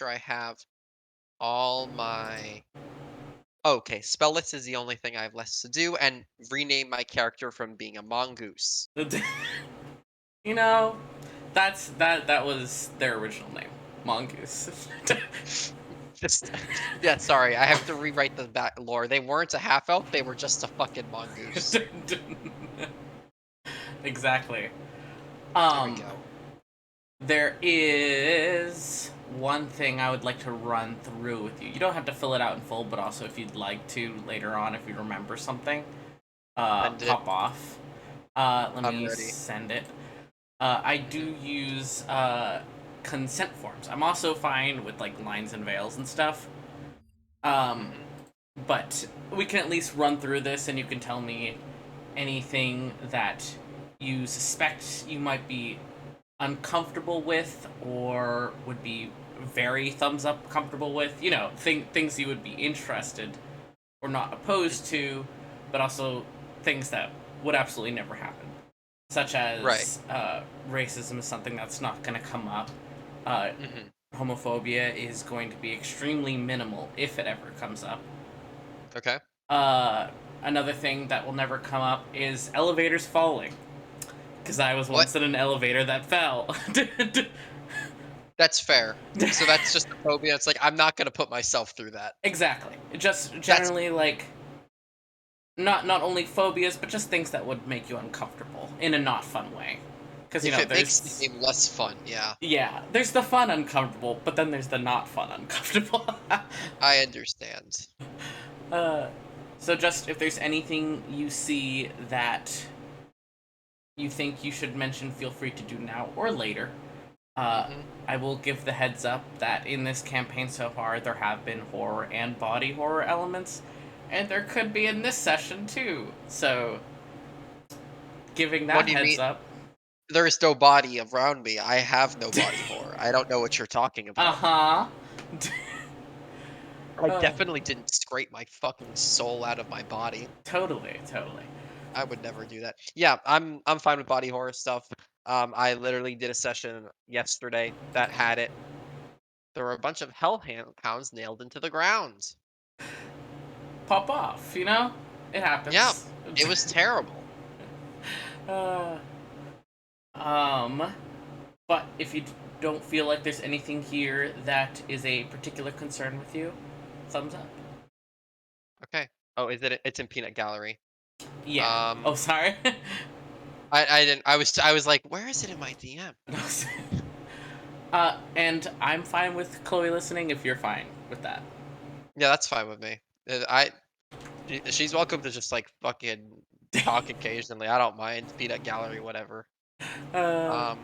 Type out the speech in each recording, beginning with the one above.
sure I have all my okay, spell list is the only thing I have left to do, and rename my character from being a mongoose. You know, that was their original name, Mongoose. Just yeah, sorry, I have to rewrite the back lore. They weren't a half elf, they were just a fucking mongoose. Exactly. There we Um, go. there is one thing I would like to run through with you. You don't have to fill it out in full, but also if you'd like to later on, if you remember something, Send it. pop off. Let I'm me ready. send it. I Mhm, do use consent forms. I'm also fine with like lines and veils and stuff. Um, mhm. but we can at least run through this, and you can tell me anything that you suspect you might be uncomfortable with, or would be very thumbs up comfortable with. You know, things you would be interested or not opposed to, but also things that would absolutely never happen, such Right. as racism is something that's not going to come up. Uh, Mhm. Homophobia is going to be extremely minimal if it ever comes up. Okay. Uh, Another thing that will never come up is elevators falling, because I was What? once in an elevator that fell. That's fair. So that's just a phobia, it's like, I'm not gonna put myself through that. Exactly. Just That's generally like not only phobias, but just things that would make you uncomfortable in a not fun way. Because if it makes the there's game less fun, yeah, yeah, there's the fun uncomfortable, but then there's the not fun uncomfortable. I understand. uh, so just if there's anything you see that you think you should mention, feel free to do now or later. Uh, Mhm. I will give the heads up that in this campaign so far, there have been horror and body horror elements, and there could be in this session too. So, giving What that do you mean? heads up. There is no body around me, I have no body horror, I don't know what you're talking Uh about. huh. I uh, definitely didn't scrape my fucking soul out of my body. totally, totally. I would never do that. Yeah, I'm fine with body horror stuff. I literally did a session yesterday that had it. There were a bunch of hellhounds nailed into the ground. Pop off, you know? It Yeah, happens. it was terrible. uh, um, but if you don't feel like there's anything here that is a particular concern with you, thumbs up. Okay. Oh, is it? It's in Peanut Gallery. Yeah. Um, Oh, sorry. I didn't. I was like, where is it in my DM? And I'm fine with Chloe listening if you're fine with that. Yeah, that's fine with me. She's welcome to just like fucking talk occasionally. I don't mind. Peanut Gallery, whatever. uh, Um,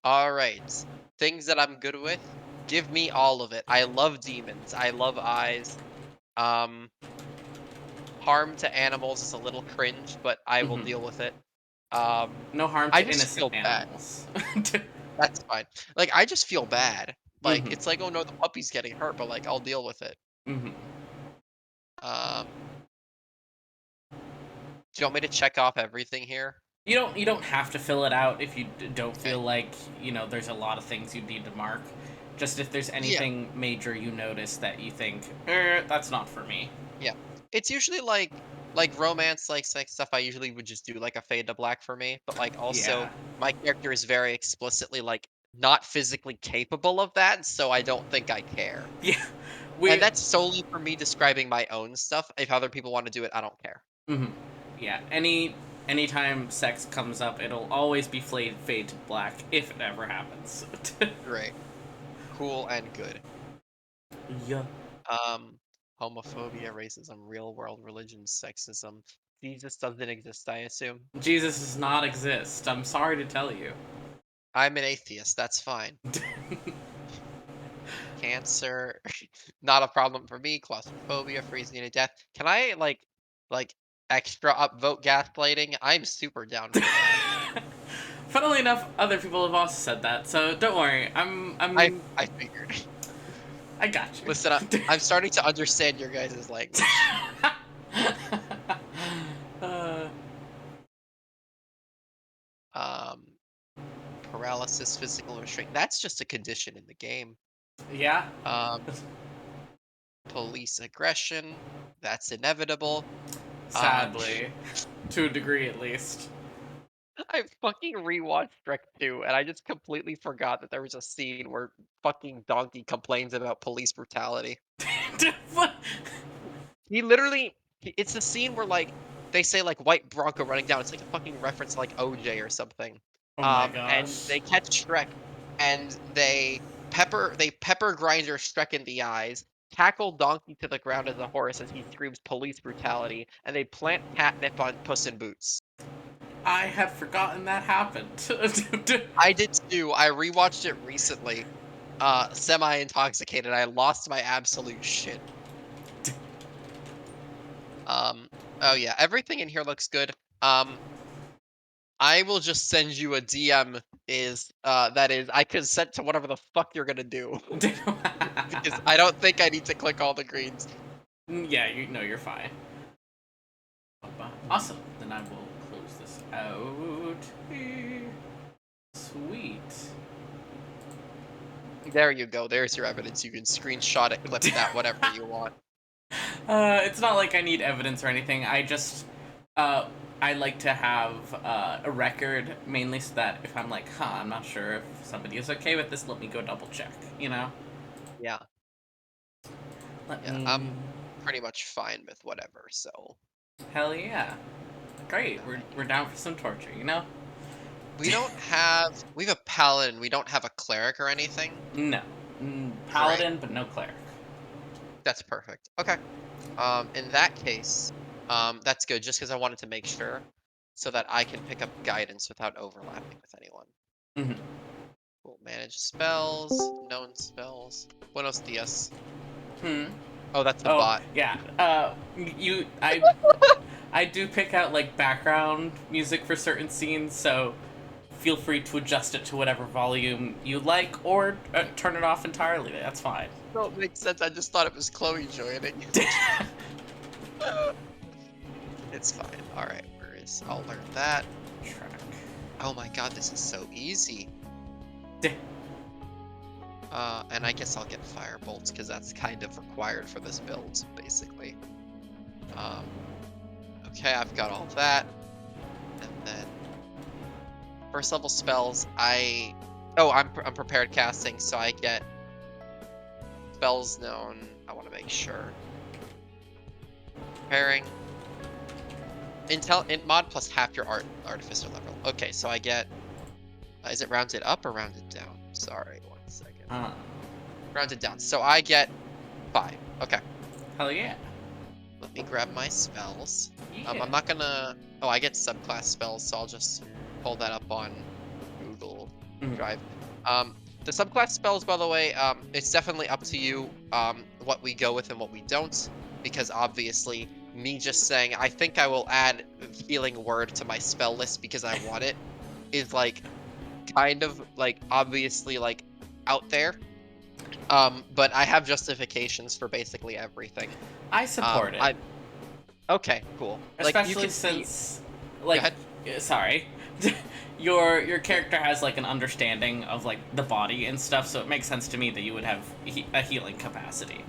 all right. Things that I'm good with. Give me all of it. I love demons. I love eyes. Um, harm to animals is a little cringe, but I will mhm. deal with it. Um, No harm I to just innocent feel bad. animals. That's fine. Like, I just feel bad. Like, Mhm. it's like, "Oh, no, the puppy's getting hurt," but, like, I'll deal with it. Mhm. Um, do you want me to check off everything here? You don't have to fill it out if you don't Okay. feel like there's a lot of things you need to mark. Just if there's Yeah, anything major you notice that you think, that's not for me. yeah. It's usually, like, romance, like, sex stuff, I usually would just do, like, a fade to black for me, but, like, also, Yeah. my character is very explicitly, like, not physically capable of that, so I don't think I care. Yeah. And We. that's solely for me describing my own stuff. If other people wanna do it, I don't care. Mhm. Yeah. Anytime sex comes up, it'll always be fade to black if it ever happens. Great. Cool and good. Yeah. Um, homophobia, racism, real world religion, sexism. Jesus doesn't exist, I assume. Jesus does not exist. I'm sorry to tell you. I'm an atheist, that's fine. Cancer, not a problem for me. Claustrophobia, freezing to death. Can I like extra upvote gaslighting? I'm super down for that. Funnily enough, other people have also said that, so don't worry. I I'm I figured. I got Listen, you. I'm starting to understand your guys' language. uh, Um, paralysis, physical restraint. That's just a condition in the game. Yeah, Um, police aggression, that's inevitable. Um, sadly, to a degree at least. I fucking rewatched Shrek 2, and I just completely forgot that there was a scene where fucking Donkey complains about police brutality. What? He literally it's the scene where, like, they say, like, "White Bronco running down," it's like a fucking reference to, like, OJ or something. Oh my And gosh. they catch Shrek, and they pepper Grinder Shrek in the eyes, tackle Donkey to the ground as a horse as he screams police brutality, and they plant catnip on Puss in Boots. I had forgotten that happened. I did too, I rewatched it recently, semi-intoxicated, I lost my absolute shit. Um, oh yeah, everything in here looks good. Um, I will just send you a DM that is I consent to whatever the fuck you're gonna do. Because I don't think I need to click all the greens. Yeah, you know you're fine. Awesome. Then I will close this out. Sweet. There you go. There's your evidence. You can screenshot it, clip that, whatever you want. It's not like I need evidence or anything. Uh, I like to have a record mainly so that if I'm like, I'm not sure if somebody is okay with this, let me go double check. You know. Yeah. Let Yeah. me. I'm pretty much fine with whatever, so Hell yeah. Great. yeah. We're down for some torture. You know. We have a paladin, we don't have a cleric or anything. No. Great. Paladin, but no cleric. That's perfect. Okay. In that case, that's good just because I wanted to make sure so that I can pick up guidance without overlapping with anyone. Hmm. Cool. Manage spells, known spells. Buenos dias. Hmm. Oh, that's the Oh bot. yeah. I do pick out like background music for certain scenes, so feel free to adjust it to whatever volume you like, or turn it off entirely. That's fine. No, it makes sense. I just thought it was Chloe joining. It's fine. All right, where is? I'll learn that. Track. Oh my god, this is so easy. And I guess I'll get fire bolts because that's kind of required for this build, basically. Um, okay, I've got all that, and then first level spells. I'm prepared casting, so I get spells known. I want to make sure. Preparing. Mod plus half your artificer level. Okay, so I get. Is it rounded up or rounded down? Sorry, 1 second. Uh, Rounded down. So I get 5. Okay. Hell yeah. Let me grab my spells. Yeah. I'm not gonna. Oh, I get subclass spells, so I'll just pull that up on Google Mhm. Drive. The subclass spells, by the way, it's definitely up to you what we go with and what we don't, because obviously, me just saying I think I will add healing word to my spell list because I want it is like kind of like obviously like out there. But I have justifications for basically everything. I support it, I Okay, cool. Like you especially can see. since, Go like, ahead. sorry, your character has like an understanding of like the body and stuff, so it makes sense to me that you would have a healing capacity.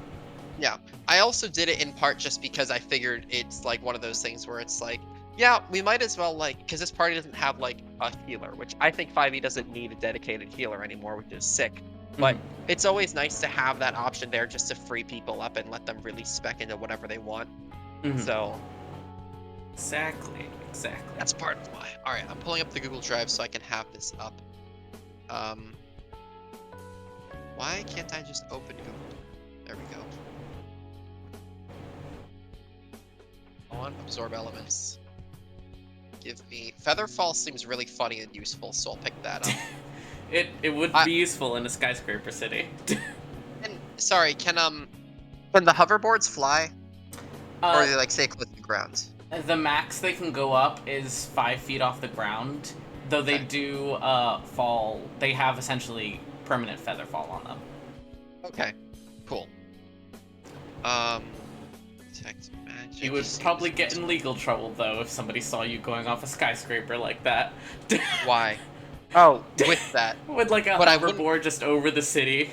Yeah, I also did it in part just because I figured it's like one of those things where it's like, yeah, we might as well like because this party doesn't have like a healer, which I think 5e doesn't need a dedicated healer anymore, which is sick. But Hmm. it's always nice to have that option there just to free people up and let them really spec into whatever they want. Hmm. So Exactly. Exactly. that's part of why. All right, I'm pulling up the Google Drive so I can have this up. Um, why can't I just open Google? There we go. On absorb elements. Give me Featherfall seems really funny and useful, so I'll pick that up. It would I be useful in a skyscraper city. and sorry, can the hoverboards fly or uh, do they like stay close to the ground? the max they can go up is 5 feet off the ground, though they Okay. do fall. They have essentially permanent feather fall on them. Okay. Cool. Um, detect You magic. would Seems probably get in legal trouble though if somebody saw you going off a skyscraper like that. why? Oh, with that. With like a But I wouldn't hoverboard just over the city.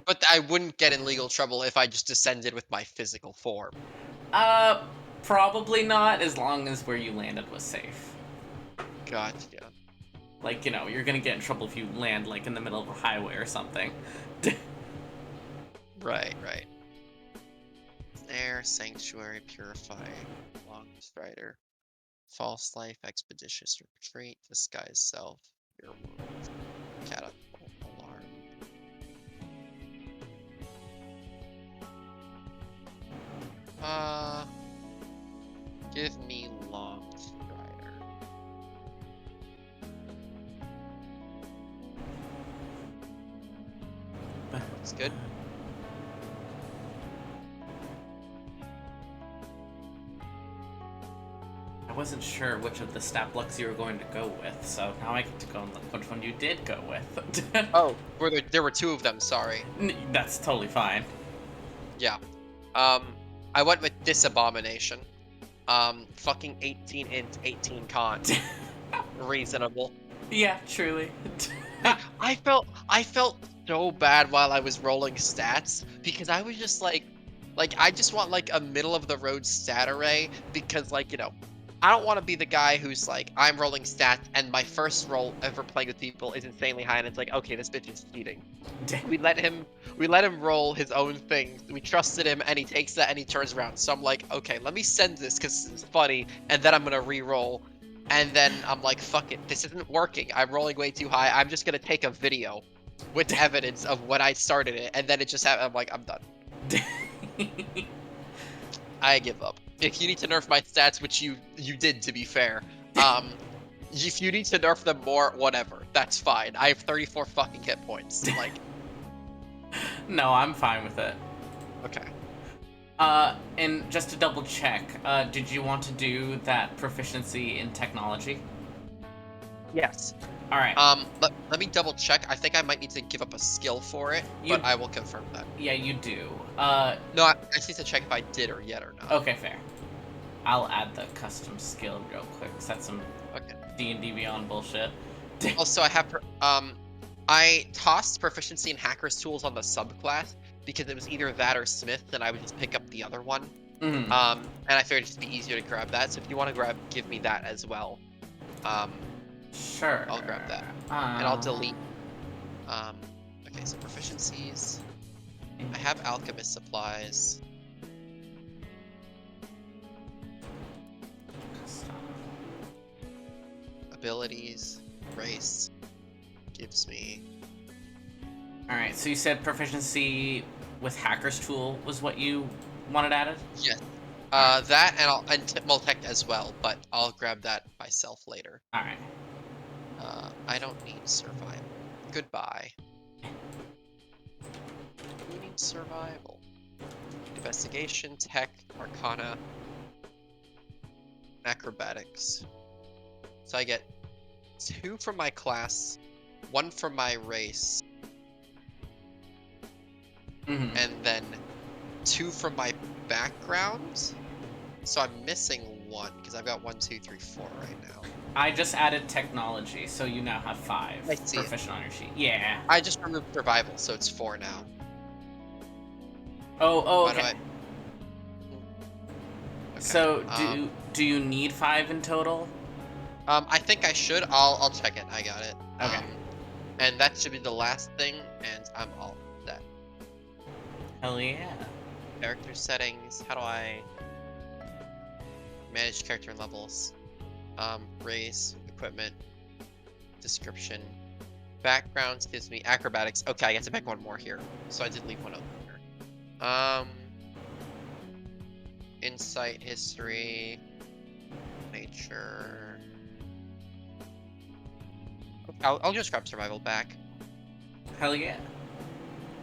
But I wouldn't get in legal trouble if I just descended with my physical form. Uh, Probably not, as long as where you landed was safe. Gotcha. Like, you're gonna get in trouble if you land, like, in the middle of a highway or something. Right, right. Snare, Sanctuary, Purify, Long Strider, False Life, Expeditious Retreat, Disguise Self, Your Wounds, Catapult, Alarm. Uh, give me Long Strider. Looks good. I wasn't sure which of the stat blocks you were going to go with, so now I get to go and look which one you did go with. Oh, there were two of them, sorry. That's totally fine. Yeah. Um, I went with this abomination. Fucking 18 int, 18 con. Reasonable. Yeah, truly. I felt so bad while I was rolling stats because I was just like I just want like a middle of the road stat array because I don't want to be the guy who's like I'm rolling stats and my first roll ever playing with people is insanely high and it's like okay, this bitch is cheating. We let him roll his own thing. We trusted him and he takes that and he turns around. So I'm like, okay, let me send this because it's funny and then I'm gonna re-roll. And then I'm like, fuck it, this isn't working. I'm rolling way too high. I'm just gonna take a video with evidence of when I started it, and then it just happened. I'm like, I'm done. I give up. If you need to nerf my stats, which you did to be fair, if you need to nerf them more, whatever, that's fine. I have 34 fucking hit points. Like, No, I'm fine with it. okay. And just to double check, did you want to do that proficiency in technology? Yes. All right. Let me double check. I think I might need to give up a skill for it, but I will confirm that. Yeah, you do. No, I just need to check if I did or yet or not. Okay, fair. I'll add the custom skill real quick. 'Cause that's some Okay. D&D Beyond bullshit. Also, I tossed proficiency in hacker's tools on the subclass because it was either that or smith, and I would just pick up the other one. Mm-hmm. And I figured it'd just be easier to grab that. So if you want to give me that as well. Sure. I'll grab that, and I'll delete. Okay, so proficiencies. I have alchemist supplies. Abilities, race, gives me. All right. So you said proficiency with hacker's tool was what you wanted added? Yes. That and Multech as well, but I'll grab that myself later. All right. I don't need survival. Goodbye. Who needs survival? Investigation, tech, arcana, acrobatics. So I get 2 from my class, 1 from my race, Mm-hmm. and then 2 from my background. So I'm missing 1 because I've got 1, 2, 3, 4 right now. I just added technology, so you now have 5 I see proficient on your sheet. Yeah. I just removed survival, so it's 4 now. Oh, Why do okay. Okay. So do you need 5 in total? I think I should. I'll check it. I got it. Okay. And that should be the last thing, and I'm all set. Hell yeah. Character settings. How do I manage character levels? Race, equipment, description, backgrounds gives me acrobatics. Okay, I get to pick 1 more here, so I did leave 1 open here. Insight, history, nature. I'll just grab survival back. Hell yeah.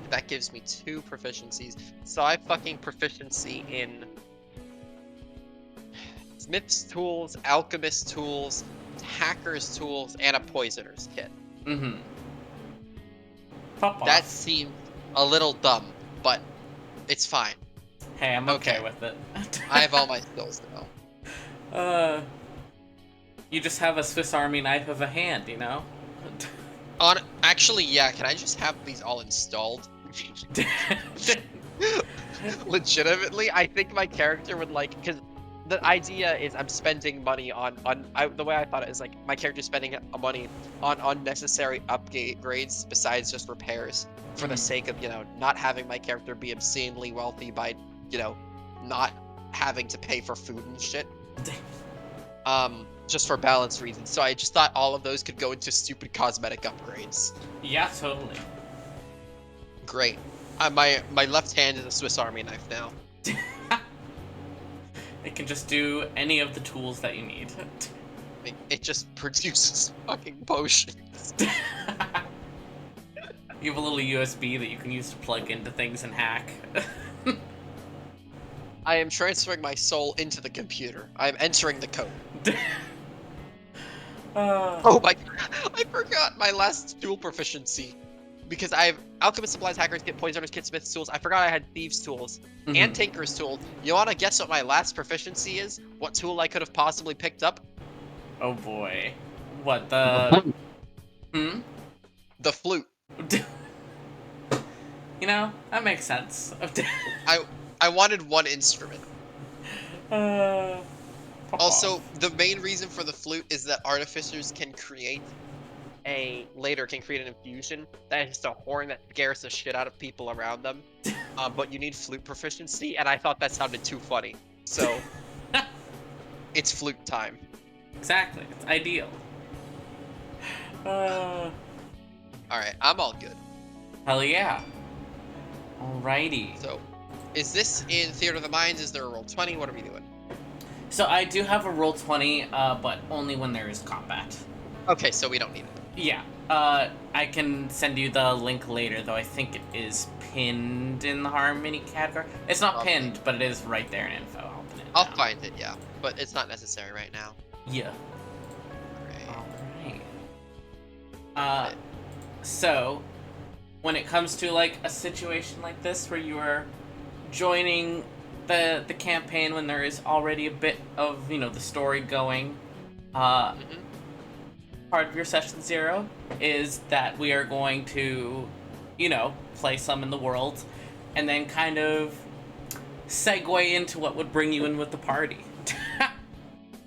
That gives me 2 proficiencies. So I have fucking proficiency in smith's tools, alchemist tools, hacker's tools, and a poisoner's kit. Mm-hmm. Pop off. That seems a little dumb, but it's fine. Hey, I'm okay with it. I have all my skills now. You just have a Swiss Army knife of a hand, Actually, yeah, can I just have these all installed? Legitimately, I think my character would like because the idea is I'm spending money the way I thought it is like my character's spending money on unnecessary upgrades besides just repairs for the Mhm. sake of, not having my character be obscenely wealthy by, you know, not having to pay for food and shit. Just for balance reasons. So I just thought all of those could go into stupid cosmetic upgrades. Yeah, totally. Great. My left hand is a Swiss Army knife now. It can just do any of the tools that you need. It just produces fucking potions. You have a little USB that you can use to plug into things and hack. I am transferring my soul into the computer. I am entering the code. uh, Oh my! I forgot my last tool proficiency because I have alchemist supplies, hackers kit, poisoners kit, smith's tools. I forgot I had thieves tools and mhm. tinker's tools. You want to guess what my last proficiency is? What tool I could have possibly picked up? Oh boy. What The the? flute. Hmm. The flute. You know that makes sense. I I wanted one instrument. uh, Pop Also, off. the main reason for the flute is that artificers can create an infusion that is just a horn that scares the shit out of people around them. But you need flute proficiency, and I thought that sounded too funny. So it's flute time. Exactly. It's ideal. Uh, All right, I'm all good. Hell yeah. Alrighty. So, is this in Theater of the Minds? Is there a roll 20? What are we doing? So I do have a roll 20, but only when there is combat. Okay, so we don't need it. Yeah. I can send you the link later, though I think it is pinned in the Harmony category. It's not Okay. pinned, but it is right there in info. I'll pin it I'll down. find it, yeah, but it's not necessary right now. Yeah. All Alright. right. So, when it comes to, like, a situation like this where you are joining the campaign when there is already a bit of, the story going, Mhm. part of your session 0 is that we are going to, play some in the world and then kind of segue into what would bring you in with the party.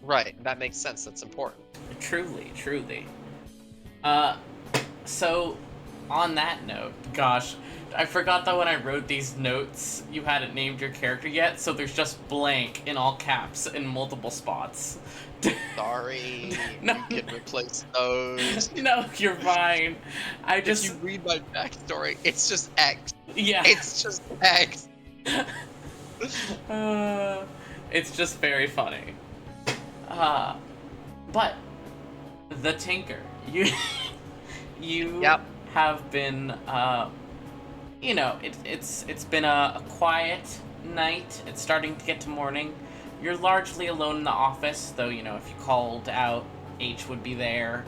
Right, that makes sense. That's important. Truly, truly. Uh, so, on that note, gosh, I forgot that when I wrote these notes, you hadn't named your character yet, so there's just blank in all caps in multiple spots. Sorry, No, you can replace those. no, you're fine. I If just, you read my backstory, it's just X. yeah. It's just X. Uh, it's just very funny. Uh, but the Tinker, you you Yep. have been it's been a quiet night. It's starting to get to morning. You're largely alone in the office, though if you called out, H would be there.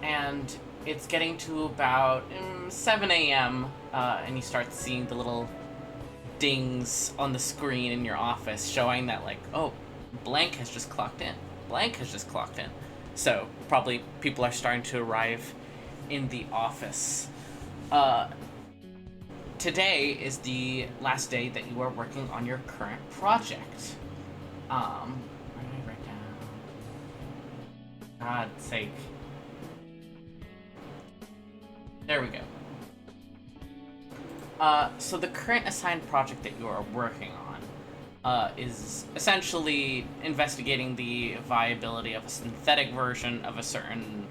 And it's getting to about 7 a.m. And you start seeing the little dings on the screen in your office showing that, like, oh, blank has just clocked in. Blank has just clocked in. So probably people are starting to arrive in the office. Today is the last day that you are working on your current project. Where did I write down? God's sake. There we go. So the current assigned project that you are working on is essentially investigating the viability of a synthetic version of a certain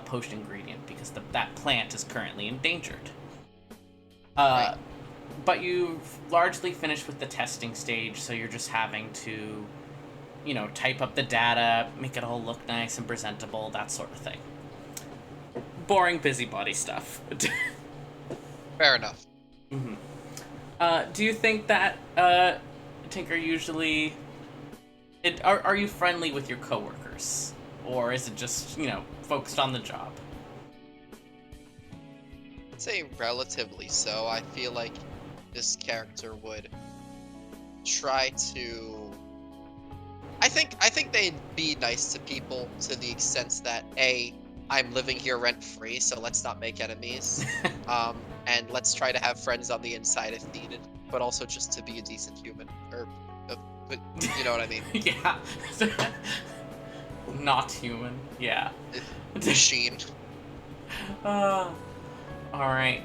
post ingredient because that plant is currently endangered. Right. But you've largely finished with the testing stage, so you're just having to, type up the data, make it all look nice and presentable, that sort of thing. Boring busybody stuff. Fair enough. Mm-hmm. Do you think that Tinker usually? Are you friendly with your coworkers, or is it just focused on the job? I'd say relatively so. I feel like this character would try to. I think they'd be nice to people to the extent that A, I'm living here rent free, so let's not make enemies. And let's try to have friends on the inside if needed, but also just to be a decent human, or, uh, but you know what I mean. Yeah. Not human. Yeah. Uh, Machine. uh, all right.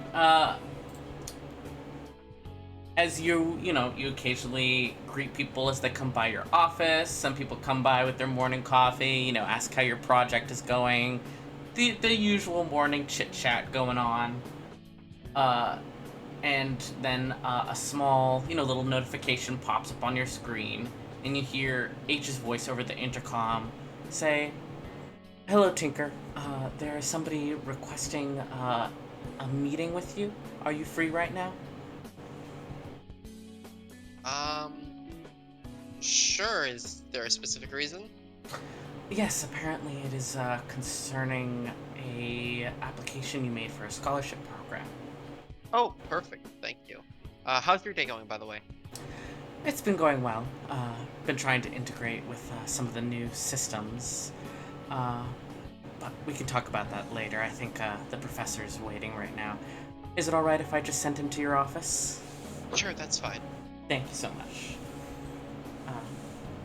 As you occasionally greet people as they come by your office. Some people come by with their morning coffee, ask how your project is going. The usual morning chit chat going on. Uh, and then a small, little notification pops up on your screen, and you hear H's voice over the intercom say, "Hello, Tinker. There is somebody requesting a meeting with you. Are you free right now?" Um, sure. Is there a specific reason? Yes, apparently it is concerning a application you made for a scholarship program. Oh, perfect. Thank you. How's your day going, by the way? It's been going well. Been trying to integrate with some of the new systems. Uh, but we can talk about that later. I think the professor's waiting right now. Is it alright if I just send him to your office? Sure, that's fine. Thank you so much.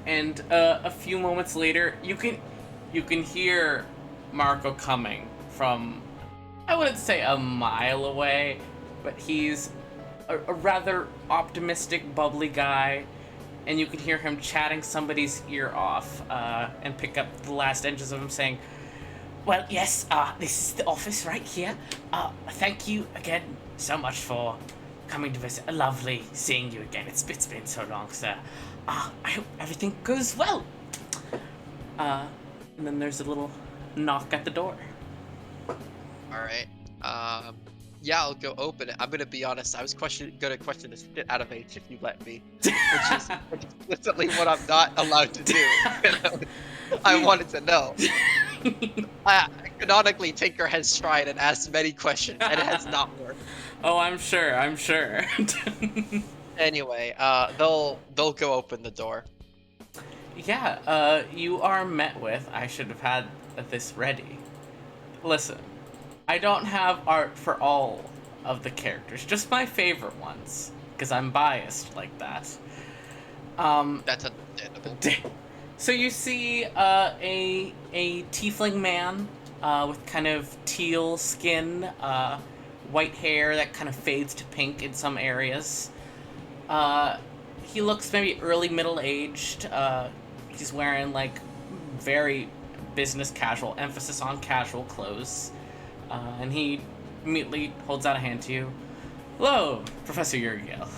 And a few moments later, you can hear Marco coming from, I wouldn't say a mile away, but he's a rather optimistic, bubbly guy, and you can hear him chatting somebody's ear off, and pick up the last edges of him saying, "Well, yes, this is the office right here. Thank you again so much for coming to visit. Lovely seeing you again. It's been so long, sir. I hope everything goes well." And then there's a little knock at the door. All right. Yeah, I'll go open it. I'm gonna be honest. I was gonna question the shit out of H if you let me, which is explicitly what I'm not allowed to do. I wanted to know. Canonically, Tinker has tried and asked many questions, and it has not worked. Oh, I'm sure. Anyway, they'll go open the door. Yeah, you are met with, I should have had this ready. Listen, I don't have art for all of the characters, just my favorite ones, because I'm biased like that. That's understandable. So you see a tiefling man with kind of teal skin, white hair that kind of fades to pink in some areas. He looks maybe early middle-aged. He's wearing like very business casual, emphasis on casual clothes. And he immediately holds out a hand to you. "Hello, Professor Yurgil."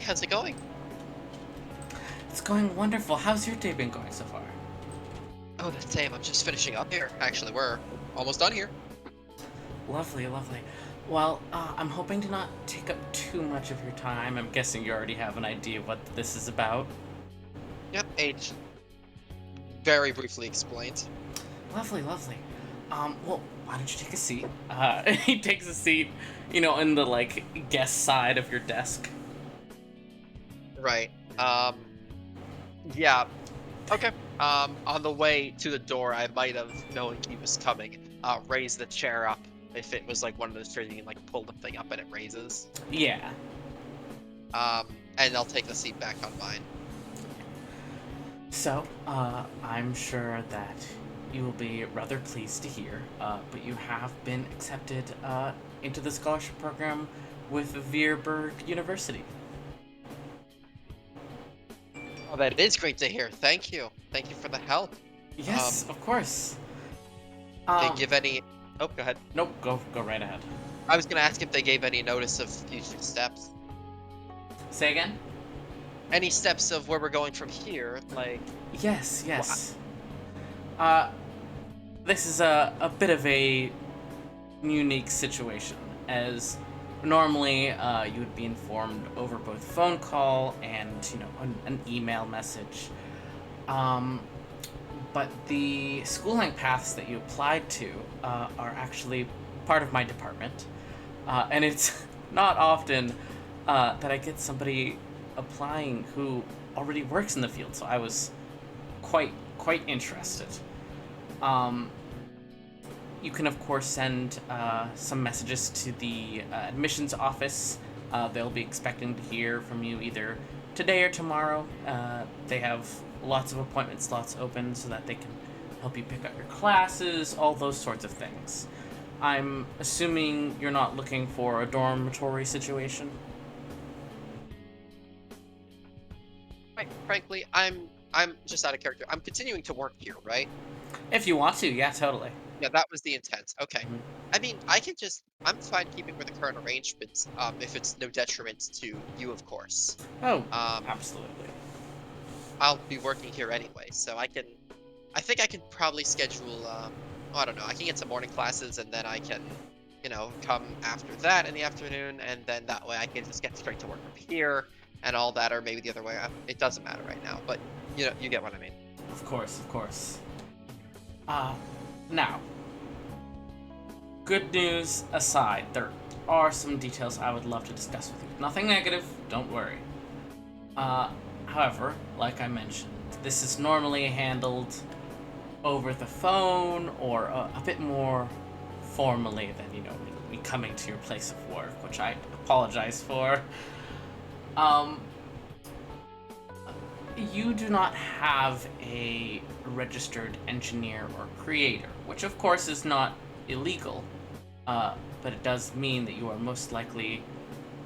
How's it going? "It's going wonderful. How's your day been going so far?" Oh, the same. I'm just finishing up here. Actually, we're almost done here. Lovely. Well, I'm hoping to not take up too much of your time. I'm guessing you already have an idea of what this is about. Yep, H very briefly explained. Lovely. Well, why don't you take a seat? He takes a seat, in the, like, guest side of your desk. Right. Yeah. Okay. On the way to the door, I might have, knowing he was coming, raised the chair up. If it was like one of those chairs you can like pull the thing up and it raises. Yeah. And I'll take the seat back on mine. So, I'm sure that you will be rather pleased to hear, but you have been accepted into the scholarship program with Veerberg University. Oh, that is great to hear. Thank you. Thank you for the help. Yes, of course. They give any... Oh, go ahead. Nope, go right ahead. I was gonna ask if they gave any notice of future steps. Say again? Any steps of where we're going from here, like... Yes. This is a bit of a unique situation, as normally you would be informed over both phone call and an email message. But the schooling paths that you applied to are actually part of my department, and it's not often that I get somebody applying who already works in the field. So I was quite interested. Um, you can, of course, send some messages to the admissions office. They'll be expecting to hear from you either today or tomorrow. They have lots of appointment slots open so that they can help you pick up your classes, all those sorts of things. I'm assuming you're not looking for a dormitory situation? Frankly, I'm just out of character. I'm continuing to work here, right? If you want to, yeah, totally. Yeah, that was the intent. Okay. Mhm. I mean, I'm fine keeping with the current arrangements, if it's no detriment to you, of course. Oh, Um, absolutely. I'll be working here anyway, so I think I could probably schedule, I don't know, I can get some morning classes and then I can, come after that in the afternoon, and then that way I can just get straight to work from here and all that, or maybe the other way. It doesn't matter right now, but you get what I mean. Of course, of course. Uh, Now, good news aside, there are some details I would love to discuss with you. Nothing negative, don't worry. Uh, However, like I mentioned, this is normally handled over the phone or a bit more formally than, me coming to your place of work, which I apologize for. Um, you do not have a registered engineer or creator, which of course is not illegal, but it does mean that you are most likely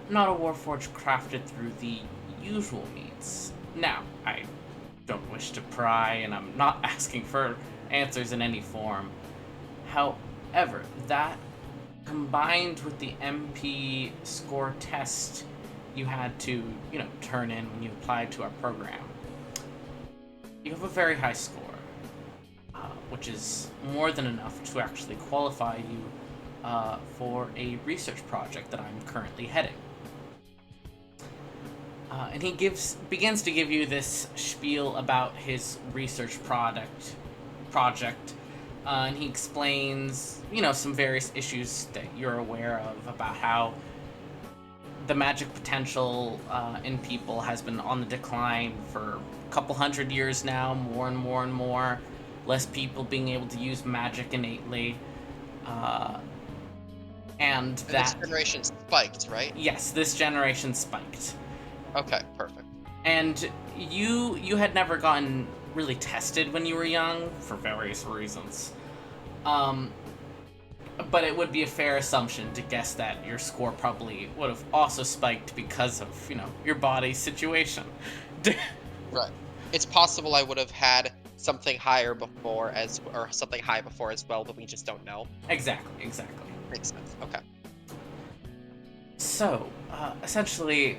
not a warforged crafted through the usual means. Now, I don't wish to pry, and I'm not asking for answers in any form. However, that combined with the MP score test you had to, turn in when you applied to our program, you have a very high score, which is more than enough to actually qualify you for a research project that I'm currently heading. And he begins to give you this spiel about his research project, and he explains, some various issues that you're aware of about how the magic potential in people has been on the decline for a couple hundred years now, more and more and more. Less people being able to use magic innately, uh, and And this that, generation spiked, right? yes, this generation spiked. Okay, perfect. And you had never gotten really tested when you were young for various reasons. Um, but it would be a fair assumption to guess that your score probably would have also spiked because of, your body's situation. Right. It's possible I would have had something higher before or something high before as well, but we just don't know. Exactly, exactly. Makes sense. Okay. So, essentially,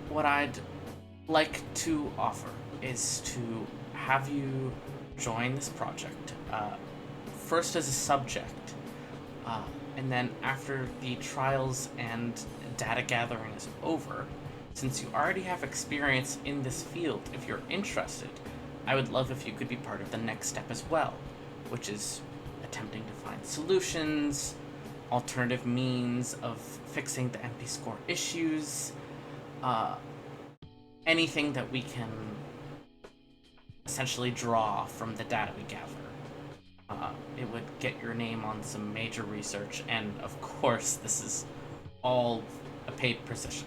what I'd like to offer is to have you join this project, first as a subject, uh, and then after the trials and data gathering is over, since you already have experience in this field, if you're interested, I would love if you could be part of the next step as well, which is attempting to find solutions, alternative means of fixing the MP score issues, uh, anything that we can essentially draw from the data we gather. It would get your name on some major research, and of course, this is all a paid position.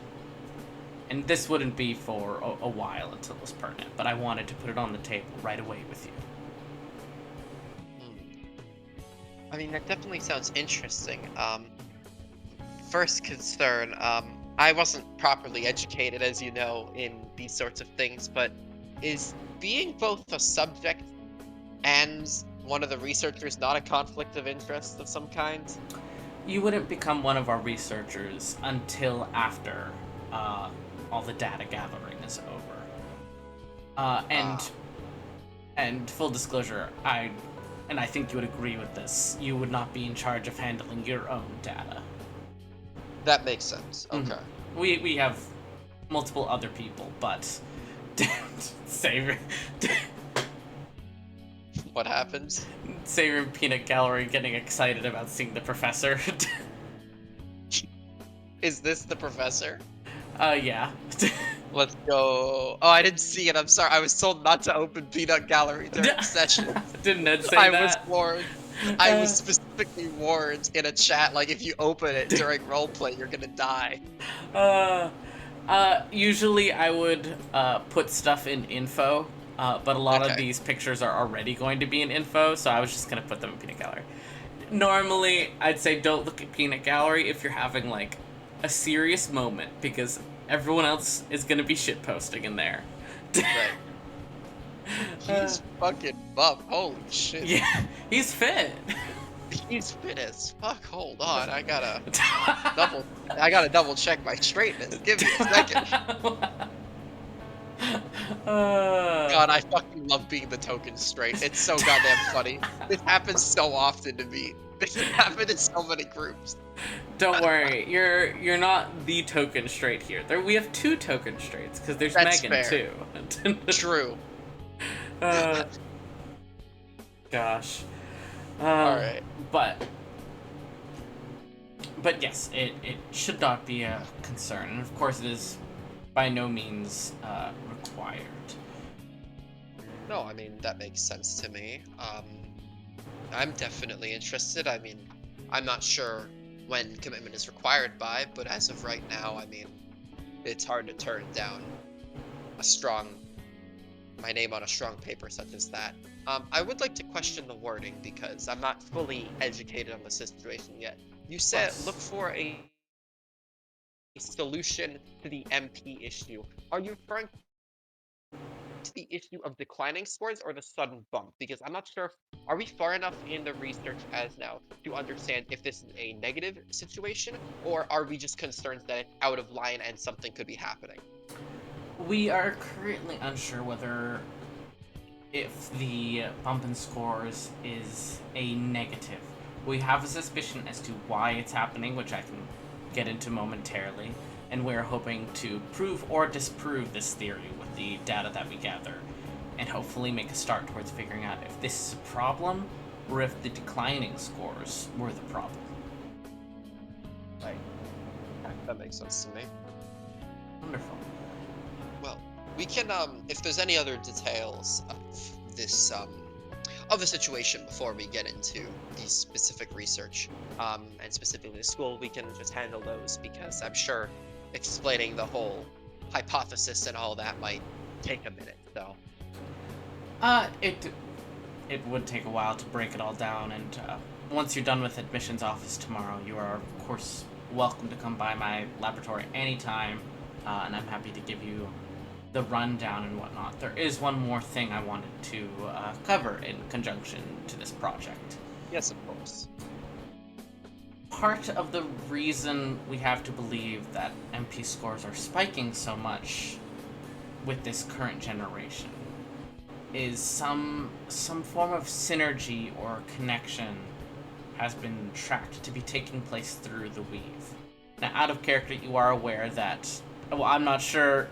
And this wouldn't be for a while until it was permanent, but I wanted to put it on the table right away with you. Hmm. I mean, that definitely sounds interesting. First concern, I wasn't properly educated, as you know, in these sorts of things, but is being both a subject and one of the researchers not a conflict of interest of some kind? You wouldn't become one of our researchers until after all the data gathering is over. Uh, Ah, and and full disclosure, I think you would agree with this. You would not be in charge of handling your own data. that makes sense. Mhm. Okay. We have multiple other people, but Savior What happens? Savior and Peanut Gallery getting excited about seeing the professor. Is this the professor? Yeah. Let's go. Oh, I didn't see it. I'm sorry. I was told not to open Peanut Gallery during session. Didn't Ned say I was that? warned. I was Uh, specifically warned in a chat, like, if you open it during roleplay, you're gonna die. uh, Usually I would put stuff in info, but a lot of Okay. these pictures are already going to be in info, so I was just gonna put them in peanut gallery. Normally, I'd say don't look at peanut gallery if you're having like a serious moment because everyone else is gonna be shit posting in there. Right. uh, He's fucking buff. Holy shit. yeah, he's fit. He's fit as fuck. Hold on. Double I gotta double check my straightness. Give me a second. uh, God, I fucking love being the token straight. It's so goddamn funny. This happens so often to me. This has happened in so many groups. don't worry, you're not the token straight here. We have two token straights because there's That's Megan fair. too. True. uh, Gosh. Um, Alright. but but yes, it should not be a concern, and of course it is by no means required. No, I mean, that makes sense to me. I'm definitely interested. I mean, I'm not sure when commitment is required by, but as of right now, I mean, it's hard to turn down a strong, my name on a strong paper such as that. I would like to question the wording because I'm not fully educated on the situation yet. You said look Plus, for a solution to the MP issue. Are you referring to the issue of declining scores or the sudden bump? Because I'm not sure if, are we far enough in the research as now to understand if this is a negative situation or are we just concerned that it's out of line and something could be happening? we are currently unsure whether if the bump in scores is a negative. We have a suspicion as to why it's happening, which I can get into momentarily, and we're hoping to prove or disprove this theory with the data that we gather, and hopefully make a start towards figuring out if this is a problem or if the declining scores were the problem. Right. That makes sense to me. Wonderful. Well, we can if there's any other details this of the situation before we get into the specific research and specifically the school, we can just handle those because I'm sure explaining the whole hypothesis and all that might take a minute. So It would take a while to break it all down, and once you're done with admissions office tomorrow, you are of course welcome to come by my laboratory anytime, and I'm happy to give you the rundown and whatnot. There is one more thing I wanted to cover in conjunction to this project. yes, of course. Part of the reason we have to believe that MP scores are spiking so much with this current generation is some form of synergy or connection has been tracked to be taking place through the weave. Now, out of character, you are aware that, well, I'm not sure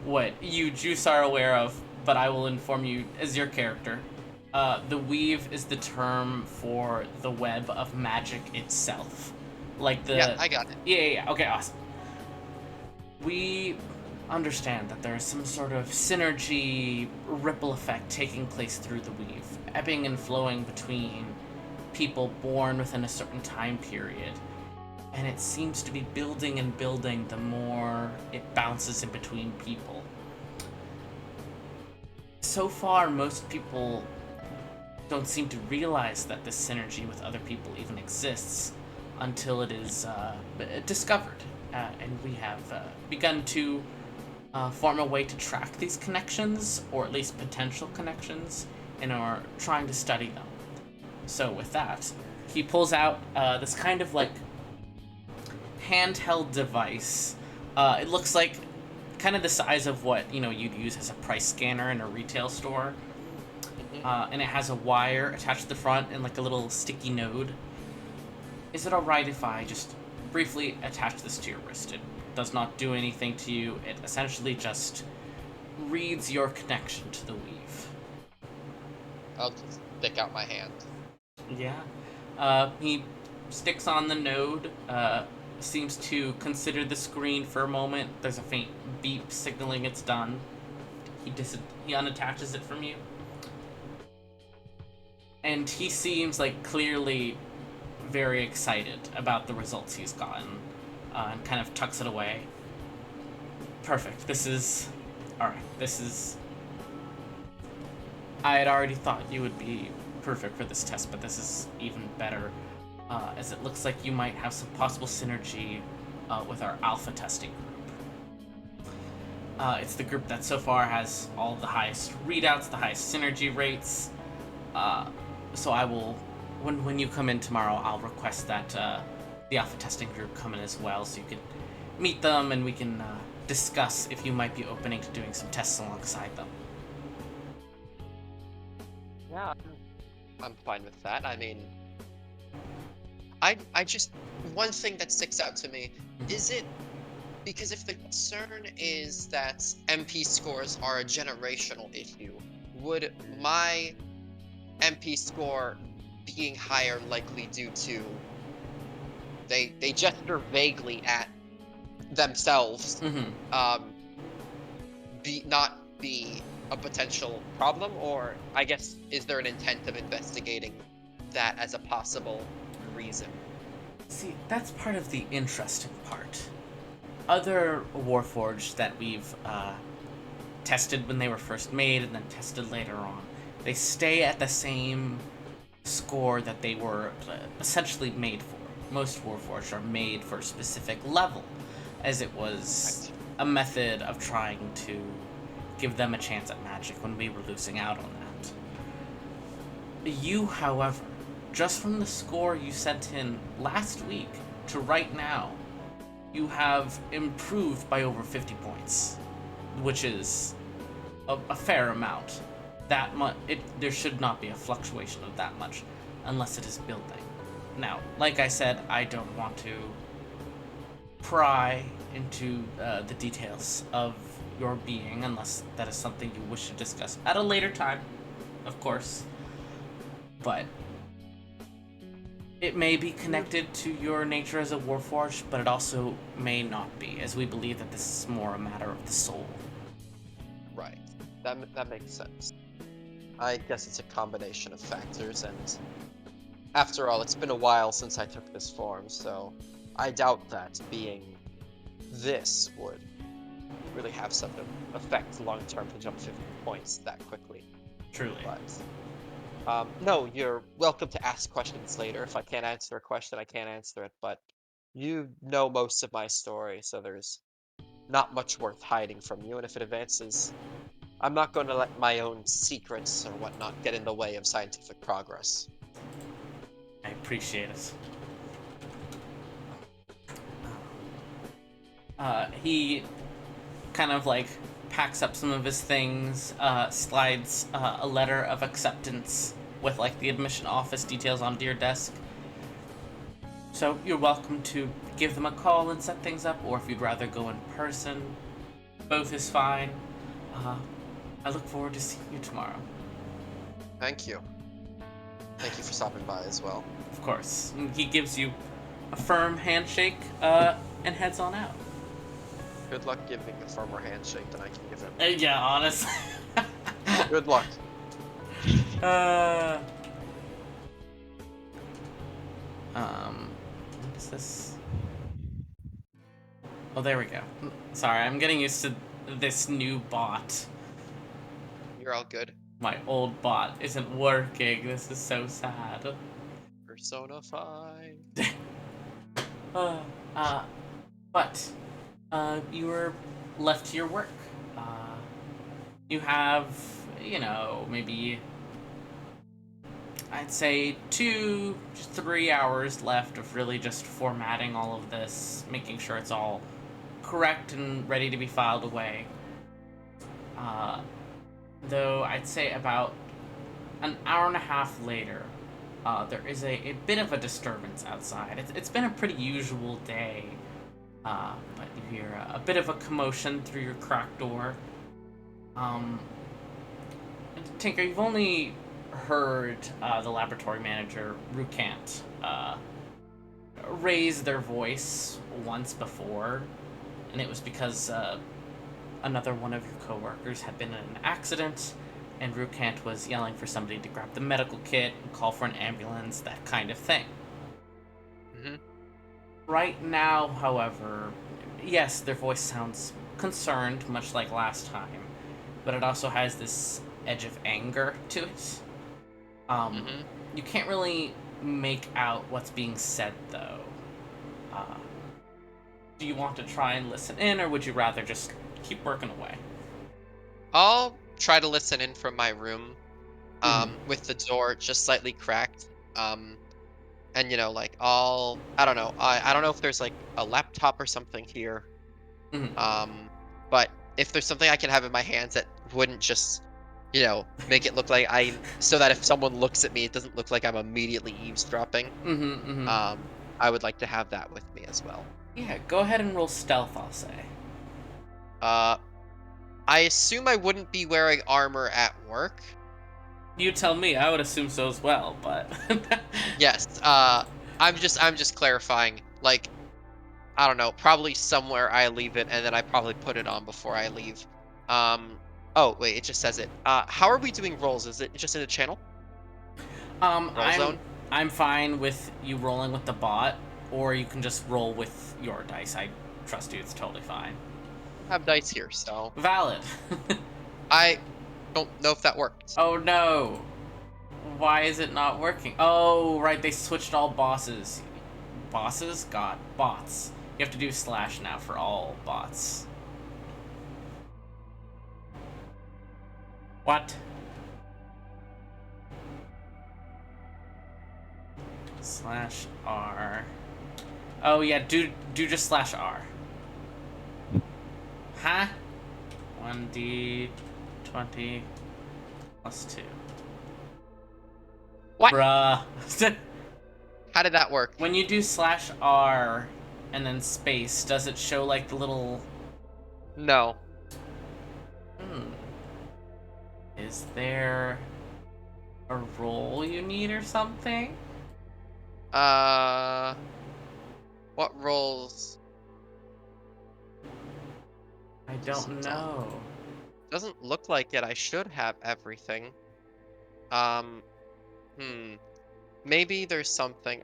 what you, Juice, are aware of, but I will inform you as your character. The weave is the term for the web of magic itself. Like the. Yeah, I got it. Yeah. Okay, awesome. We understand that there is some sort of synergy ripple effect taking place through the weave, ebbing and flowing between people born within a certain time period. And it seems to be building and building the more it bounces in between people. So far, most people don't seem to realize that this synergy with other people even exists until it is discovered. And we have begun to form a way to track these connections, or at least potential connections, and are trying to study them. So with that, he pulls out this kind of like handheld device. It looks like kind of the size of what you'd use as a price scanner in a retail store, and it has a wire attached to the front and like a little sticky node. Is it alright if I just briefly attach this to your wrist? It does not do anything to you. It essentially just reads your connection to the weave. I'll just stick out my hand. Yeah. He sticks on the node, seems to consider the screen for a moment. There's a faint beep signaling it's done. He unattaches it from you, and he seems like clearly very excited about the results he's gotten, and kind of tucks it away. Perfect. This is all right. This is. I had already thought you would be perfect for this test, but this is even better, as it looks like you might have some possible synergy with our alpha testing group. It's the group that so far has all the highest readouts, the highest synergy rates. So I will, when you come in tomorrow, I'll request that the alpha testing group come in as well, so you can meet them and we can discuss if you might be opening to doing some tests alongside them. Yeah, I'm fine with that. I mean, I just one thing that sticks out to me is it because if the concern is that MP scores are a generational issue, would my MP score being higher likely due to they gesture vaguely at themselves Mm-hmm. um be a potential problem, or I guess is there an intent of investigating that as a possible reason? See, that's part of the interesting part. Other Warforged that we've tested when they were first made and then tested later on, they stay at the same score that they were essentially made for. Most Warforged are made for a specific level, as it was Right. a method of trying to give them a chance at magic when we were losing out on that. You, however, just from the score you sent in last week to right now, you have improved by over 50 points, which is a fair amount. That much, there should not be a fluctuation of that much, unless it is building. Now, like I said, I don't want to pry into the details of your being, unless that is something you wish to discuss at a later time, of course. But it may be connected to your nature as a Warforged, but it also may not be, as we believe that this is more a matter of the soul. Right. That makes sense. I guess it's a combination of factors, and after all, it's been a while since I took this form, so I doubt that being this would really have such an effect long term to jump 50 points that quickly. Truly. But no, you're welcome to ask questions later. If I can't answer a question, I can't answer it. But you know most of my story, so there's not much worth hiding from you. And if it advances, I'm not going to let my own secrets or whatnot get in the way of scientific progress. I appreciate it. He kind of like packs up some of his things, slides a letter of acceptance with like the admission office details onto your desk. So you're welcome to give them a call and set things up, or if you'd rather go in person, both is fine. Uh, I look forward to seeing you tomorrow. Thank you. Thank you for stopping by as well. Of course. And he gives you a firm handshake and heads on out. Good luck giving a firmer handshake than I can give him. Yeah, honestly. Good luck. uh, what is this? Oh, there we go. Sorry, I'm getting used to this new bot. You're all good. My old bot isn't working. This is so sad. Persona 5. Uh, uh, but, you were left to your work. You have, maybe, I'd say 2 to 3 hours left of really just formatting all of this, making sure it's all correct and ready to be filed away. Though I'd say about an hour and a half later, there is a bit of a disturbance outside. It's been a pretty usual day, but you hear a bit of a commotion through your cracked door. Tinker, you've only heard the laboratory manager, Rukant, raised their voice once before, and it was because another one of your coworkers had been in an accident, and Rukant was yelling for somebody to grab the medical kit and call for an ambulance, that kind of thing. Hmm. Right now, however, yes, their voice sounds concerned, much like last time, but it also has this edge of anger to it. Um, Hmm. you can't really make out what's being said, though. Uh, do you want to try and listen in, or would you rather just keep working away? I'll try to listen in from my room, Mm-hmm. with the door just slightly cracked. And like I don't know. I don't know if there's like a laptop or something here. Mm-hmm. Um, but if there's something I can have in my hands that wouldn't just, make it look like so that if someone looks at me, it doesn't look like I'm immediately eavesdropping. Mm-hmm. Mm-hmm. Um, I would like to have that with me as well. Yeah, go ahead and roll stealth, I'll say. Uh, I assume I wouldn't be wearing armor at work. You tell me. I would assume so as well, but Yes. I'm just clarifying. Like, I don't know, probably somewhere I leave it, and then I probably put it on before I leave. Um, oh wait, it just says it. How are we doing rolls? Is it just in the channel? um, Roll I'm zone? I'm fine with you rolling with the bot, or you can just roll with your dice. I trust you. It's totally fine. I have dice here, so Valid. I don't know if that worked. Oh no. Why is it not working? Oh, right, they switched all bosses. Bosses? God, bots. You have to do slash now for all bots. What? Slash R. Oh yeah, do just slash R. Huh? 1d20 plus 2. What? Bruh. How did that work? When you do slash R and then space, does it show like the little... No. Hmm. Is there a roll you need or something? Uh, what rolls? I don't Isn't on. know. Doesn't look like it. I should have everything. Um, hmm. Maybe there's something.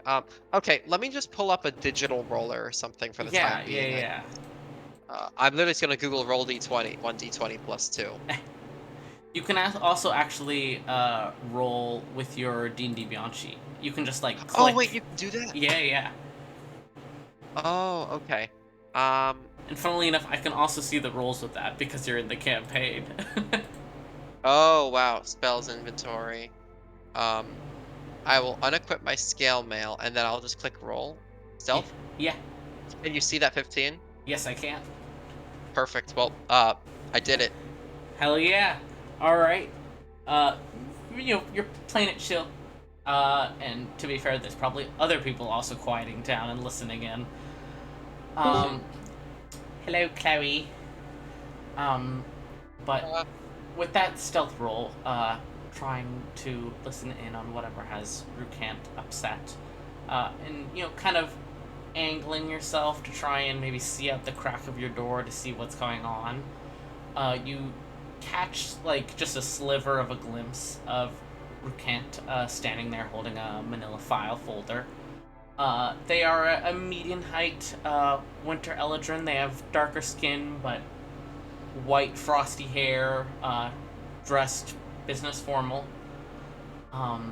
Okay, let me just pull up a digital roller or something for the time Yeah, yeah, being. yeah. I'm literally just gonna Google roll d20, 1d20 plus 2. You can also actually roll with your D&D Beyond sheet. You can just like Oh wait, click. you can do that? Yeah, yeah. Oh, okay. Um, And funnily enough, I can also see the rolls with that because you're in the campaign. oh wow, spells inventory. Um, I will unequip my scale mail and then I'll just click roll. Yeah, Stealth? yeah. Can you see that 15? Yes, I can. Perfect. Well, I did it. Hell yeah. All right. Uh, you're playing it chill. And to be fair, there's probably other people also quieting down and listening in. Um, hello, Chloe. Um, but Uh, with that stealth roll, trying to listen in on whatever has Rukant upset, and kind of angling yourself to try and maybe see out the crack of your door to see what's going on. You catch like just a sliver of a glimpse of Rukant standing there holding a manila file folder. They are a median height winter eladrin. They have darker skin, but white frosty hair, dressed business formal. Um,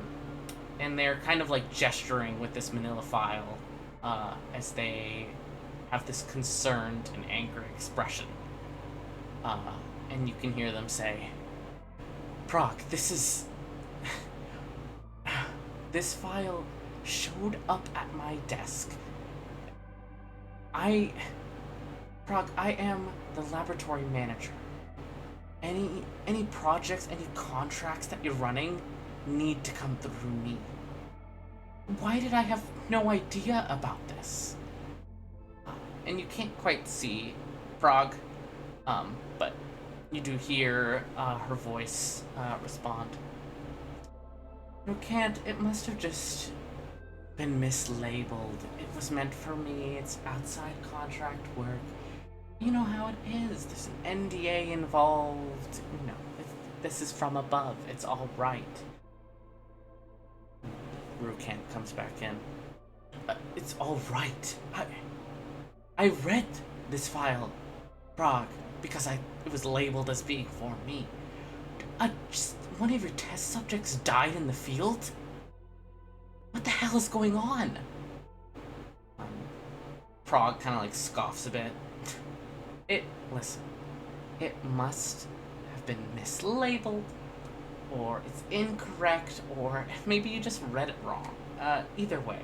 and they're kind of like gesturing with this manila file as they have this concerned and angry expression. Uh, and you can hear them say, Proc, this is. This file showed up at my desk. I. Proc, I am the laboratory manager. Any projects, any contracts that you're running need to come through me. Why did I have no idea about this? And you can't quite see Frog, but you do hear her voice respond. You can't. It must have just been mislabeled. It was meant for me. It's outside contract work. You know how it is. There's an NDA involved. This is from above. It's all right. Rukan comes back in. It's all right. I read this file, Prague, because it was labeled as being for me. Just one of your test subjects died in the field? What the hell is going on? Um, Prague kind of like scoffs a bit. Listen, it must have been mislabeled, or it's incorrect, or maybe you just read it wrong. Either way,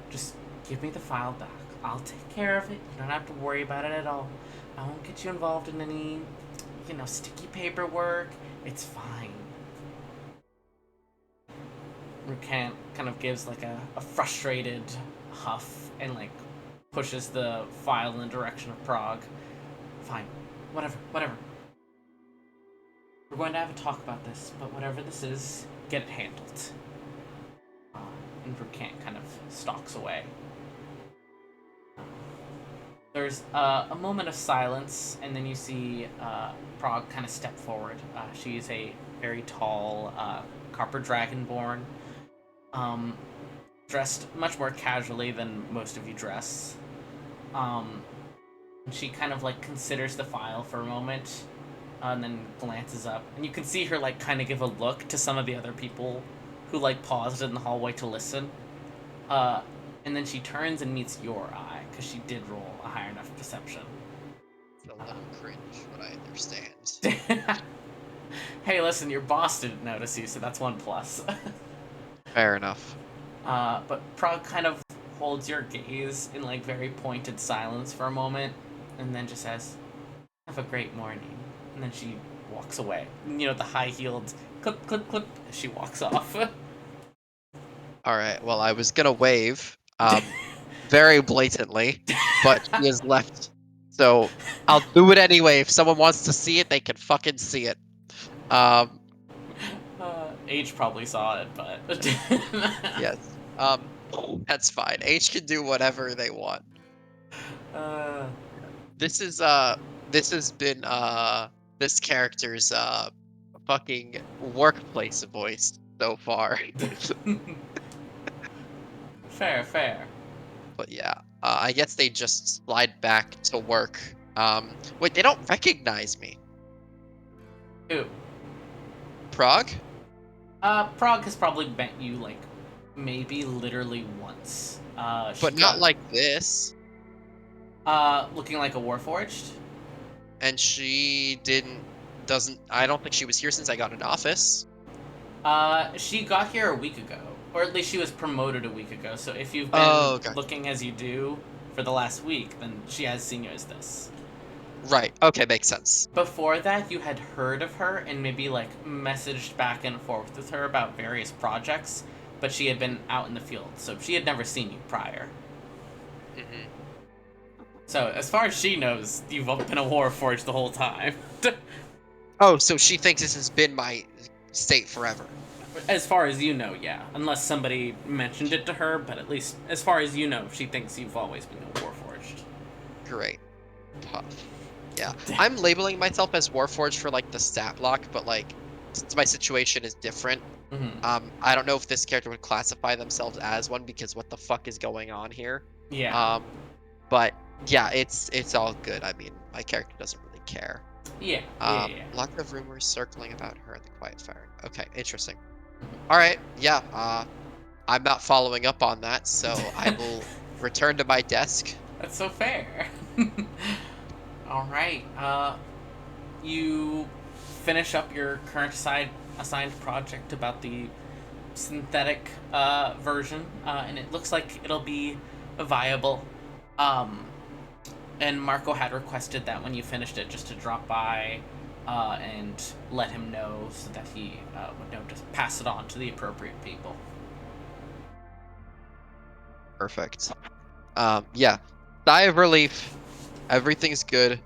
just give me the file back. I'll take care of it. You don't have to worry about it at all. I won't get you involved in any, sticky paperwork. It's fine. Rukan kind of gives like a frustrated huff and like pushes the file in the direction of Prague. Fine. Whatever. We're going to have a talk about this, but whatever this is, get it handled. And Rukan kind of stalks away. There's a moment of silence, and then you see Prague kind of step forward. She's a very tall Copper Dragonborn, dressed much more casually than most of you dress. She kind of like considers the file for a moment, and then glances up, and you can see her like kind of give a look to some of the other people who like paused in the hallway to listen. And then she turns and meets your eye, because she did roll a high enough perception. It's a little cringe, but I understand. Hey, listen, your boss didn't notice you, so that's 1+. Fair enough. But Prague kind of holds your gaze in like very pointed silence for a moment, and then just says, "Have a great morning." And then she walks away. The high-heeled clip, clip, clip, as she walks off. All right. Well, I was gonna wave, very blatantly, but she has left. So I'll do it anyway. If someone wants to see it, they can fucking see it. H probably saw it, but Yes. That's fine. H can do whatever they want. uh, This is this has been this character's fucking workplace voice so far. fair. But yeah, I guess they just slide back to work. Wait, they don't recognize me. Ooh. Prague? Prague has probably met you like maybe literally once. But not like this. Looking like a Warforged. And she doesn't, I don't think she was here since I got in office. She got here a week ago, or at least she was promoted a week ago. So if you've been Okay. looking as you do for the last week, then she has seen you as this. Right. Okay, makes sense. Before that, you had heard of her and maybe like messaged back and forth with her about various projects, but she had been out in the field, so she had never seen you prior. Mm-hmm. So as far as she knows, you've been a Warforged the whole time. Oh, so she thinks this has been my state forever. As far as you know, yeah. Unless somebody mentioned it to her, but at least as far as you know, she thinks you've always been a Warforged. Great. Tough. Yeah. I'm labeling myself as Warforged for like the stat block, but like since my situation is different, I don't know if this character would classify themselves as one because what the fuck is going on here? Yeah. But yeah, it's all good. I mean, my character doesn't really care. Yeah. Lots of rumors circling about her in the quiet firing. Okay, interesting. All right, yeah. I'm not following up on that, so I will return to my desk. That's so fair. All right. You finish up your current assigned project about the synthetic version, and it looks like it'll be viable. And Marco had requested that when you finished it, just to drop by and let him know so that he would know to pass it on to the appropriate people. Perfect. Yeah. Sigh of relief. Everything's good.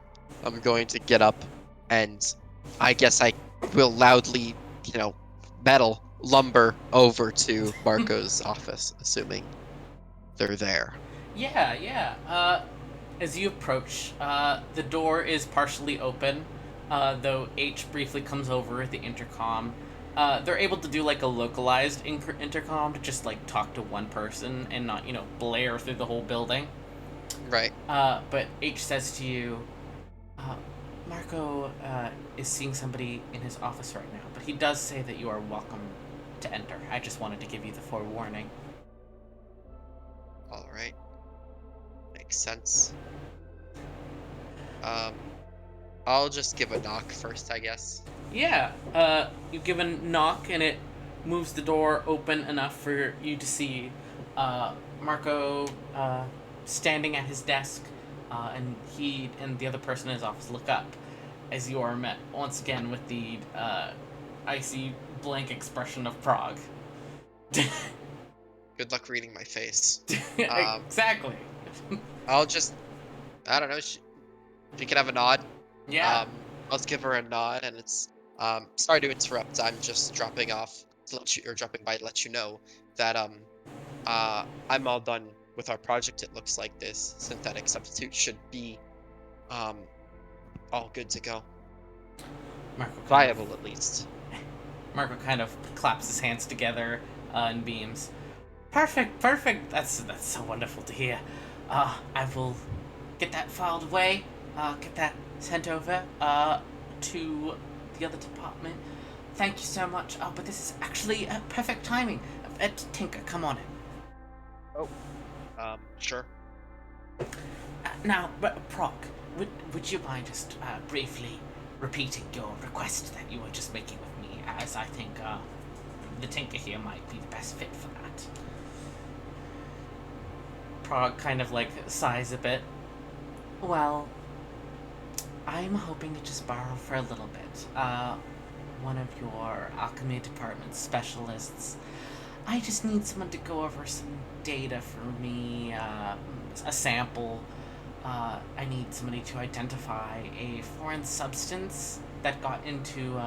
I'm going to get up, and I guess I will loudly, metal lumber over to Marco's office, assuming they're there. Yeah, yeah. As you approach, the door is partially open, though H briefly comes over the intercom. They're able to do like a localized intercom to just like talk to one person and not, blare through the whole building. Right. But H says to you, uh, Marco is seeing somebody in his office right now, but he does say that you are welcome to enter. I just wanted to give you the forewarning. All right. Makes sense. Um, I'll just give a knock first, I guess. Yeah, you give a knock and it moves the door open enough for you to see Marco standing at his desk, and he and the other person in his office look up as you are met once again with the icy blank expression of Prague. Good luck reading my face. Exactly. I'll just, I don't know. She can have a nod. Yeah. I'll just give her a nod, and it's sorry to interrupt. I'm just dropping off to let you, or dropping by to let you know that I'm all done with our project. It looks like this synthetic substitute should be um all good to go. Marco kind of Viable at least. Marco kind of claps his hands together and beams. Perfect, perfect. That's so wonderful to hear. I will get that filed away. Get that sent over to the other department. Thank you so much. Oh, but this is actually perfect timing. Tinker, come on in. Oh. Sure. Now, Proc, would you mind just briefly repeating your request that you were just making with me, as I think the Tinker here might be the best fit for that. Prague kind of like sighs a bit. Well, I'm hoping to just borrow for a little bit. One of your alchemy department specialists. I just need someone to go over some data for me, a sample. I need somebody to identify a foreign substance that got into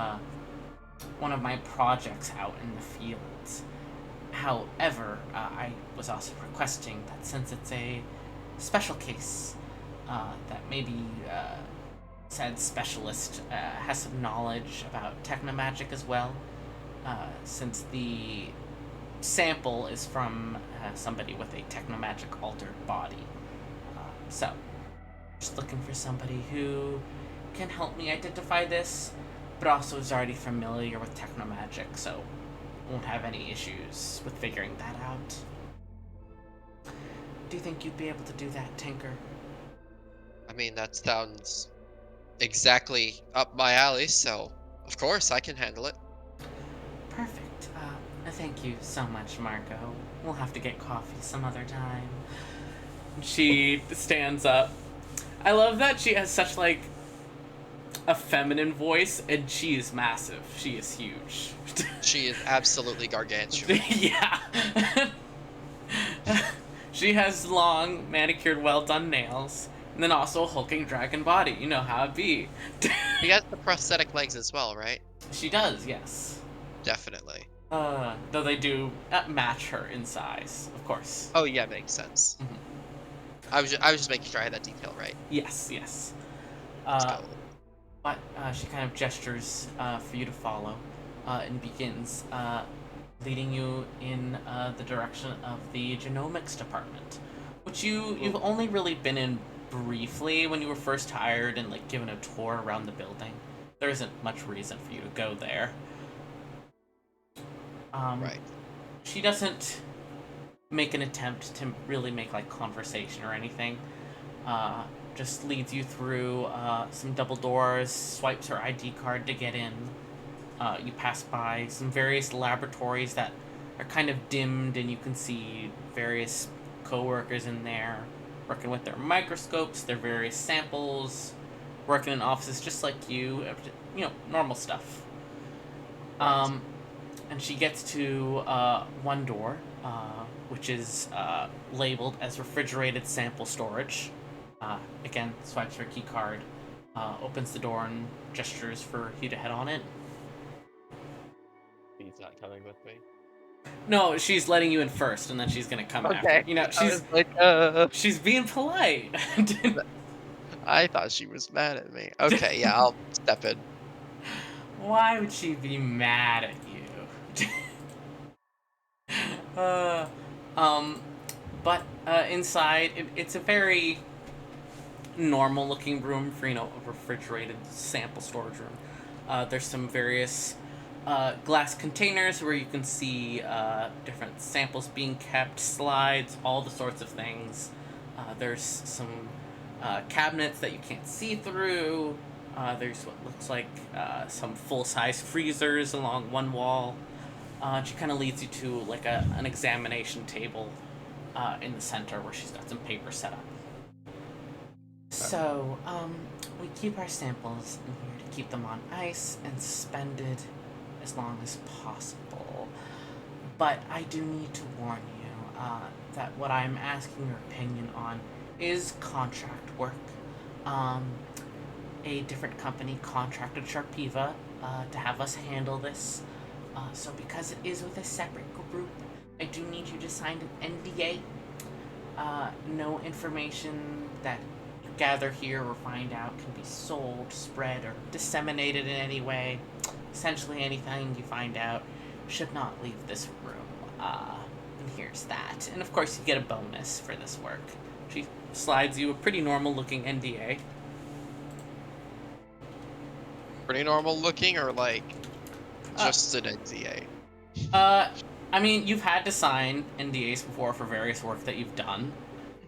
one of my projects out in the fields. However, I was also requesting that since it's a special case, that maybe said specialist has some knowledge about technomagic as well, since the sample is from somebody with a technomagic altered body. So, just looking for somebody who can help me identify this, but also is already familiar with technomagic, so won't have any issues with figuring that out. Do you think you'd be able to do that, Tinker? I mean, that sounds exactly up my alley, so of course I can handle it. Perfect. Thank you so much, Marco. We'll have to get coffee some other time. She stands up. I love that she has such like a feminine voice, and she is massive. She is huge. She is absolutely gargantuan. Yeah. She has long, manicured, well done nails, and then also a hulking dragon body. You know how it be. She has the prosthetic legs as well, right? She does, yes. Definitely. Though they do match her in size, of course. Oh yeah, makes sense. Mhm. I was just making sure I had that detail right. Yes, yes. Let's Uh, go. but she kind of gestures for you to follow, and begins leading you in the direction of the genomics department, which you've only really been in briefly when you were first hired and like given a tour around the building. There isn't much reason for you to go there. Right. She doesn't make an attempt to really make like conversation or anything. Just leads you through some double doors, swipes her ID card to get in. You pass by some various laboratories that are kind of dimmed, and you can see various co-workers in there working with their microscopes, their various samples, working in offices just like you, normal stuff. Right. And she gets to one door, which is labeled as refrigerated sample storage. Again, swipes her key card, opens the door, and gestures for you to head on in. He's not coming with me. No, she's letting you in first, and then she's gonna come after. Okay. You know, I was she's like, she's being polite. I thought she was mad at me. Okay, yeah, I'll step in. Why would she be mad at you? uh, um, but inside, it's a very normal looking room for, a refrigerated sample storage room. There's some various glass containers where you can see different samples being kept, slides, all the sorts of things. There's some cabinets that you can't see through. There's what looks like some full size freezers along one wall. She kind of leads you to like an examination table in the center where she's got some paper set up. So, we keep our samples in here to keep them on ice and suspended as long as possible. But I do need to warn you that what I'm asking your opinion on is contract work. Um, a different company contracted Sharpiva to have us handle this. So, because it is with a separate group, I do need you to sign an NDA. No information that gather here or find out can be sold, spread, or disseminated in any way. Essentially, anything you find out should not leave this room. And here's that. And of course, you get a bonus for this work. She slides you a pretty normal looking NDA. Pretty normal looking or like Uh, just an NDA? uh, I mean, you've had to sign NDAs before for various work that you've done.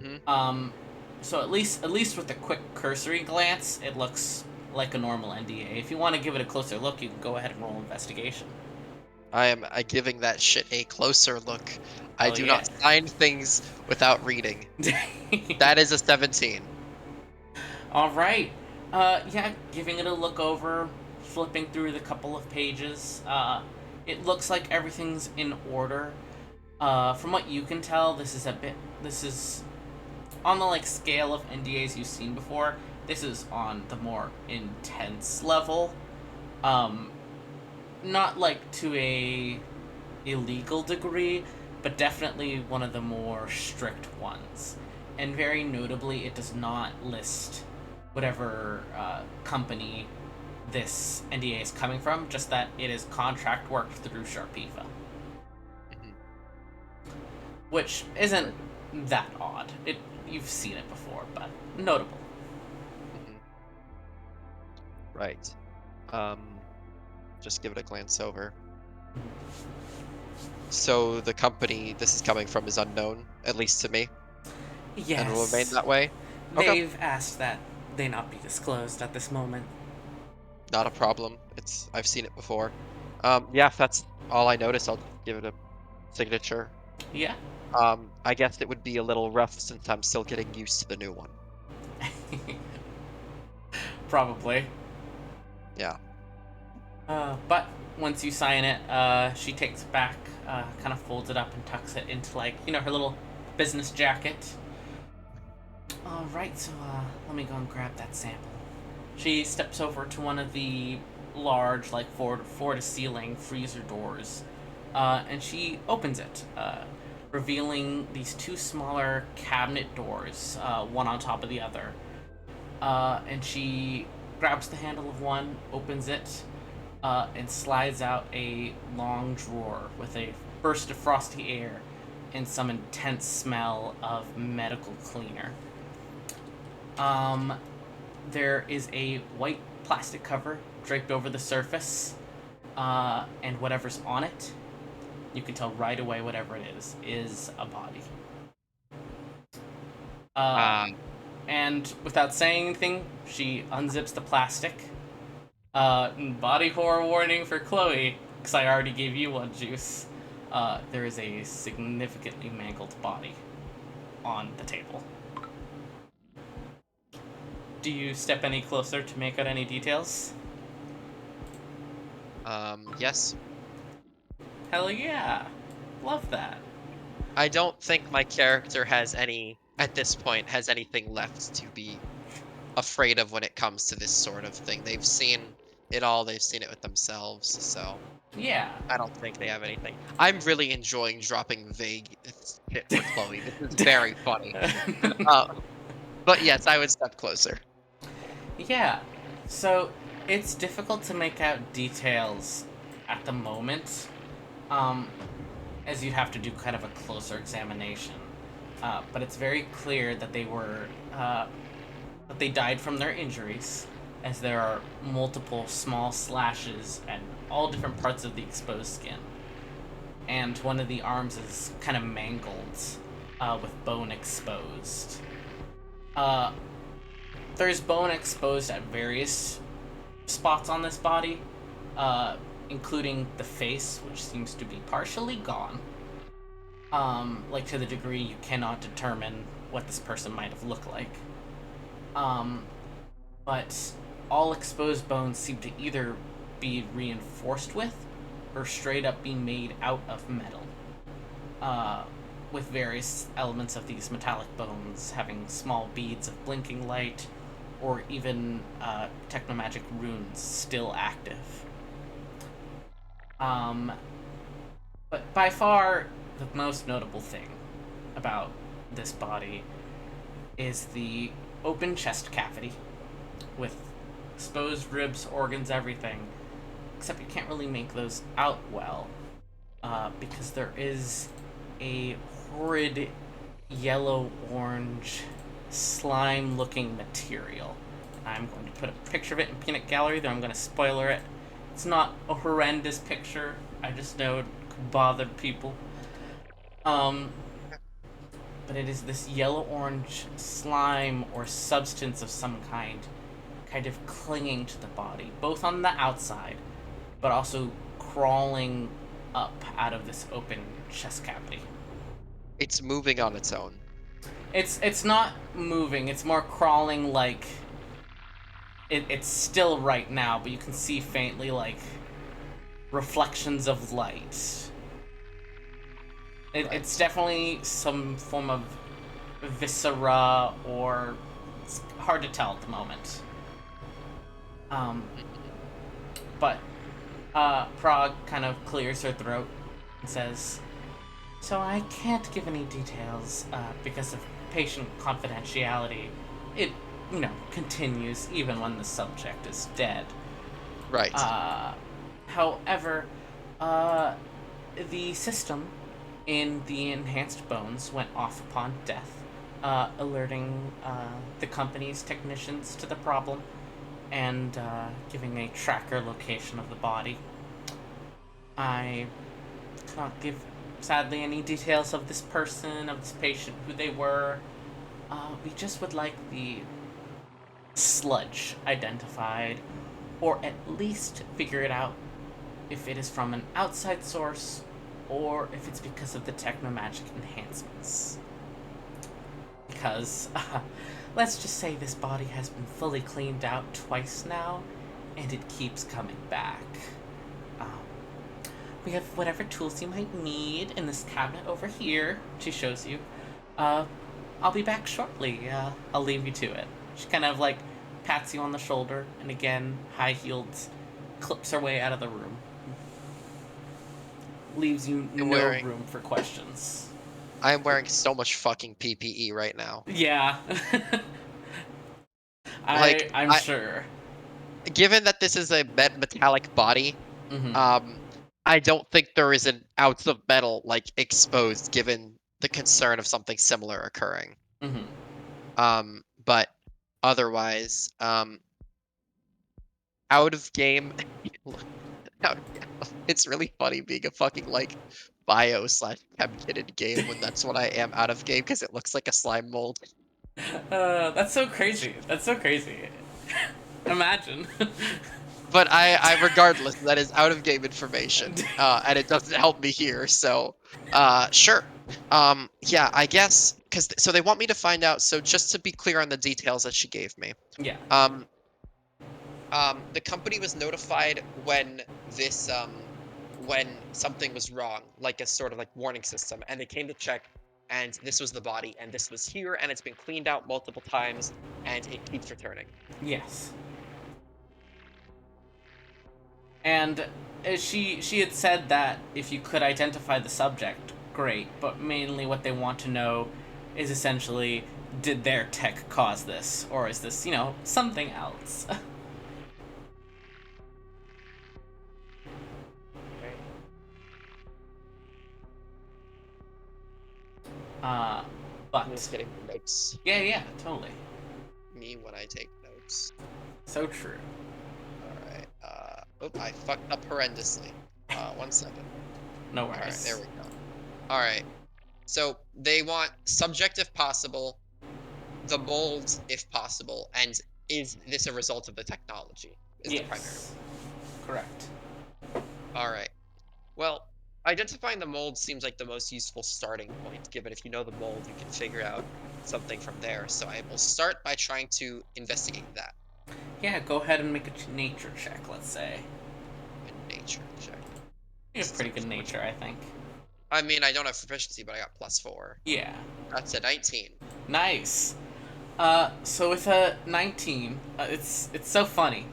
Hmm. Um, so at least with a quick cursory glance, it looks like a normal NDA. If you want to give it a closer look, you can go ahead and roll investigation. I am giving that shit a closer look. I Hell do yeah. not sign things without reading. That is a 17. All right. Yeah, giving it a look over, flipping through the couple of pages. It looks like everything's in order. From what you can tell, this is a bit. This is on the like scale of NDAs you've seen before. This is on the more intense level. Um, Not like to a illegal degree, but definitely one of the more strict ones. And very notably, it does not list whatever company this NDA is coming from, just that it is contract work through Sharpiva, Mhm. which isn't that odd. You've seen it before, but notable. Mhm. Right. Um, just give it a glance over. So the company this is coming from is unknown, at least to me, and will remain Yes, that way. Okay, they've asked that they not be disclosed at this moment. not a problem. I've seen it before. Yeah, if that's all I notice, I'll give it a signature. Yeah. I guess it would be a little rough since I'm still getting used to the new one. Probably. Yeah. But once you sign it, she takes it back, kind of folds it up and tucks it into like her little business jacket. All right, so let me go and grab that sample. She steps over to one of the large, like floor to ceiling freezer doors, and she opens it, revealing these two smaller cabinet doors, one on top of the other. And she grabs the handle of one, opens it, and slides out a long drawer with a burst of frosty air and some intense smell of medical cleaner. Um, there is a white plastic cover draped over the surface, and whatever's on it, you can tell right away whatever it is a body. Uh, Uh, and without saying anything, she unzips the plastic. Body horror warning for Chloe, because I already gave you one juice. There is a significantly mangled body on the table. Do you step any closer to make out any details? yes. Hell yeah. Love that. I don't think my character at this point, has anything left to be afraid of when it comes to this sort of thing. They've seen it all. They've seen it with themselves, so Yeah. I don't think they have anything. I'm really enjoying dropping vague shit for Chloe. This is very funny. Uh, but yes, I would step closer. Yeah. So it's difficult to make out details at the moment, um, as you'd have to do kind of a closer examination. But it's very clear that they died from their injuries, as there are multiple small slashes and all different parts of the exposed skin. And one of the arms is kind of mangled, with bone exposed. Uh, there's bone exposed at various spots on this body, uh, including the face, which seems to be partially gone. Like to the degree you cannot determine what this person might have looked like. Um, but all exposed bones seem to either be reinforced with or straight up be made out of metal. Uh, with various elements of these metallic bones having small beads of blinking light or even technomagic runes still active. Um, but by far, the most notable thing about this body is the open chest cavity with exposed ribs, organs, everything. Except you can't really make those out well, because there is a horrid yellow orange slime looking material. I'm going to put a picture of it in Peanut Gallery, though I'm going to spoiler it. It's not a horrendous picture. I just know it could bother people. Um, but it is this yellow orange slime or substance of some kind of clinging to the body, both on the outside, but also crawling up out of this open chest cavity. It's moving on its own. It's not moving. It's more crawling like it's still right now, but you can see faintly like reflections of light. Right. It's definitely some form of viscera, or it's hard to tell at the moment. Um, Mhm. but Prague kind of clears her throat and says, "So I can't give any details because of patient confidentiality. It, continues even when the subject is dead. Right. Uh, however, uh, the system in the enhanced bones went off upon death, alerting the company's technicians to the problem and giving a tracker location of the body. I cannot give, sadly, any details of this person, of this patient, who they were. We just would like the sludge identified, or at least figure it out if it is from an outside source or if it's because of the technomagic enhancements. Because, let's just say this body has been fully cleaned out twice now, and it keeps coming back. Um, we have whatever tools you might need in this cabinet over here. She shows you. Uh, I'll be back shortly. I'll leave you to it. She kind of like pats you on the shoulder, and again, high heeled, clips her way out of the room. Leaves you I'm no wearing room for questions. I'm wearing so much fucking PPE right now. Yeah, Like I'm I sure. given that this is a metallic body, Mm-hmm. um I don't think there is an ounce of metal like exposed given the concern of something similar occurring. Mm-hmm. But otherwise, out of game look, out it's really funny being a fucking like bio slash chem kitted game when that's what I am out of game because it looks like a slime mold. That's so crazy. That's so crazy. Imagine. But I regardless, that is out of game information, and it doesn't help me here. So, sure. Yeah, I guess because so they want me to find out. So just to be clear on the details that she gave me, Yeah. um, the company was notified when when something was wrong, like a sort of like warning system, and they came to check, and this was the body, and this was here, and it's been cleaned out multiple times, and it keeps returning. Yes. And she had said that if you could identify the subject, great. But mainly, what they want to know is essentially, did their tech cause this, or is this something else? Okay. uh, I'm just but getting the notes. yeah, yeah, totally, Me when I take notes. so true. All right. Oop, I fucked up horrendously. 1 second. No All right, there worries. we go. All right. So they want subject if possible, the mold if possible, and is this a result of the technology? Is the primary Yes, one. correct. All right. Well, identifying the mold seems like the most useful starting point, given if you know the mold, you can figure out something from there. So I will start by trying to investigate that. Yeah, go ahead and make a nature check. Let's say A nature check. you This have is pretty good unfortunate. nature, I think. I mean, I don't have proficiency, but I got +4. Yeah, That's a 19. nice. So with a 19, it's so funny.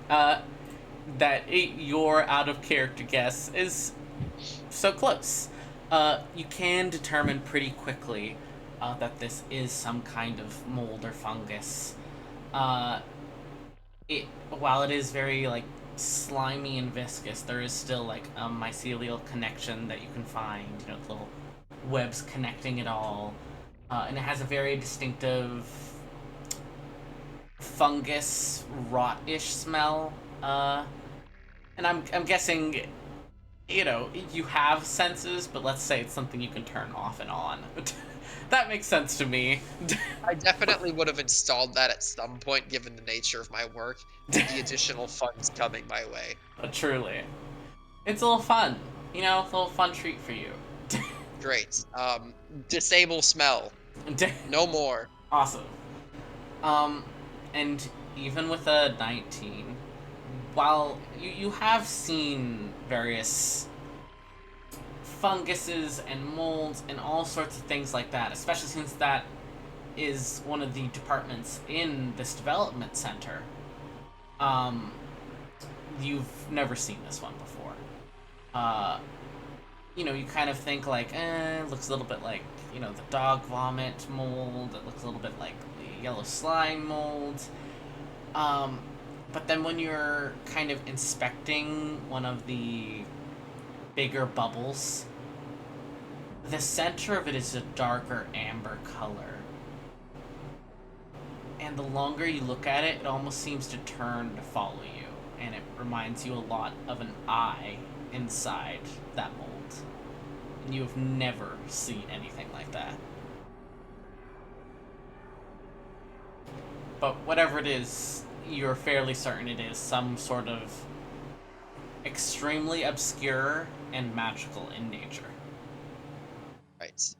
That your out of character guess is so close. You can determine pretty quickly that this is some kind of mold or fungus. Uh, it while it is very like slimy and viscous, there is still like a mycelial connection that you can find. Little webs connecting it all, and it has a very distinctive fungus rot-ish smell. And I'm guessing you have senses, but let's say it's something you can turn off and on. That makes sense to me. I definitely would have installed that at some point, given the nature of my work and the additional funds coming my way. Truly. It's a little fun. It's a little fun treat for you. Great. Disable smell. No more. Awesome. Um, and even with a 19, while you have seen various funguses and molds and all sorts of things like that, especially since that is one of the departments in this development center. Um, you've never seen this one before. Uh, you kind of think like, it looks a little bit like, the dog vomit mold. It looks a little bit like the yellow slime mold. Um, but then when you're kind of inspecting one of the bigger bubbles, the center of it is a darker amber color. And the longer you look at it, it almost seems to turn to follow you. And it reminds you a lot of an eye inside that mold. And you have never seen anything like that. But whatever it is, you're fairly certain it is some sort of extremely obscure and magical in nature. Right.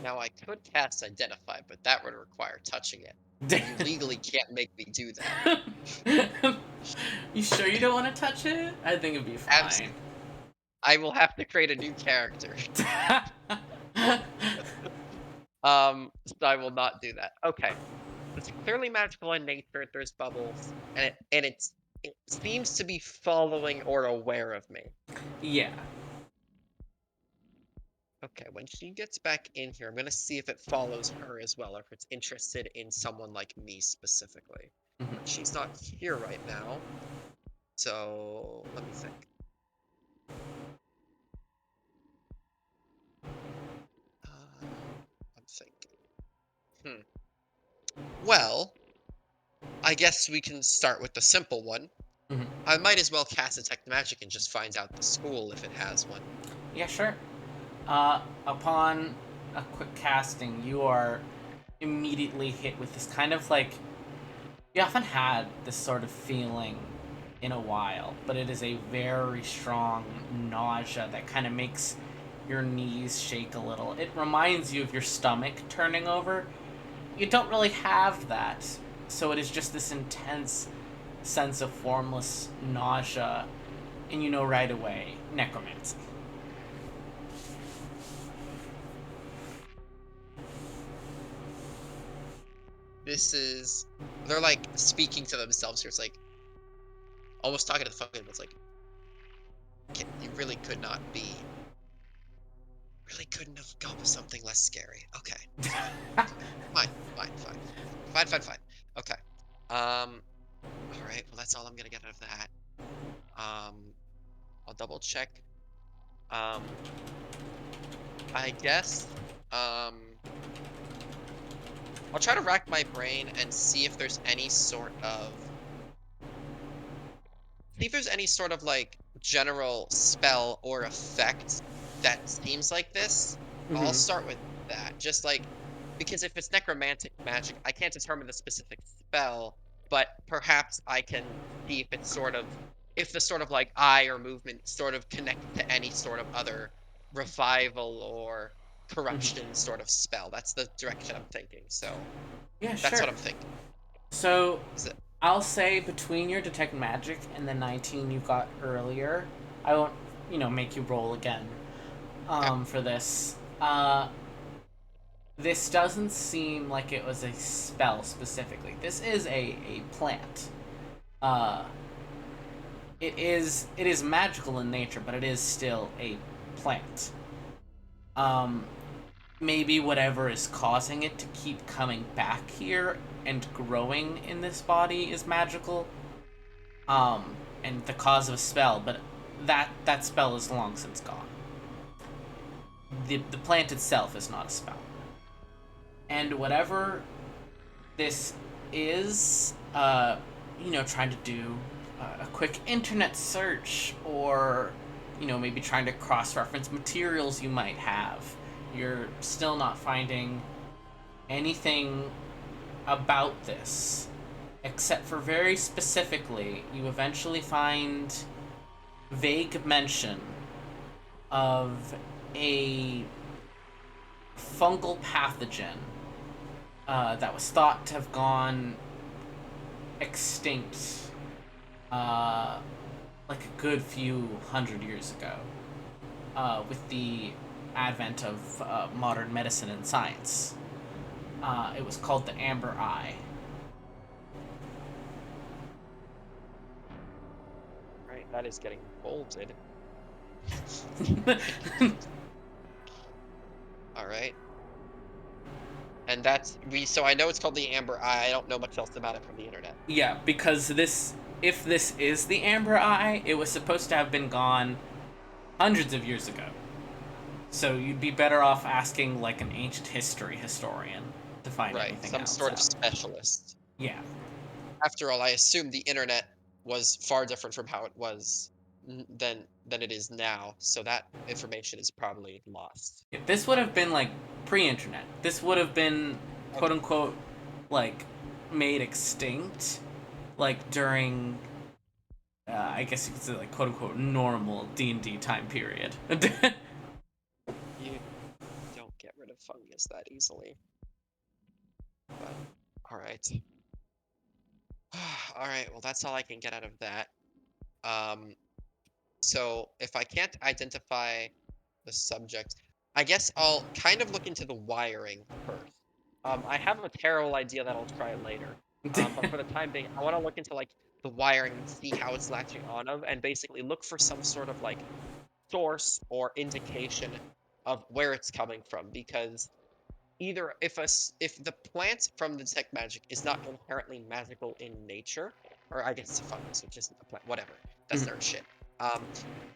Now I could cast Identify, but that would require touching it. You legally can't make me do that. You sure you don't want to touch it? I think it'd be Abs fine. I will have to create a new character. So I will not do that. Okay. It's clearly magical in nature. There's bubbles, and it seems to be following or aware of me. Yeah. Okay, when she gets back in here, I'm gonna see if it follows her as well, or if it's interested in someone like me specifically. Mhm. But she's not here right now, so let me think. I'm thinking. Well, I guess we can start with the simple one. Mhm. I might as well cast Detect Magic and just find out the school if it has one. Yeah, sure. Upon a quick casting, you are immediately hit with this kind of like, you haven't had this sort of feeling in a while, but it is a very strong nausea that kind of makes your knees shake a little. It reminds you of your stomach turning over. You don't really have that, so it is just this intense sense of formless nausea, and you know right away, necromancy. this is they're like speaking to themselves here. It's like almost talking to the phone. It's like you really could not be, really couldn't have gone with something less scary. Okay, fine, fine, fine, fine, fine, fine, fine. Okay. All right. Well, that's all I'm gonna get out of that. Um, I'll double check. Um, I guess. I'll try to rack my brain and see if there's any sort of see if there's any sort of like general spell or effect that seems like this. I'll Hmm. start with that. Just like because if it's necromantic magic, I can't determine the specific spell, but perhaps I can see if it's sort of if the sort of like eye or movement sort of connect to any sort of other revival or Hmm. corruption sort of spell. That's the direction I'm thinking. So Yeah, that's sure. what I'm thinking. So Is it I'll say between your detect magic and the 19 you got earlier, I won't, make you roll again okay? for this. This doesn't seem like it was a spell specifically. This is a plant. Uh, it is magical in nature, but it is still a plant. Um, Maybe whatever is causing it to keep coming back here and growing in this body is magical. And the cause of a spell, but that spell is long since gone. The plant itself is not a spell, and whatever this is, trying to do a quick internet search, or maybe trying to cross-reference materials you might have, you're still not finding anything about this, except for very specifically, you eventually find vague mention of a fungal pathogen that was thought to have gone extinct uh, like a good few hundred years ago with the advent of modern medicine and science. It was called the Amber Eye. Right, that is getting bolted. All right. And that's we so I know it's called the Amber Eye. I don't know much else about it from the internet. Yeah, because if this is the Amber Eye, it was supposed to have been gone hundreds of years ago. So you'd be better off asking like an ancient history historian to find Right, anything some else sort of out. specialist. Yeah. After all, I assume the internet was far different from how it was than it is now, so that information is probably lost. This would have been like pre-internet. This would have been quote Okay. unquote like made extinct like during I guess you could say like quote unquote normal D&D time period. You don't get rid of fungus that easily. But all right. All right, well that's all I can get out of that. Um So if I can't identify the subject, I guess I'll kind of look into the wiring first. I have a terrible idea that I'll try later. But for the time being, I want to look into like the wiring and see how it's latching on of, and basically look for some sort of like source or indication of where it's coming from. Because either if the plant from the detect magic is not inherently magical in nature, or I guess it's a fungus, which isn't a plant, whatever. That's Mhm. nerd shit. Um,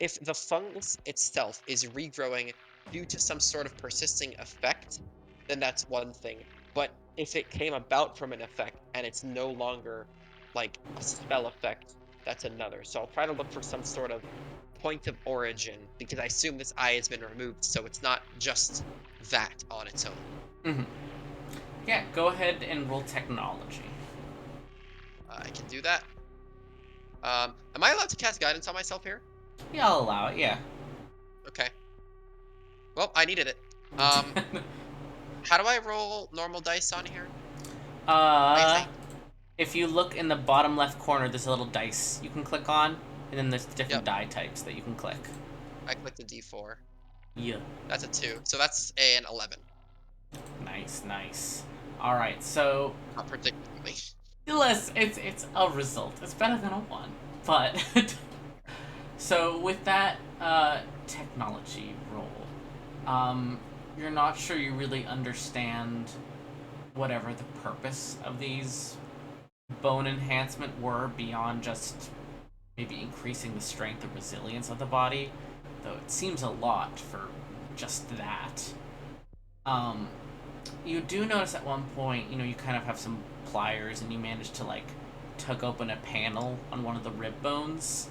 if the fungus itself is regrowing due to some sort of persisting effect, then that's one thing. But if it came about from an effect and it's no longer like a spell effect, that's another. So I'll try to look for some sort of point of origin because I assume this eye has been removed, so it's not just that on its own. Mhm. Yeah, go ahead and roll technology. I can do that. Am I allowed to cast guidance on myself here? Yeah, I'll allow it. Yeah. Okay. Well, I needed it. Um, how do I roll normal dice on here? I uh, think. if you look in the bottom left corner, there's a little dice you can click on, and then there's different Yep. die types that you can click. I clicked the D4. Yeah. That's a 2. So that's an 11. Nice, nice. All right, so Not particularly. it's a result. It's better than a one, but so with that technology roll, um, you're not sure you really understand whatever the purpose of these bone enhancement were beyond just maybe increasing the strength and resilience of the body, though it seems a lot for just that. Um, you do notice at one point, you kind of have some pliers and you manage to like tug open a panel on one of the rib bones.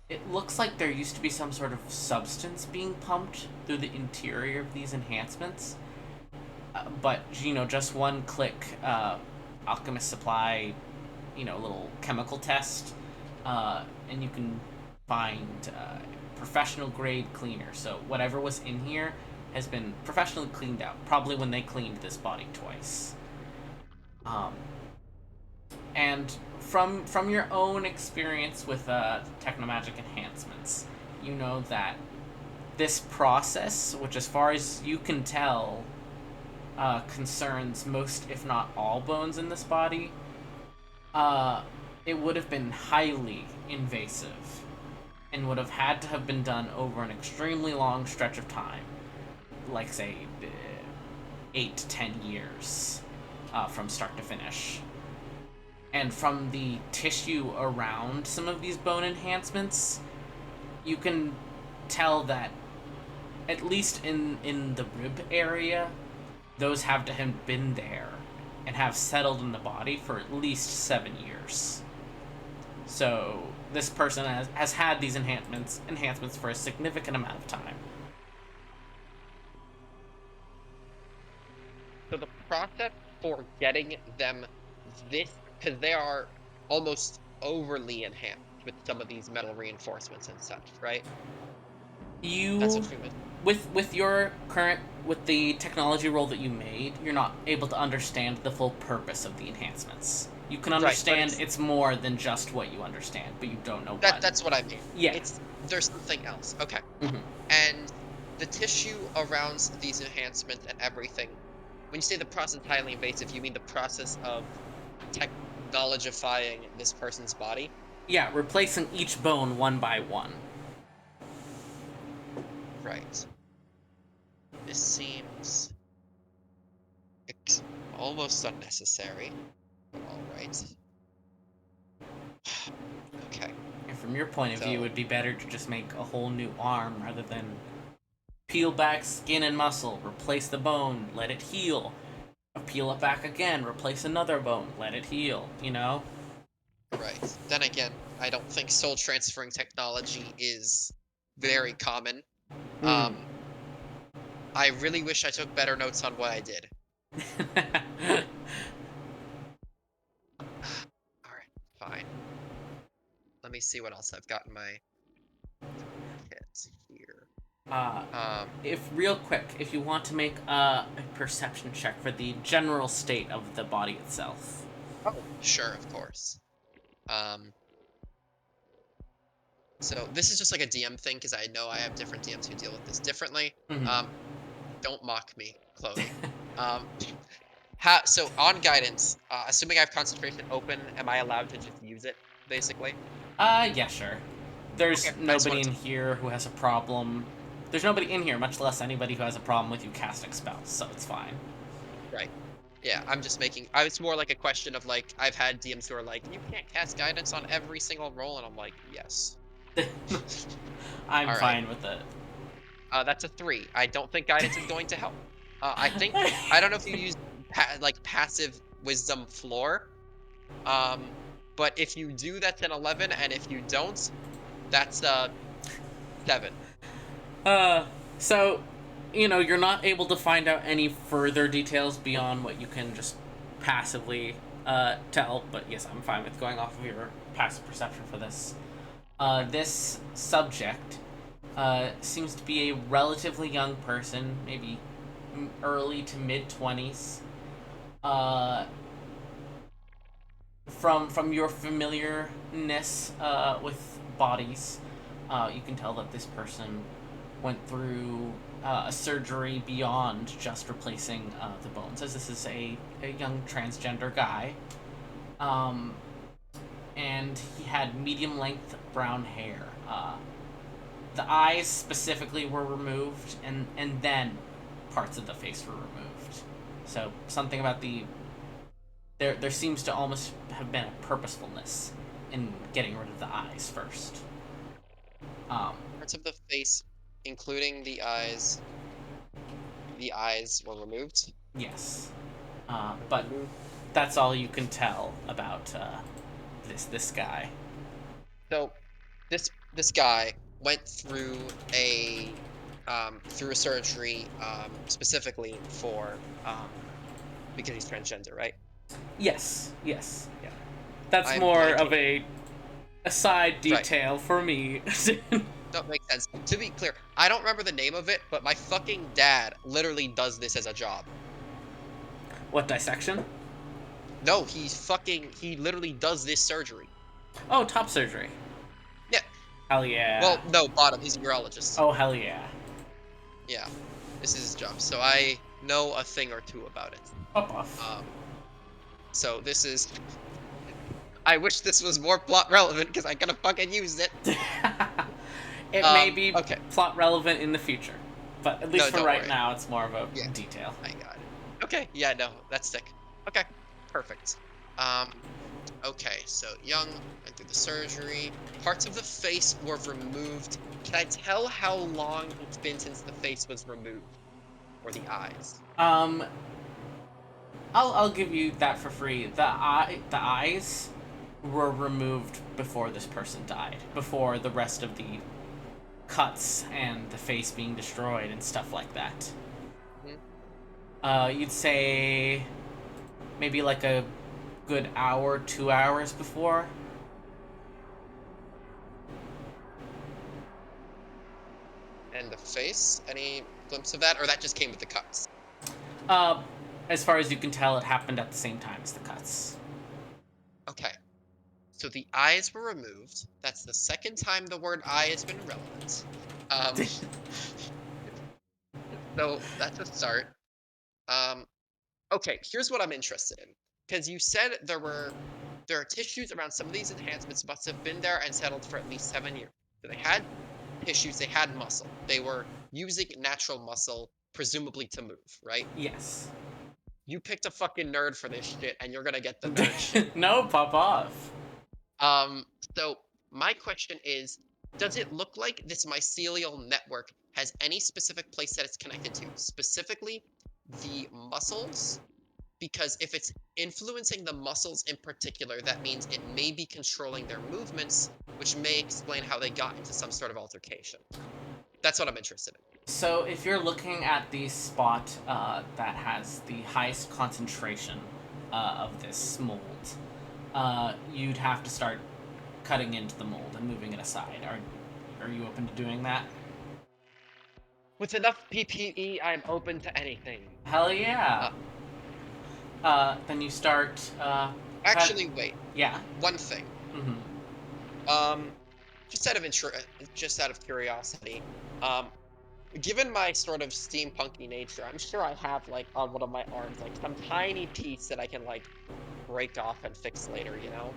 It looks like there used to be some sort of substance being pumped through the interior of these enhancements. But, just one click, Alchemist Supply, little chemical test, and you can find professional grade cleaner. So whatever was in here has been professionally cleaned out, probably when they cleaned this body twice. Um, and from your own experience with technomagic enhancements, you know that this process, which as far as you can tell, concerns most, if not all, bones in this body, uh, it would have been highly invasive and would have had to have been done over an extremely long stretch of time, like, say, 8 to 10 years from start to finish. And from the tissue around some of these bone enhancements, you can tell that, at least in the rib area, those have to have been there and have settled in the body for at least 7 years. So this person has had these enhancements for a significant amount of time. So the process for getting them this, because they are almost overly enhanced with some of these metal reinforcements and such, right? That's You what you meant. with the technology role that you made, you're not able to understand the full purpose of the enhancements. You can Right, but understand it's more than just what you understand, but you don't know what. that's what I mean. Yeah. It's There's something else. Okay. Hmm. And the tissue around these enhancements and everything, when you say the process is highly invasive, you mean the process of technologifying this person's body? Yeah, replacing each bone one by one. Right. This seems almost unnecessary, but all right. Okay. And from your point of view, it So, would be better to just make a whole new arm rather than peel back skin and muscle, replace the bone, let it heal, peel it back again, replace another bone, let it heal. right. Then again, I don't think soul transferring technology is very common. Hmm. Um, I really wish I took better notes on what I did. All right, fine. Let me see what else I've got in my kit here. uh, Um, if real quick, if you want to make a perception check for the general state of the body itself. oh, sure, of course. Um, so this is just like a DM thing because I know I have different DMs who deal with this differently. Hmm. Um, don't mock me, Chloe. Um, so on guidance, assuming I have concentration open, am I allowed to just use it, basically? Yeah, sure. There's Okay, I just nobody wanted in to. here who has a problem. There's nobody in here, much less anybody who has a problem with you casting spells, so it's fine. Right. Yeah, I'm just making. It's more like a question of like I've had DMs who are like, you can't cast guidance on every single roll, and I'm like, yes. I'm All right. fine with it. That's a 3. I don't think guidance is going to help. I don't know if you use like passive wisdom floor. Um, but if you do, that's an 11, and if you don't, that's a 7. Uh, so, you're not able to find out any further details beyond what you can just passively tell, but yes, I'm fine with going off of your passive perception for this. This subject seems to be a relatively young person, maybe early to mid 20s. Uh, from your familiarness with bodies, you can tell that this person went through a surgery beyond just replacing the bones, as this is a young transgender guy. Um, and he had medium length brown hair. The eyes specifically were removed, and then parts of the face were removed. So something about there seems to almost have been a purposefulness in getting rid of the eyes first. Um, Parts of the face, including the eyes were removed. yes, Were but removed. that's all you can tell about this guy. So this guy went through a surgery specifically for because he's transgender, right? Yes, yes, yeah. That's I'm more of blanking. a side Right. detail for me. That makes sense. To be clear, I don't remember the name of it, but my fucking dad literally does this as a job. What, dissection? No, he literally does this surgery. Oh, top surgery. Yeah. Hell yeah. Well, no, bottom. He's a urologist. Oh, hell yeah. Yeah. This is his job. So I know a thing or two about it. Pop off. Um, so this is I wish this was more plot relevant because I could have fucking used it. It may be Okay. plot relevant in the future, but at least No, for don't right worry. now, it's more of a Yeah, detail. I got it. Okay, yeah, no, that's sick. Okay, perfect. Um, okay, so young, went through the surgery. Parts of the face were removed. Can I tell how long it's been since the face was removed? Or the eyes? Um, I'll give you that for free. The eyes were removed before this person died, before the rest of the cuts and the face being destroyed and stuff like that. Mhm. You'd say maybe like a good hour, 2 hours before. And the face? Any glimpse of that? Or that just came with the cuts? Uh, as far as you can tell, it happened at the same time as the cuts. Okay. So the eyes were removed. That's the second time the word eye has been relevant. Um, so that's a start. Um, okay, here's what I'm interested in. Because you said there are tissues around some of these enhancements must have been there and settled for at least 7 years. So they had tissues, they had muscle. They were using natural muscle, presumably to move, right? Yes. You picked a fucking nerd for this shit, and you're gonna get the nerd shit. No, pop off. Um, so my question is, does it look like this mycelial network has any specific place that it's connected to? Specifically, the muscles? Because if it's influencing the muscles in particular, that means it may be controlling their movements, which may explain how they got into some sort of altercation. That's what I'm interested in. So, if you're looking at the spot that has the highest concentration of this mold, you'd have to start cutting into the mold and moving it aside. Are you open to doing that? With enough PPE, I'm open to anything. Hell yeah. Uh, Then you start cut. actually, wait. Yeah. One thing. Mm-hmm. Um, just out of curiosity, um, given my sort of steampunky nature, I'm sure I have like on one of my arms like some tiny piece that I can like break off and fix later, you know?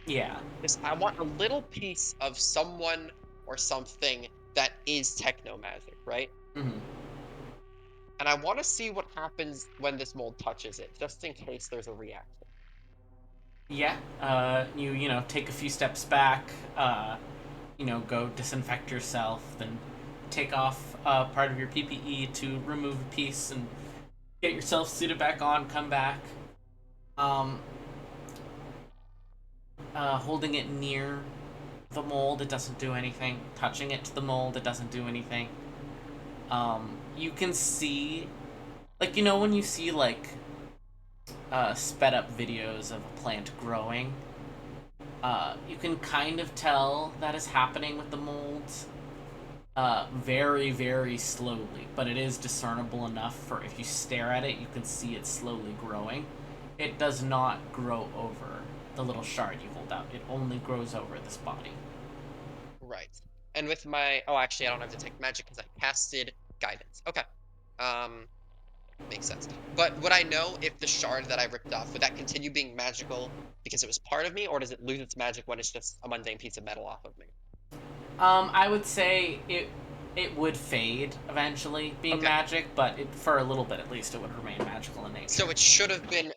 Yeah. This I want a little piece of someone or something that is techno magic, right? Mm-hmm. And I want to see what happens when this mold touches it, just in case there's a reaction. Yeah. You take a few steps back. Go disinfect yourself, then take off part of your PPE to remove a piece and get yourself suited back on. Come back. Um, Holding it near the mold, it doesn't do anything. Touching it to the mold, it doesn't do anything. You can see, like, when you see like sped up videos of a plant growing, you can kind of tell that is happening with the molds. Very, very slowly, but it is discernible enough for if you stare at it, you can see it slowly growing. It does not grow over the little shard you hold out. It only grows over this body. Right. And with my oh, actually, I don't have to take magic because I casted Guidance. Okay. Um, Makes sense. But would I know if the shard that I ripped off, would that continue being magical because it was part of me, or does it lose its magic when it's just a mundane piece of metal off of me? I would say it would fade eventually, being Okay. magic, but for a little bit at least, it would remain magical in So nature. it should have been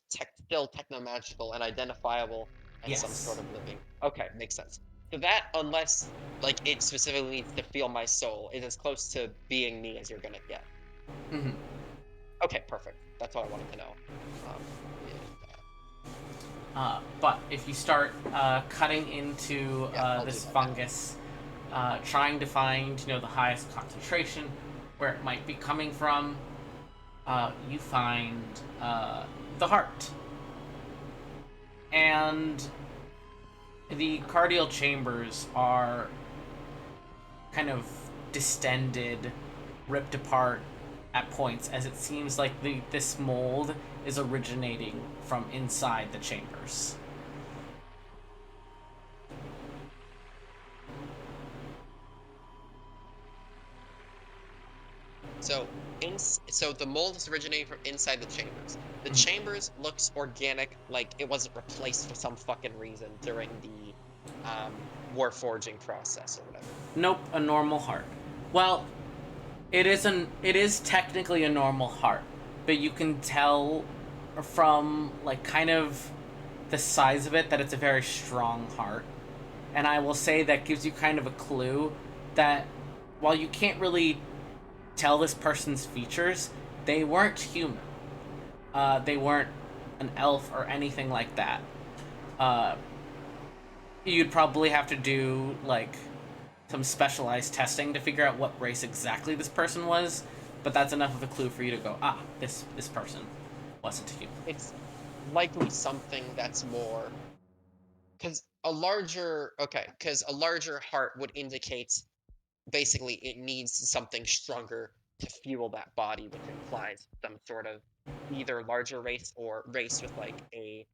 still techno-magical and identifiable as some sort Yes. of living. Okay, makes sense. So that, unless like it specifically needs to feel my soul, is as close to being me as you're gonna get. Hmm. Okay, perfect. That's all I wanted to know. Is that. But if you start cutting into Yeah, I'll do this that now. fungus, trying to find the highest concentration where it might be coming from, you find the heart. And the cardial chambers are kind of distended, ripped apart at points, as it seems like this mold is originating from inside the chambers. So the mold is originating from inside the chambers. The Mhm. chambers looks organic, like it wasn't replaced for some fucking reason during the war forging process or whatever. Nope, a normal heart. Well, it is technically a normal heart, but you can tell from like kind of the size of it that it's a very strong heart. And I will say that gives you kind of a clue that while you can't really tell this person's features, they weren't human. They weren't an elf or anything like that. Uh, you'd probably have to do like some specialized testing to figure out what race exactly this person was, but that's enough of a clue for you to go, this person wasn't human. It's likely something that's more because a larger heart would indicate basically it needs something stronger to fuel that body, which implies some sort of either larger race or race with like a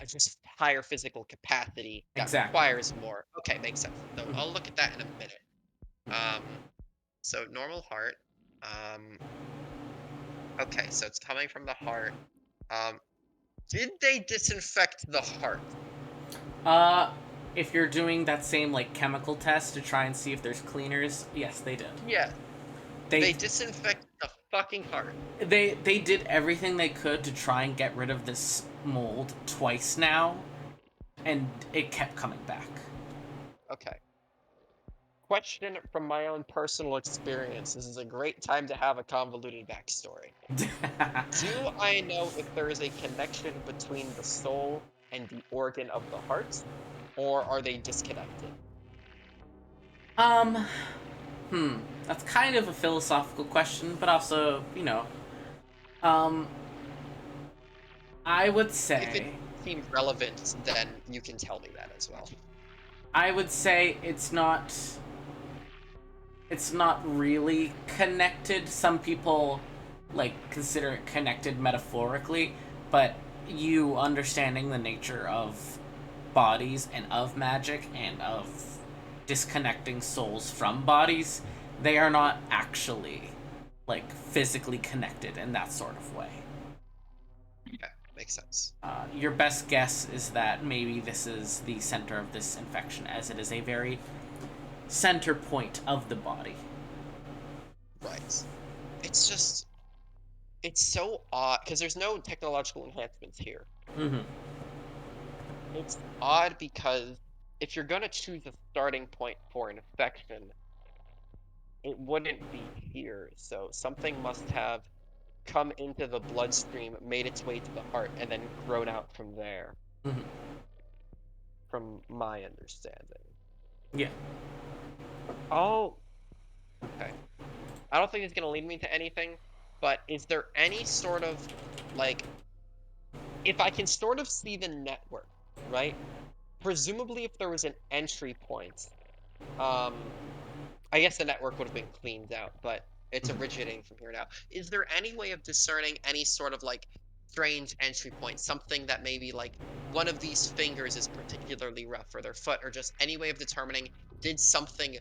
just higher physical capacity that Exactly. requires more. Okay, makes sense. So Mhm. I'll look at that in a minute. So normal heart. Um, okay, so it's coming from the heart. Um, did they disinfect the heart? Uh, if you're doing that same like chemical test to try and see if there's cleaners, yes, they did. Yes, They they disinfected the fucking heart. they did everything they could to try and get rid of this mold twice now, and it kept coming back. Okay. Question from my own personal experience. This is a great time to have a convoluted backstory. Do I know if there is a connection between the soul and the organ of the heart, or are they disconnected? um, hmm, that's kind of a philosophical question, but also, um, I would If it say, seems relevant, then you can tell me that as well. it's not really connected. Some people like consider it connected metaphorically, but you understanding the nature of bodies and of magic and of disconnecting souls from bodies, they are not actually like physically connected in that sort of way. Okay, makes sense. Your best guess is that maybe this is the center of this infection, as it is a very center point of the body. Right. It's just, it's so odd because there's no technological enhancements here. Mm-hmm. It's odd because if you're gonna choose a starting point for an infection, it wouldn't be here. So something must have come into the bloodstream, made its way to the heart, and then grown out from there, Mm-hmm. from my understanding. Yeah. Oh, okay. I don't think it's gonna lead me to anything, but is there any sort of like if I can sort of see the network, right? Presumably if there was an entry point, um I guess the network would have been cleaned out, but it's Mm-hmm. originating from here now. Is there any way of discerning any sort of like strange entry point? Something that maybe like one of these fingers is particularly rough or their foot, or just any way of determining did something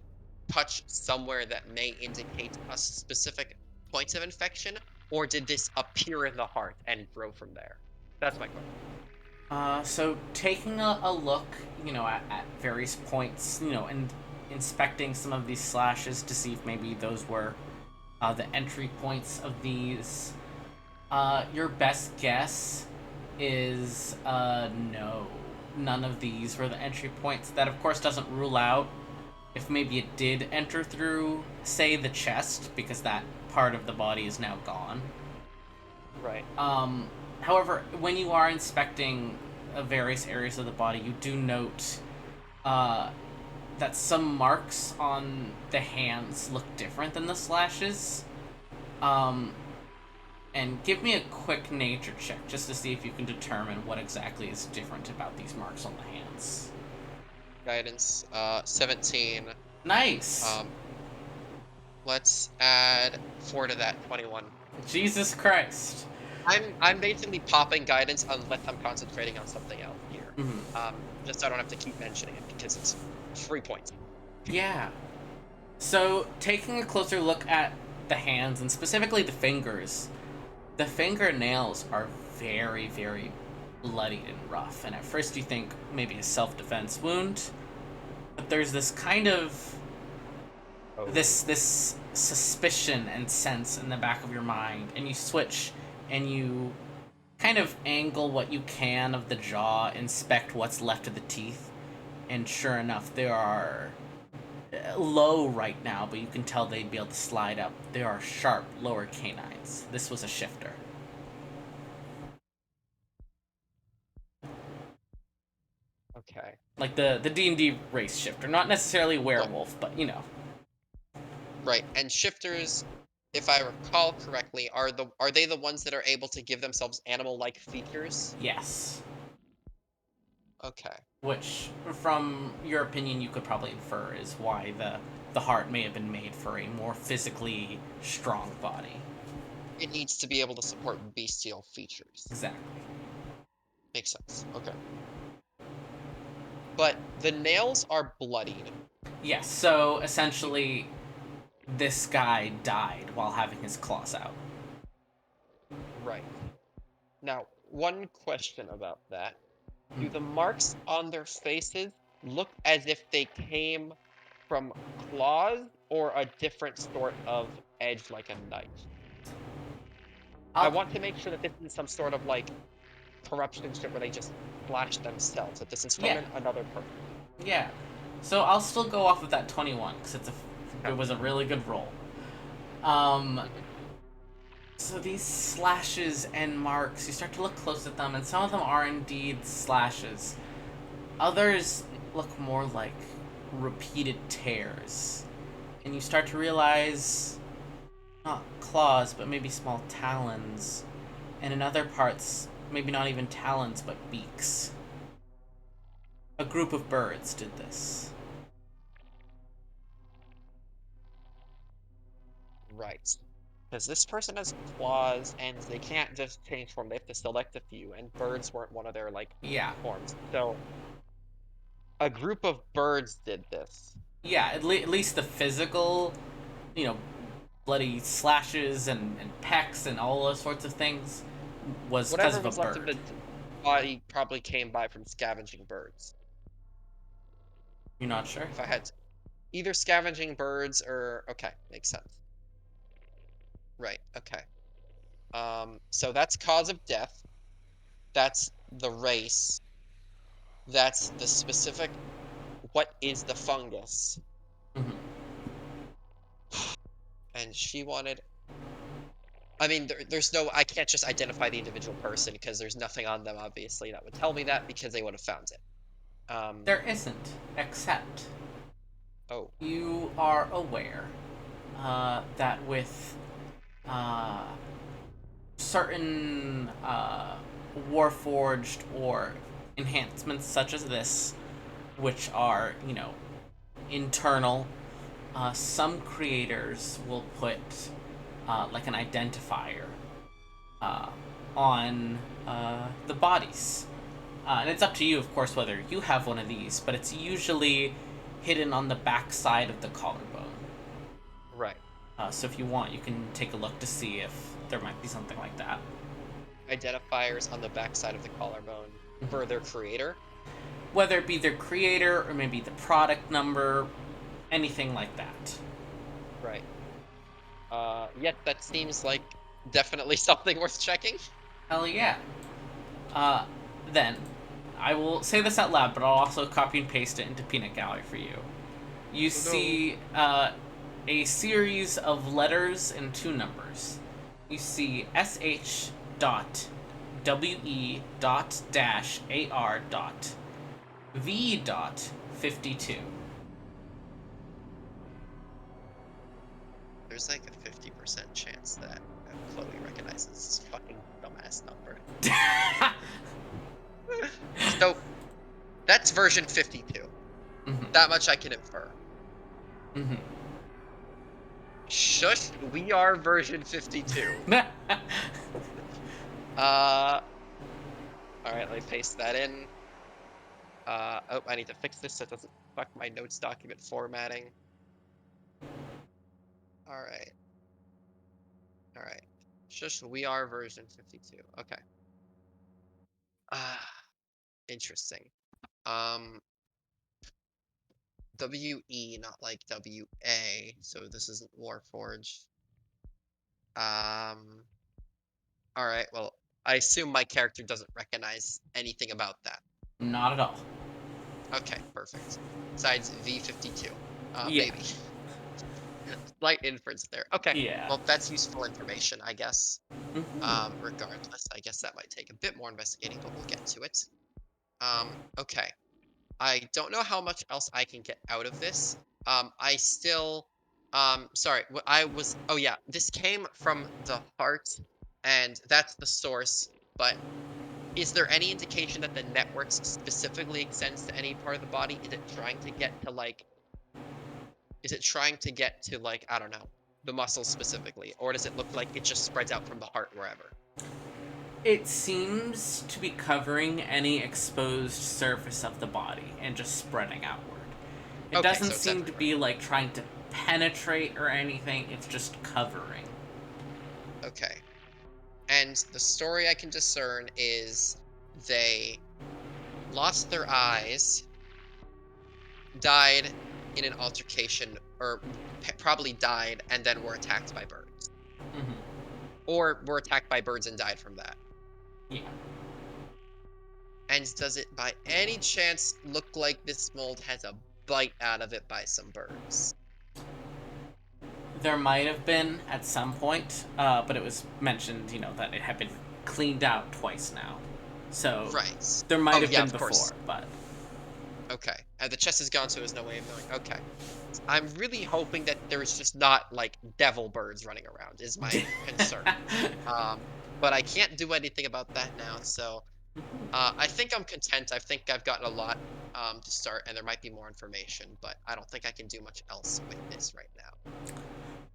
touch somewhere that may indicate a specific points of infection, or did this appear in the heart and grow from there? That's my question. So taking a look, at various points, and inspecting some of these slashes to see if maybe those were the entry points of these. Your best guess is no. None of these were the entry points. That, of course, doesn't rule out if maybe it did enter through, say, the chest, because that part of the body is now gone. Right. Um, However, when you are inspecting various areas of the body, you do note uh, that some marks on the hands look different than the slashes. Um, and give me a quick nature check just to see if you can determine what exactly is different about these marks on the hands. Guidance, 17. Nice! Um, let's add 4 to that, 21. Jesus Christ. I'm basically popping guidance unless I'm concentrating on something else here. Mhm. Just so I don't have to keep mentioning it because it's 3 points. Yeah. So, taking a closer look at the hands, and specifically the fingers, the fingernails are very, very bloodied and rough. And at first you think maybe a self-defense wound, but there's this kind of Oh. this suspicion and sense in the back of your mind, and you switch and you kind of angle what you can of the jaw, inspect what's left of the teeth, and sure enough, there are low right now, but you can tell they'd be able to slide up. There are sharp lower canines. This was a shifter. Okay. Like the D&D race shifter, not necessarily Right. werewolf, but Right. And shifters, if I recall correctly, are they the ones that are able to give themselves animal-like features? yes. Okay. Which, from your opinion, you could probably infer is why the heart may have been made for a more physically strong body. It needs to be able to support bestial features. Exactly. Makes sense. Okay. But the nails are bloodied. Yes. So essentially, this guy died while having his claws out. Right. Now, one question about that. Hmm. Do the marks on their faces look as if they came from claws or a different sort of edge like a knife? I I'll want to make sure that this is some sort of like corruption shit where they just slash themselves, that this is from yeah. another person. Yeah. So I'll still go off of that 21 because Okay. it was a really good roll. Um, Mhm. so these slashes and marks, you start to look close at them, and some of them are indeed slashes. Others look more like repeated tears, and you start to realize not claws, but maybe small talons, and in other parts, maybe not even talons, but beaks. A group of birds did this. Right. Because this person has claws and they can't just change form, they have to select a few, and birds weren't one of their like Yeah. forms. So a group of birds did this. Yeah, at least the physical, you know, bloody slashes and pecks and all those sorts of things was because Whatever of a was left of bird. the body probably came by from scavenging birds. You're not sure? If I had to, either scavenging birds or okay, makes sense. Right, okay. So that's cause of death. That's the race. That's the specific what is the fungus. Hmm. And she wanted I mean, there's no I can't just identify the individual person because there's nothing on them, obviously, that would tell me that because they would have found it. There isn't, except Oh, you are aware that with uh, certain warforged or enhancements such as this, which are, internal, some creators will put like an identifier uh, on the bodies. And it's up to you, of course, whether you have one of these, but it's usually hidden on the back side of the collarbone. Right. So if you want, you can take a look to see if there might be something like that. Identifiers on the backside of the collarbone for Mhm. their creator. Whether it be their creator or maybe the product number, anything like that. Right. Yes, that seems like definitely something worth checking. Hell yeah. Uh, then, I will say this out loud, but I'll also copy and paste it into Peanut Gallery for you. You Oh no. see a series of letters and two numbers. You see SH dot WE dot dash AR dot V dot 52. There's like a 50% chance that Chloe recognizes this fucking dumbass number. So that's version 52. Mm-hmm. That much I can infer. Mm-hmm. Shush, we are version 52. Uh, all right, let me paste that in. Oh, I need to fix this so it doesn't fuck my notes document formatting. All right, all right. Shush, we are version 52. Okay. Ah, interesting. Um, WE, not like WA, so this isn't Warforged. Um, all right, well, I assume my character doesn't recognize anything about that. Not at all. Okay, perfect. Besides V52. Yeah. Maybe. Slight inference there. Okay, Yeah. well, that's useful information, I guess. Mm-hmm. Regardless, I guess that might take a bit more investigating, but we'll get to it. Okay. I don't know how much else I can get out of this. I still, sorry, oh yeah, this came from the heart, and that's the source, but is there any indication that the network specifically extends to any part of the body? Is it trying to get to like, I don't know, the muscles specifically, or does it look like it just spreads out from the heart wherever? It seems to be covering any exposed surface of the body and just spreading outward. It Okay, doesn't so it's seem to everywhere. be like trying to penetrate or anything, it's just covering. Okay. And the story I can discern is they lost their eyes, died in an altercation, or probably died and then were attacked by birds. Mm-hmm. Or were attacked by birds and died from that. Yeah. And does it by any chance look like this mold has a bite out of it by some birds? There might have been at some point, but it was mentioned, that it had been cleaned out twice now. So Right. there might Oh, have yeah, been of course. before, but Okay. And the chest is gone, so there's no way of knowing. Okay. I'm really hoping that there's just not like devil birds running around, is my concern. Um, but I can't do anything about that now, so I think I'm content. I think I've gotten a lot to start, and there might be more information, but I don't think I can do much else with this right now.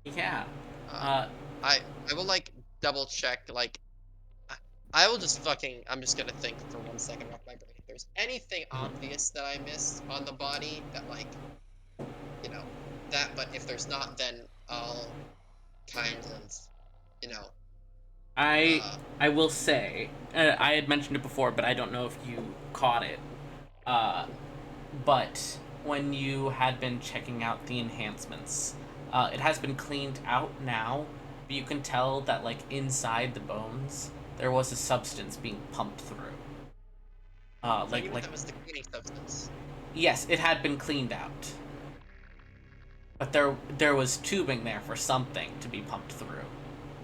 yeah. Um, Uh, I will like double check like I I will just fucking I'm just gonna think for 1 second off my brain if there's anything obvious that I missed on the body that like you know that, but if there's not, then I'll kind of you know I uh I will say I had mentioned it before, but I don't know if you caught it. Uh, but when you had been checking out the enhancements, it has been cleaned out now. But you can tell that like inside the bones, there was a substance being pumped through. so Like even like if it was the cleaning substance. yes, it had been cleaned out, but there was tubing there for something to be pumped through,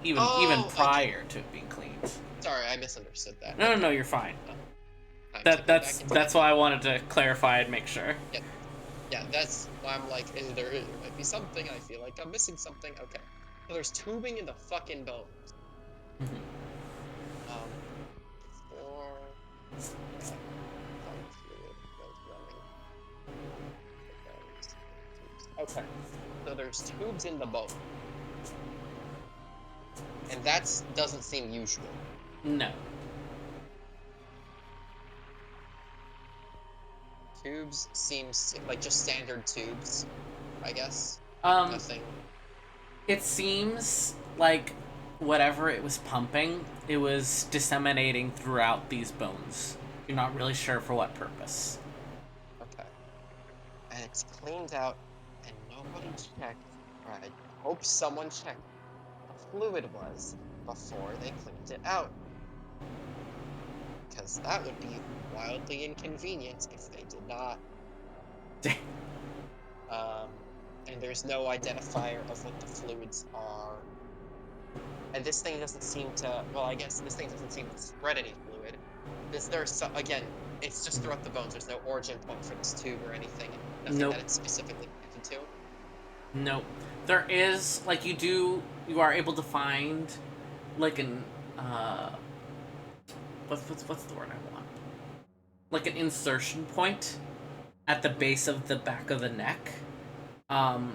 even Oh, okay. prior to it being cleaned. Sorry, I misunderstood that. No, no, no, Okay. you're fine. Uh, time to That go back that's into my that's why I wanted to clarify and make sure. yeah, yeah, that's why I'm like, there might be something. I feel like I'm missing something. Okay. So there's tubing in the fucking bones. Mhm. Um, before that some fluid was running the bones and tubes. Okay. So there's tubes in the bone, and that's doesn't seem usual. No. Tubes seems like just standard tubes, I guess. Um, Nothing. It seems like whatever it was pumping, it was disseminating throughout these bones. You're not really sure for what purpose. Okay. And it's cleaned out, and nobody checked, or I hope someone checked what the fluid was before they cleaned it out, because that would be wildly inconvenient if they did not. Um, and there's no identifier of what the fluids are. And this thing doesn't seem to, well, I guess this thing doesn't seem to spread any fluid. There's so, again, it's just throughout the bones. There's no origin point for this tube or anything. Nothing Nope. that it's specifically connected to. Nope. There is like you are able to find like an what's the word I want? Like an insertion point at the base of the back of the neck. Um,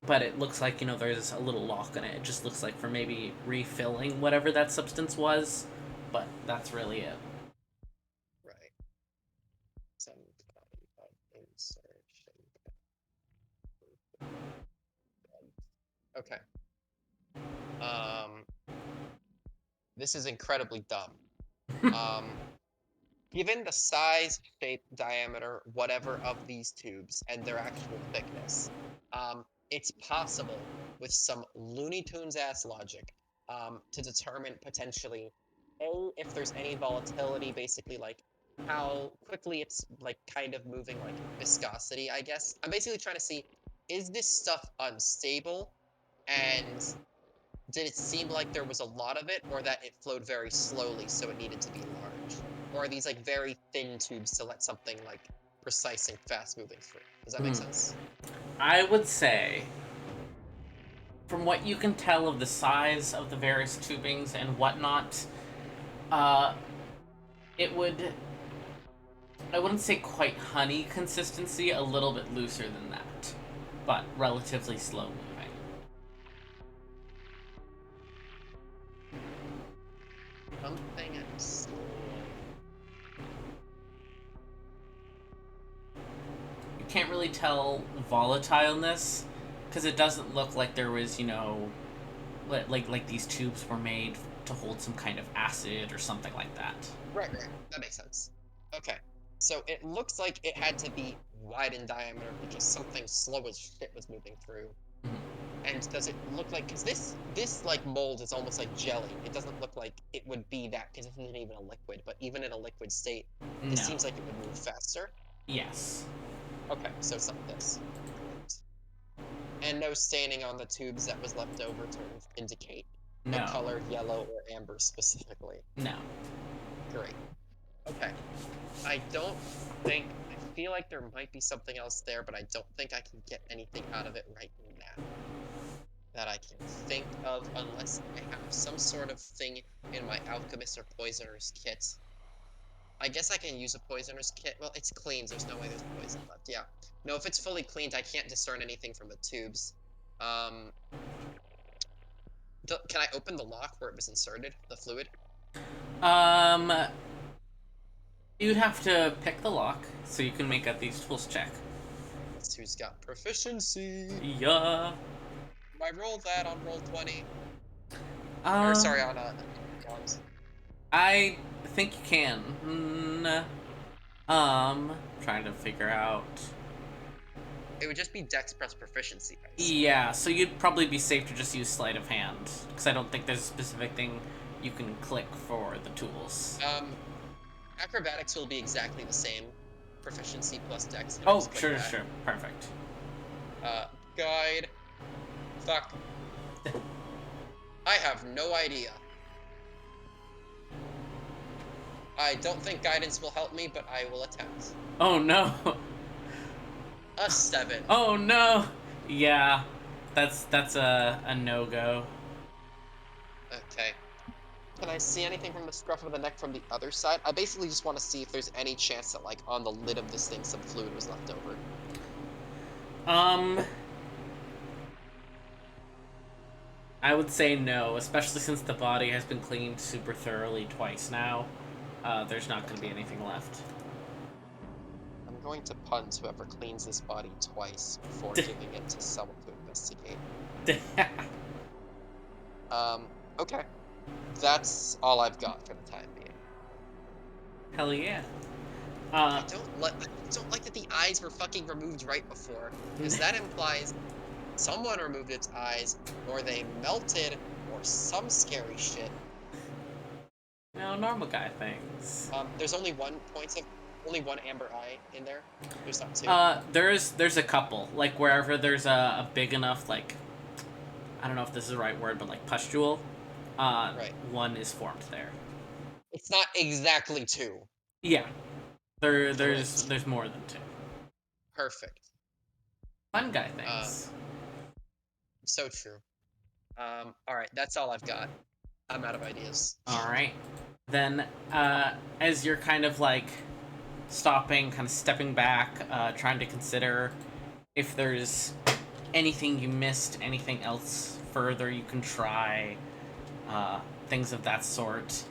but it looks like there's a little lock in it. It just looks like for maybe refilling whatever that substance was, but that's really it. Right. Some kind of insertion. Okay. Um, this is incredibly dumb. Um, Given the size, shape, diameter, whatever of these tubes and their actual thickness, it's possible with some Looney Tunes ass logic to determine potentially A, if there's any volatility, basically like how quickly it's like kind of moving, like viscosity, I guess. I'm basically trying to see, is this stuff unstable and did it seem like there was a lot of it, or that it flowed very slowly, so it needed to be large? Or are these like very thin tubes to let something like precise and fast moving through? Does that make Mm. sense? I would say, from what you can tell of the size of the various tubings and whatnot, uh, it would. I wouldn't say quite honey consistency, a little bit looser than that, but relatively slow moving. Something slow. You can't really tell volatileness because it doesn't look like there was, like these tubes were made to hold some kind of acid or something like that. Right, right. That makes sense. Okay. So it looks like it had to be wide in diameter because something slow as shit was moving through. And does it look like, because this like mold is almost like jelly. It doesn't look like it would be that because it isn't even a liquid, but even in a liquid state, this No. seems like it would move faster. Yes. Okay, so it's not this. Great. And no staining on the tubes that was left over to indicate the No. color yellow or amber specifically. No. Great. Okay. I don't I feel like there might be something else there, but I don't think I can get anything out of it right now that I can think of unless I have some sort of thing in my alchemist or poisoner's kit. I guess I can use a poisoner's kit. Well, it's clean, so there's no way there's poison left. Yeah. No, if it's fully cleaned, I can't discern anything from the tubes. Um, can I open the lock where it was inserted, the fluid? Um, you'd have to pick the lock so you can make a these tools check. That's who's got proficiency. Yeah. I roll that on roll 20. Or Um, sorry, on ones. I think you can. Trying to figure out. It would just be dex press proficiency, I assume. Yeah, so you'd probably be safe to just use sleight of hand because I don't think there's a specific thing you can click for the tools. Acrobatics will be exactly the same. Proficiency plus dex, and I Oh, just click sure, that. sure, perfect. Guide. Fuck. I have no idea. I don't think guidance will help me, but I will attempt. Oh no. A 7. Oh no. Yeah, that's a no go. Okay. Can I see anything from the scruff of the neck from the other side? I basically just want to see if there's any chance that, like, on the lid of this thing, some fluid was left over. Um, I would say no, especially since the body has been cleaned super thoroughly twice now. There's not going to be Okay. anything left. I'm going to punt whoever cleans this body twice before giving it to someone to investigate. Um, okay. That's all I've got for the time being. Hell yeah. I Uh, don't like I just don't like that the eyes were fucking removed right before, because that implies someone removed its eyes, or they melted, or some scary shit. normal guy things. There's only one amber eye in there. There's not two. There's a couple like wherever there's a big enough like I don't know if this is the right word, but like pustule, Right. one is formed there. It's not exactly two. Yeah, Great. there's more than two. Perfect. Fun guy Um, things. so true. All right, that's all I've got. I'm out of ideas. All right, then as you're kind of like stopping, kind of stepping back, trying to consider if there's anything you missed, anything else further you can try, things of that sort.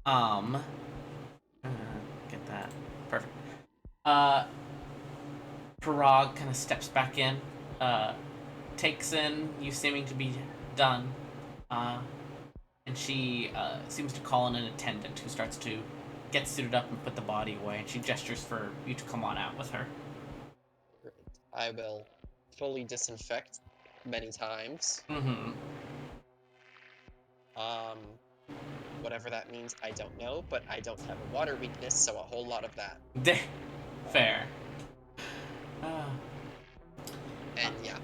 Um, uh, get that perfect. Uh, Parag kind of steps back in, uh, takes in you seeming to be done, uh, and she seems to call in an attendant who starts to get suited up and put the body away. And she gestures for you to come on out with her. Great. I will fully disinfect many times. Mm-hmm. Um, whatever that means, I don't know, but I don't have a water weakness, so a whole lot of that. Fair. Uh, And yeah,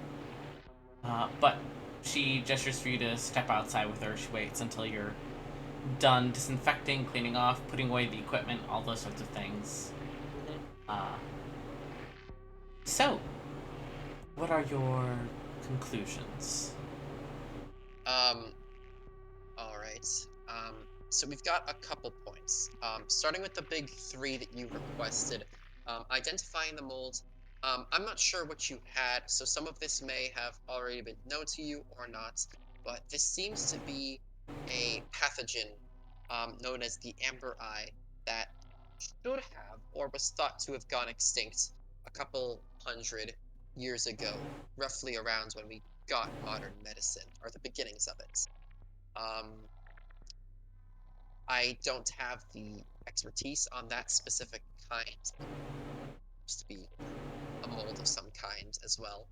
but she gestures for you to step outside with her. She waits until you're done disinfecting, cleaning off, putting away the equipment, all those sorts of things. hmm Uh, so, what are your conclusions? Um, all right. So we've got a couple points. Starting with the big three that you requested. Identifying the mold. I'm not sure what you had, so some of this may have already been known to you or not, but this seems to be a pathogen known as the amber eye that should have or was thought to have gone extinct a couple hundred years ago, roughly around when we got modern medicine, or the beginnings of it. Um, I don't have the expertise on that specific kind. It to be a mold of some kind as well.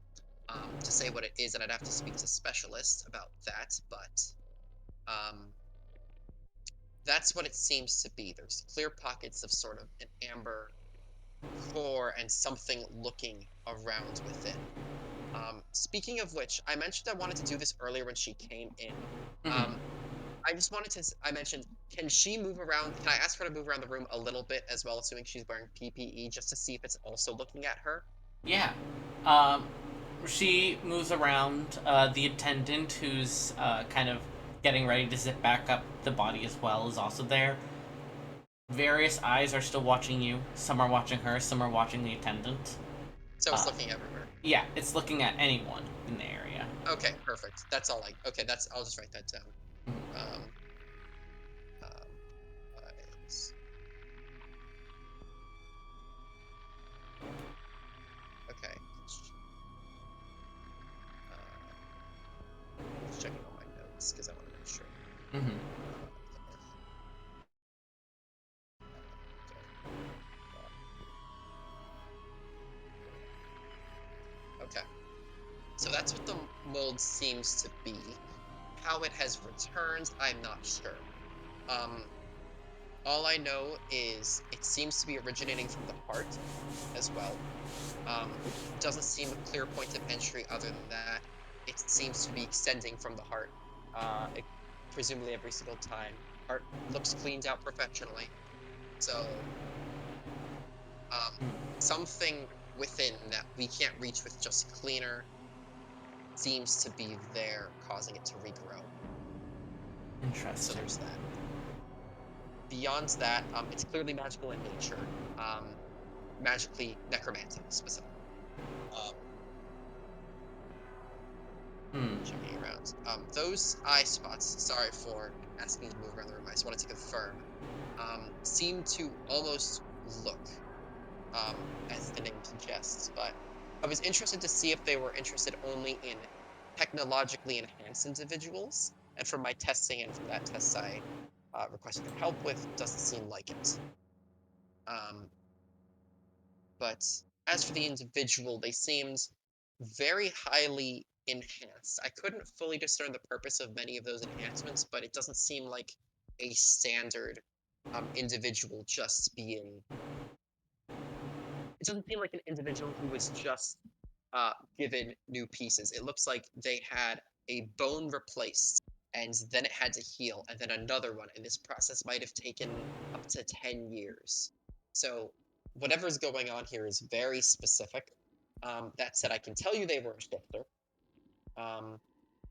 To say what it is, and I'd have to speak to specialists about that, but um, that's what it seems to be. There's clear pockets of sort of an amber core and something looking around within. Speaking of which, I mentioned I wanted to do this earlier when she came in. Mm-hmm. Um, I just wanted to. I mentioned, can she move around? Can I ask her to move around the room a little bit as well, assuming she's wearing PPE, just to see if it's also looking at her? Yeah. Um, she moves around. The attendant, who's kind of getting ready to zip back up the body as well, is also there. Various eyes are still watching you. Some are watching her, some are watching the attendant. So it's Uh, looking everywhere. yeah, it's looking at anyone in the area. Okay, perfect. That's all I. Okay, that's. I'll just write that down. Mhm. Um, um, eyes. Okay. Just checking all my notes because I want to make sure. Mhm. There. Okay. So that's what the mold seems to be. How it has returned, I'm not sure. Um, all I know is it seems to be originating from the heart as well. Doesn't seem a clear point of entry other than that. It seems to be extending from the heart, presumably every single time. Heart looks cleaned out professionally. So, something within that we can't reach with just cleaner seems to be there, causing it to regrow. So Interesting. there's that. Beyond that, it's clearly magical in nature, magically necromantic specifically. Um, Hmm. checking around. Those eye spots, sorry for asking you to move around the room, I just wanted to confirm, seem to almost look, as the name suggests, but I was interested to see if they were interested only in technologically enhanced individuals, And from my testing and from that test I requested their help with, doesn't seem like it. Um, but as for the individual, they seemed very highly enhanced. I couldn't fully discern the purpose of many of those enhancements, but it doesn't seem like a standard individual just being. It doesn't seem like an individual who was just given new pieces. It looks like they had a bone replaced and then it had to heal and then another one. And this process might have taken up to 10 years. So whatever's going on here is very specific. That said, I can tell you they were a shifter. Um,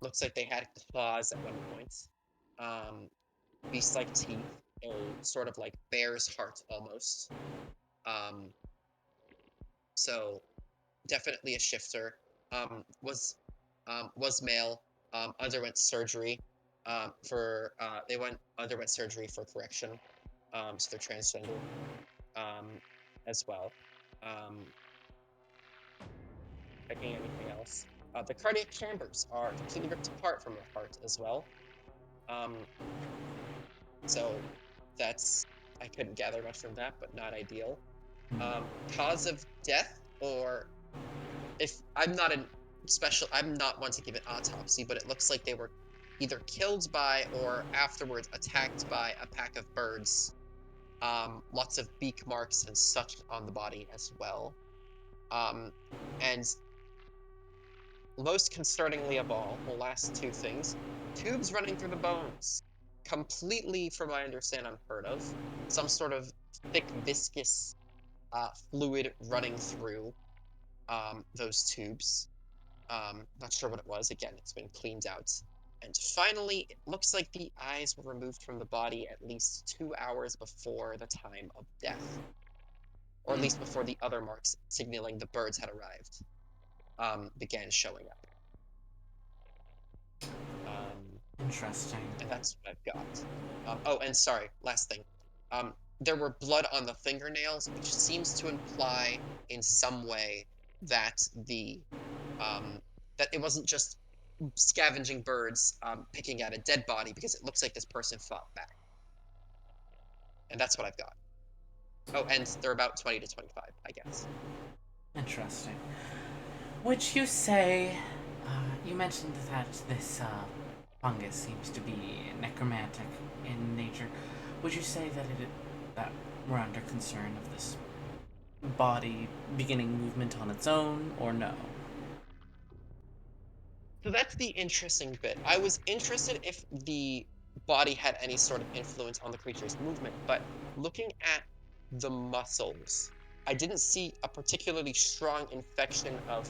looks like they had claws at one point. Um, beast-like teeth, a sort of like bear's heart almost. Um, so definitely a shifter. Was male. Underwent surgery. For they went underwent surgery for correction. So they're transgender. Um, as well. Um, Checking anything else. The cardiac chambers are completely ripped apart from the heart as well. Um, so that's I couldn't gather much from that, but not ideal. Cause of death, or if I'm not one to give an autopsy, but it looks like they were either killed by or afterwards attacked by a pack of birds. Lots of beak marks and such on the body as well. Um, and most concerningly of all, the last two things, tubes running through the bones. Completely, from what I understand, unheard of. Some sort of thick, viscous fluid running through those tubes. Not sure what it was. Again, it's been cleaned out. And finally, it looks like the eyes were removed from the body at least 2 hours before the time of death, or at Hmm. least before the other marks signaling the birds had arrived began showing up. Um, Interesting. and that's what I've got. Oh, and sorry, last thing. There were blood on the fingernails, which seems to imply in some way that the um, that it wasn't just scavenging birds picking at a dead body, because it looks like this person fought back. And that's what I've got. Oh, and they're about 20 to 25, I guess. Interesting. Would you say, you mentioned that this fungus seems to be necromantic in nature. Would you say that we're under concern of this body beginning movement on its own, or no? So that's the interesting bit. I was interested if the body had any sort of influence on the creature's movement, but looking at the muscles, I didn't see a particularly strong infection of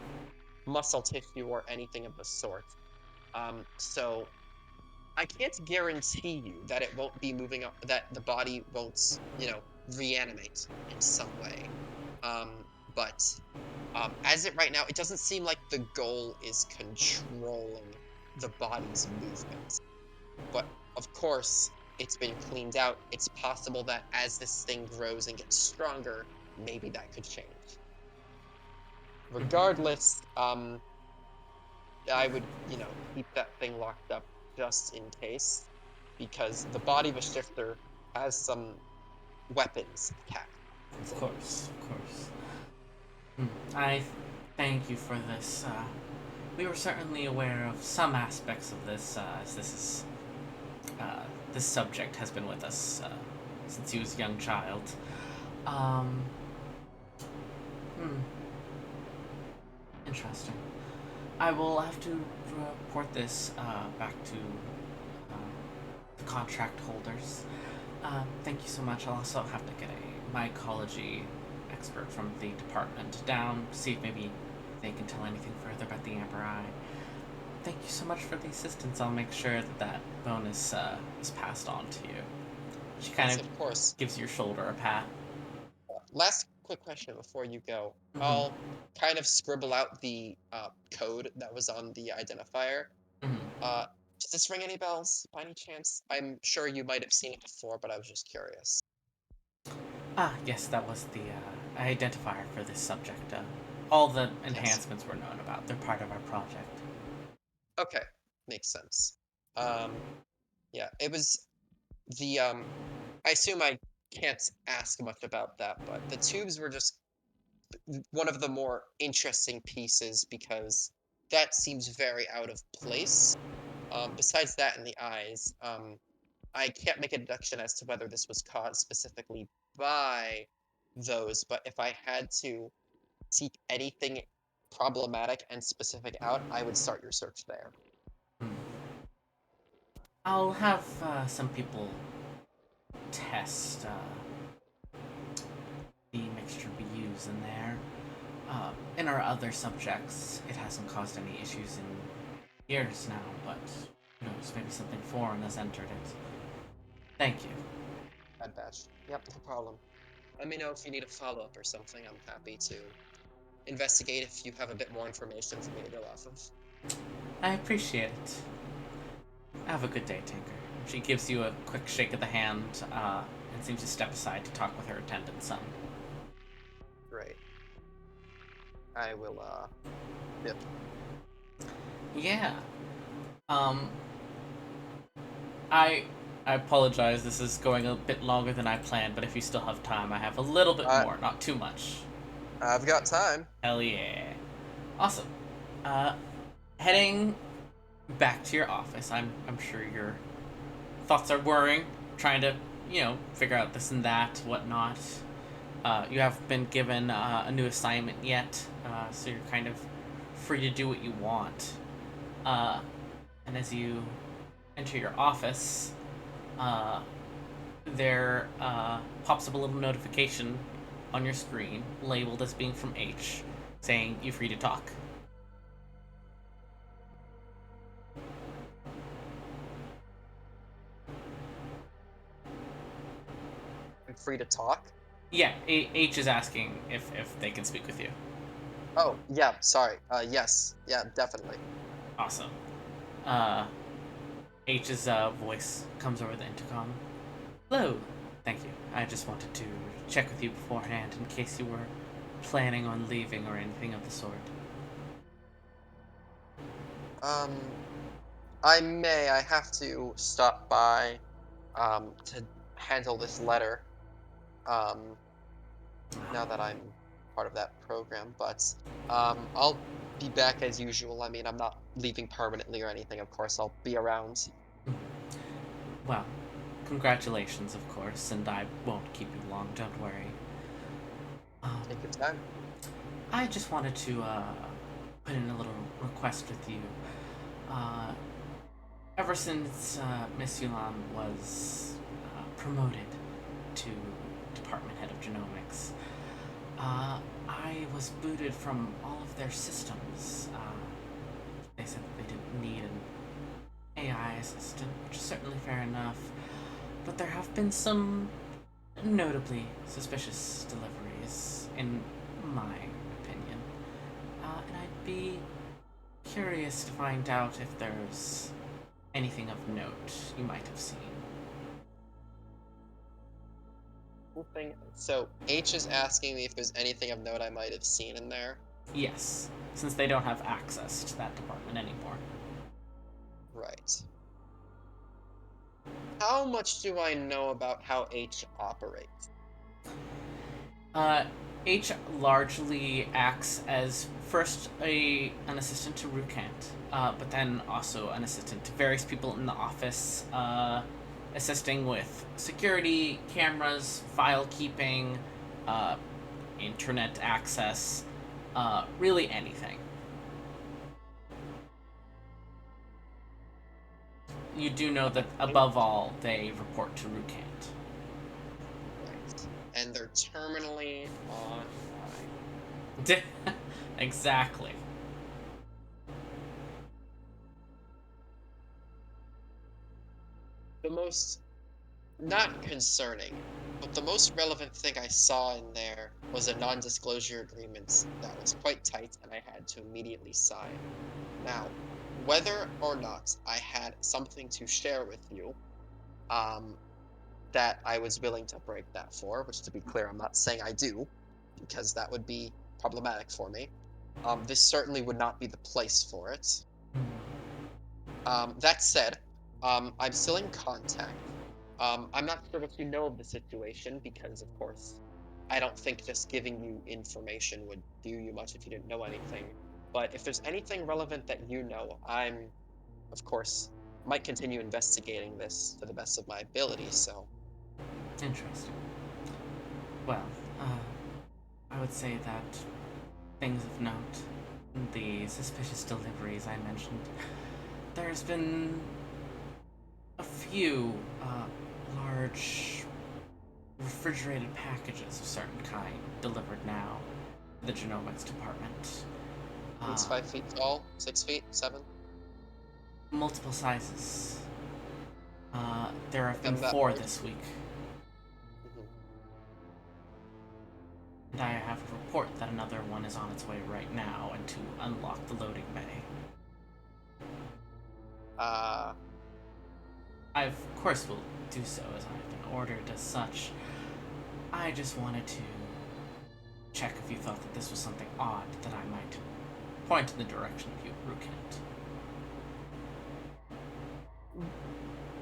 muscle tissue or anything of the sort. So I can't guarantee you that it won't be moving up, that the body won't, reanimate in some way. But as it right now, it doesn't seem like the goal is controlling the body's movement. But of course, it's been cleaned out. It's possible that as this thing grows and gets stronger, maybe that could change. Regardless, I would, keep that thing locked up just in case, because the body of a shifter has some weapons attached Of to it. course, of course. I thank you for this. We were certainly aware of some aspects of this, as uh, this subject has been with us since he was a young child. Um, hmm, Interesting. I will have to report this back to the contract holders. Thank you so much. I'll also have to get a mycology expert from the department down, see if maybe they can tell anything further about the Amber Eye. Thank you so much for the assistance. I'll make sure that bonus is passed on to you. She kind Yes, of of course. gives your shoulder a pat. Last quick question before you go. Mm-hmm. I'll kind of scribble out the code that was on the identifier. Mm-hmm. Uh, does this ring any bells by any chance? I'm sure you might have seen it before, but I was just curious. Ah, yes, that was the identifier for this subject. All the Yes. enhancements were known about. They're part of our project. Okay, makes sense. Um, yeah, it was the I assume I can't ask much about that, but the tubes were just one of the more interesting pieces because that seems very out of place. Besides that, in the eyes, I can't make a deduction as to whether this was caused specifically by those, but if I had to seek anything problematic and specific out, I would start your search there. Hmm. I'll have some people test the mixture we use in there. In our other subjects, it hasn't caused any issues in years now, but who knows, maybe something foreign has entered it. Thank you. Bad batch. Yep, no problem. Let me know if you need a follow-up or something. I'm happy to investigate if you have a bit more information for me to go off of. I appreciate it. Have a good day, Tinker. She gives you a quick shake of the hand and seems to step aside to talk with her attendant son. Great. I will, dip. Yeah. Um, I I apologize. This is going a bit longer than I planned, but if you still have time, I have a little bit I, more, not too much. I've got time. Hell yeah. Awesome. Uh, Heading back to your office. I'm sure your thoughts are whirring, trying to figure out this and that, whatnot. You haven't been given a new assignment yet, so you're kind of free to do what you want. Uh, and as you enter your office, uh, there pops up a little notification on your screen labeled as being from H, saying you're free to talk. I'm free to talk. Yeah, H is asking if they can speak with you. Oh, yeah, sorry. Yes. Yeah, definitely. Awesome. Uh, H's voice comes over the intercom. Hello. Thank you. I just wanted to check with you beforehand in case you were planning on leaving or anything of the sort. Um, I have to stop by, to handle this letter, um, now that I'm part of that program, but, I'll be back as usual. I mean, I'm not leaving permanently or anything, of course. I'll be around. Well, congratulations, of course, and I won't keep you long, don't worry. Um, Take your time. I just wanted to put in a little request with you. Uh, Ever since Miss Yulan was promoted to Department Head of Genomics, I was booted from all of their systems. They said that they didn't need an AI assistant, which is certainly fair enough. But there have been some notably suspicious deliveries, in my opinion. And I'd be curious to find out if there's anything of note you might have seen. Cool thing. So H is asking me if there's anything of note I might have seen in there. Yes, since they don't have access to that department anymore. Right. How much do I know about how H operates? Uh, H largely acts as first an assistant to Rukant, but then also an assistant to various people in the office, assisting with security, cameras, file keeping, uh, internet access, really anything. You do know that Think- above all, they report to Rukant. Right. And they're terminally online. Exactly. The most, not concerning, but the most relevant thing I saw in there was a non-disclosure agreement that was quite tight and I had to immediately sign. Now, whether or not I had something to share with you, um, that I was willing to break that for, which to be clear, I'm not saying I do, because that would be problematic for me. This certainly would not be the place for it. That said, I'm still in contact. I'm not sure what you know of the situation because, of course, I don't think just giving you information would do you much if you didn't know anything. But if there's anything relevant that you know, I'm, of course, might continue investigating this to the best of my ability. So, Interesting. Well, I would say that things of note, the suspicious deliveries I mentioned, there's been a few large refrigerated packages of certain kind delivered now to the genomics department. it's Um, 5 feet tall, 6 feet, seven. Multiple sizes. There have been Them that four large. this week, Mhm. and I have a report that another one is on its way right now and to unlock the loading bay. Uh, I, of course, will do so as I've been ordered as such. I just wanted to check if you thought that this was something odd that I might point in the direction of you, Rukant.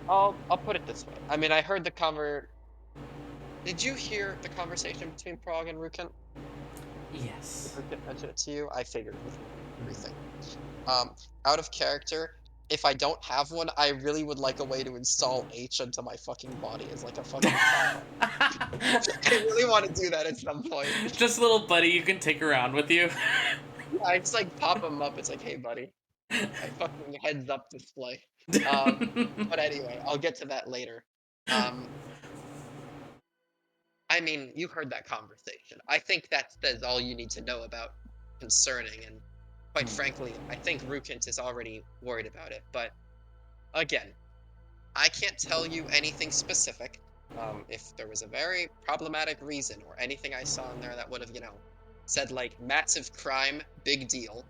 I'll put it this way. I mean, I heard the conver. Did you hear the conversation between Prague and Rukent? Did Yes. Rukent mention it to you? I figured with everything. Um, Out of character, if I don't have one, I really would like a way to install H into my fucking body as like a fucking pop-up. I really want to do that at some point. Just a little buddy you can take around with you. Yeah, I just like pop him up. It's like, hey, buddy, I fucking heads up display. But anyway, I'll get to that later. Um, I mean, you heard that conversation. I think that says all you need to know about concerning, and quite frankly, I think Rukint is already worried about it. But again, I can't tell you anything specific. If there was a very problematic reason or anything I saw in there that would have, said like massive crime, big deal,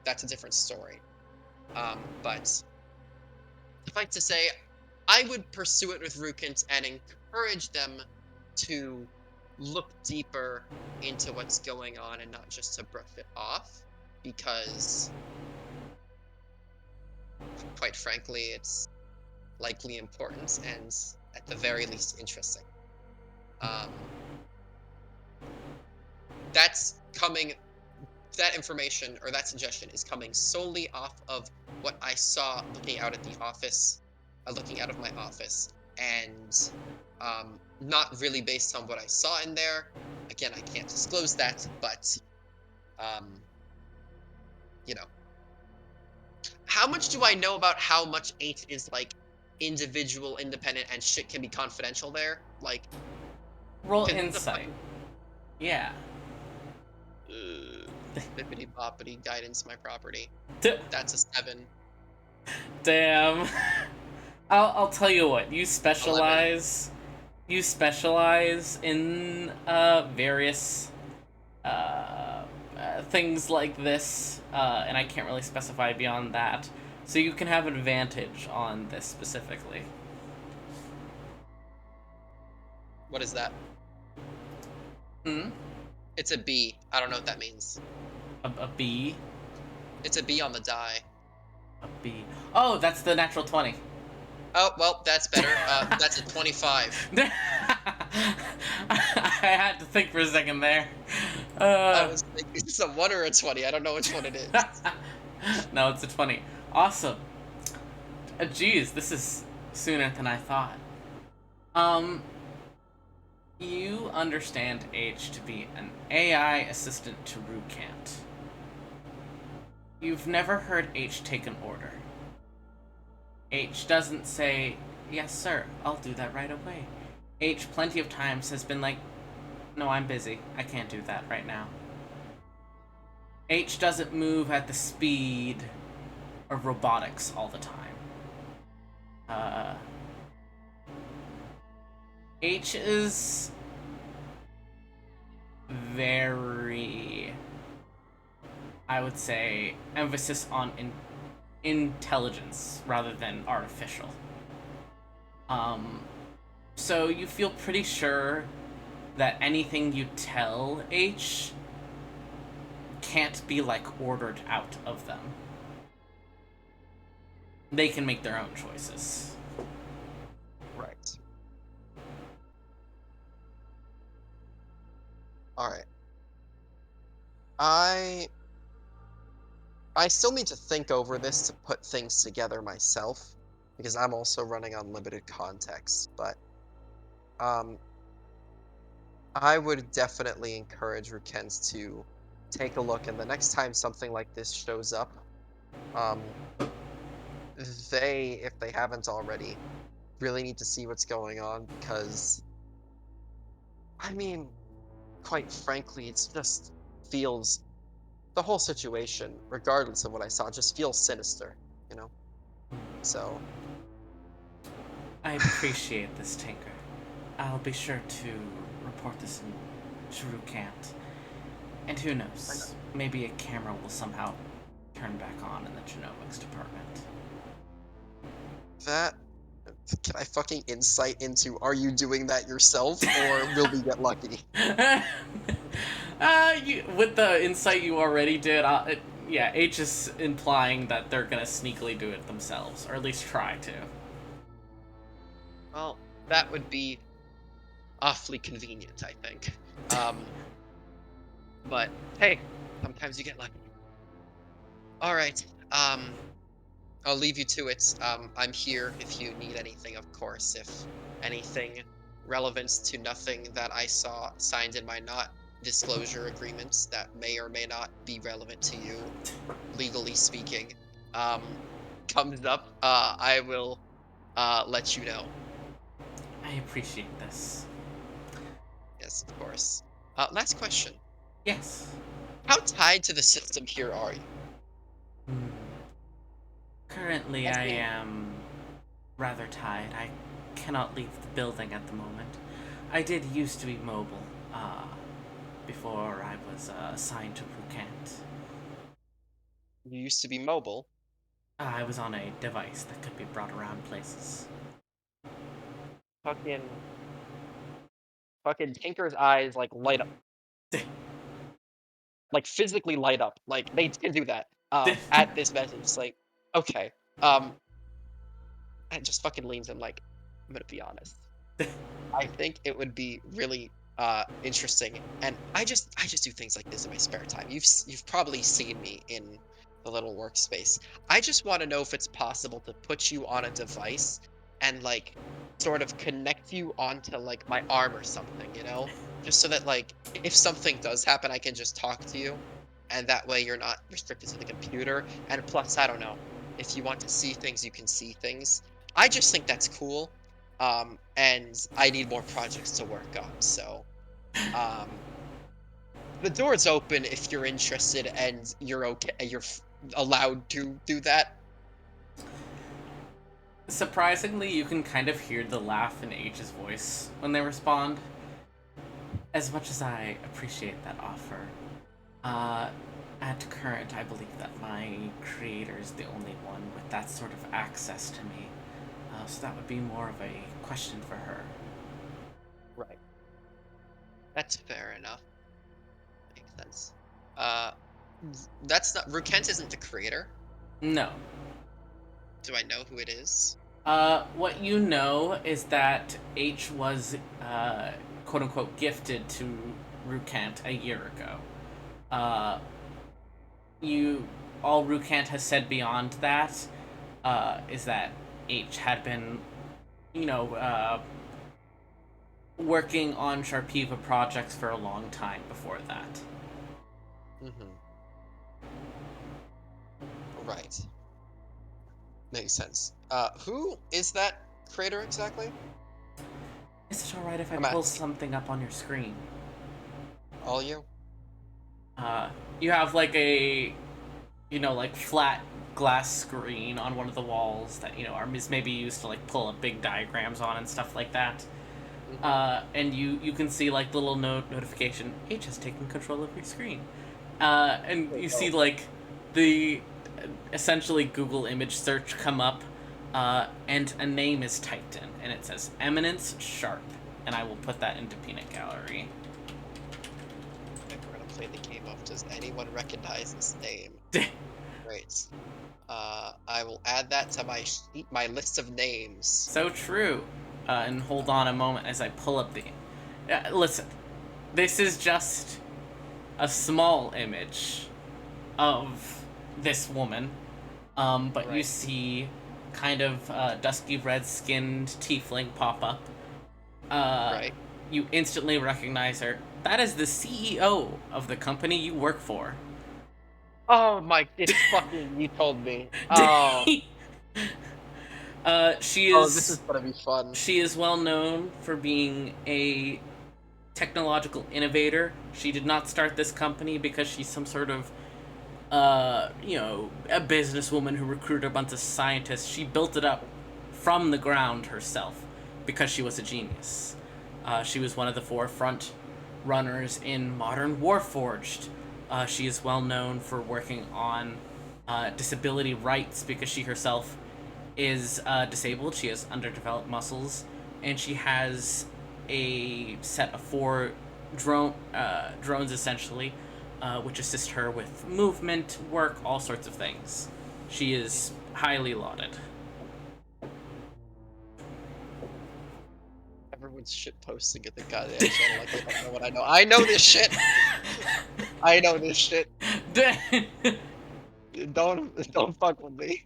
that's a different story. But suffice to say, I would pursue it with Rukint and encourage them to look deeper into what's going on and not just to brush it off, because quite frankly, it's likely important and at the very least interesting. Um, that's coming, that information or that suggestion is coming solely off of what I saw looking out at the office, looking out of my office, and not really based on what I saw in there. Again, I can't disclose that, but um, you know, how much do I know about how much 8 is like individual, independent, and shit can be confidential there? Like, Roll because it's a insight. fucking Yeah. bippity boppity guidance my property. D- That's a 7. Damn. I'll tell you what. 11. You specialize in various things like this, and I can't really specify beyond that. So you can have an advantage on this specifically. What is that? Hmm. It's a B. I don't know what that means. A B. It's a B on the die. A B. Oh, that's the natural 20. Oh, well, that's better. That's a 25. I had to think for a second there. I Uh, was like, it's a 1 or a 20. I don't know which one it is. no, it's a 20. Awesome. Geez, this is sooner than I thought. Um, you understand H to be an AI assistant to Rukant. You've never heard H take an order. H doesn't say, yes, sir, I'll do that right away. H plenty of times has been like, no, I'm busy. I can't do that right now. H doesn't move at the speed of robotics all the time. Uh, H is very, I would say, emphasis on intelligence rather than artificial. So you feel pretty sure that anything you tell H can't be like ordered out of them. they can make their own choices. Right. All right. I I still need to think over this to put things together myself because I'm also running on limited context, but um I would definitely encourage Rukens to take a look, and the next time something like this shows up, um if they haven't already, really need to see what's going on because I mean, quite frankly, it's just feels the whole situation, regardless of what I saw, just feels sinister, you know? So, I appreciate this, Tinker. I'll be sure to report this in Shurukant. And who I know knows, maybe a camera will somehow turn back on in the genomics department. that can I fucking insight into are you doing that yourself or will we get lucky? With the insight you already did, yeah, H is implying that they're gonna sneakily do it themselves, or at least try to. Well, that would be awfully convenient, I think. Um, but hey, sometimes you get lucky. All right. I'll leave you to it. I'm here if you need anything, of course. If anything relevant to nothing that I saw signed in my not disclosure agreements that may or may not be relevant to you, legally speaking, um, comes up, I will let you know. I appreciate this. Yes, of course. Last question. Yes. How tied to the system here are you? Hmm. Currently, I I see. am rather tired. I cannot leave the building at the moment. I did used to be mobile, before I was assigned to Phuket. You used to be mobile. I was on a device that could be brought around places. Fucking fucking Tinker's eyes like light up, like physically light up. Like they can do that. At this message, it's like, okay. Um, and just fucking leans in like, I'm gonna be honest. I think it would be really interesting, and I just do things like this in my spare time. You've probably seen me in the little workspace. I just want to know if it's possible to put you on a device and like sort of connect you onto like my arm or something, you know? Just so that like if something does happen, I can just talk to you, and that way you're not restricted to the computer. And plus, I don't know, if you want to see things, you can see things. I just think that's cool, and I need more projects to work on. So, um, the door's open if you're interested and you're okay, allowed to do that. Surprisingly, you can kind of hear the laugh in H's voice when they respond. As much as I appreciate that offer, uh, at current, I believe that my creator is the only one with that sort of access to me. So that would be more of a question for her. Right. That's fair enough. Makes sense. Uh, that's not Rukent isn't the creator. No. Do I know who it is? What you know is that H was, quote unquote, gifted to Rukant a year ago. Uh, you all Rukant has said beyond that is that H had been, you know, working on Sharpiva projects for a long time before that. Mm-hmm. Right. Makes sense. Who is that creator exactly? Is it alright if I I'm pull asking. something up on your screen? All you? Uh, you have like a, like flat glass screen on one of the walls that is maybe used to like pull up big diagrams on and stuff like that. Mm-hmm. And you can see like the little notification. H has taken control of your screen, and Wait, you see oh. like the essentially Google image search come up, and a name is typed in, and it says Eminence Sharp, and I will put that into Peanut Gallery. Okay, we're gonna play the game of does anyone recognize this name? Great. I I will add that to my list of names. So true. And hold on a moment as I pull up the. Listen, this is just a small image of this woman, but you Right. see kind of dusky red skinned tiefling pop up. Uh, Right. you instantly recognize her. That is the CEO of the company you work for. Oh my! It's fucking. You told me. Oh. She Oh, this is is gonna be fun. she is well known for being a technological innovator. She did not start this company because she's some sort of a businesswoman who recruited a bunch of scientists. She built it up from the ground herself because she was a genius. She was one of the forefront runners in modern Warforged. She is well known for working on disability rights because she herself is disabled. She has underdeveloped muscles, and she has a set of four drones essentially, which assist her with movement, work, all sorts of things. She is highly lauded. Everyone's shit posting at the goddamn channel like they don't know what I know. I know this shit. I know this shit. Don't fuck with me.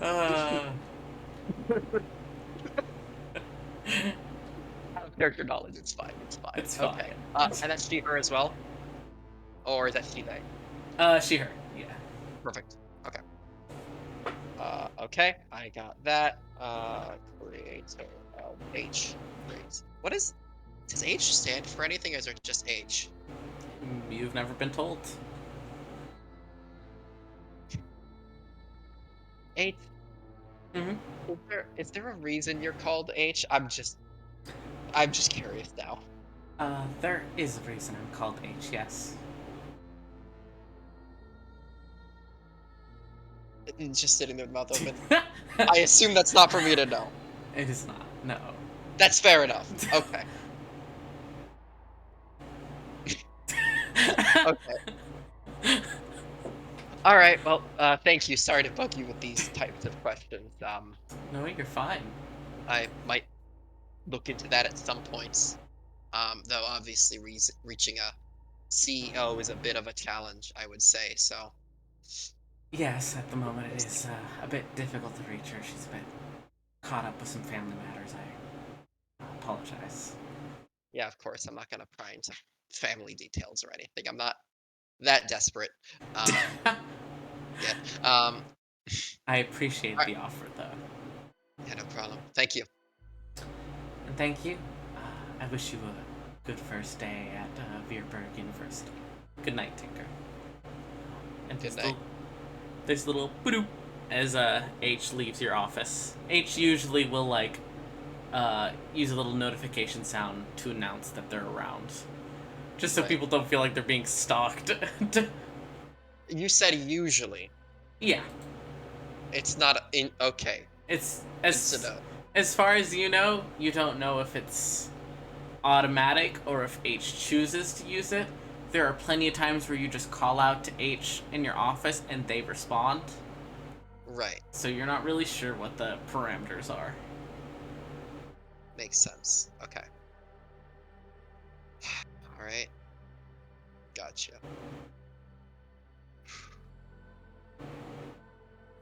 uh, I have character knowledge. It's fine. It's fine. it's fine. Okay. And that's she, her as well, or is that she, they? She, her. Yeah. Perfect. Okay. Okay. I got that. Creator of H. Great. What is? Does H stand for anything, or is it just H? You've never been told. H. Mm-hmm. Is there a reason you're called H? I'm just curious now. There is a reason I'm called H, yes. Just sitting there with mouth open. I assume that's not for me to know. It is not, no. That's fair enough. Okay. Okay. All right. Well, thank you. Sorry to bug you with these types of questions. No, you're fine. I might look into that at some points. Though obviously reaching a CEO is a bit of a challenge, I would say. So, Yes, at the moment it we'll see. is a bit difficult to reach her. She's a bit caught up with some family matters. I apologize. Yeah, of course. I'm not gonna pry into family details or anything. I'm not that desperate. Yet. I appreciate All right. the offer, though. Yeah, no problem. Thank you. And thank you. I wish you a good first day at Veerberg University. Good night, Tinker. And Good night. there's a little boop as H leaves your office. H usually will use a little notification sound to announce that they're around, just so Right. people don't feel like they're being stalked. You said usually. Yeah, It's not in. Okay. it's Good to know. as far as you know, you don't know if it's automatic or if H chooses to use it. There are plenty of times where you just call out to H in your office and they respond. Right. So you're not really sure what the parameters are. Makes sense. Okay. All right. Gotcha.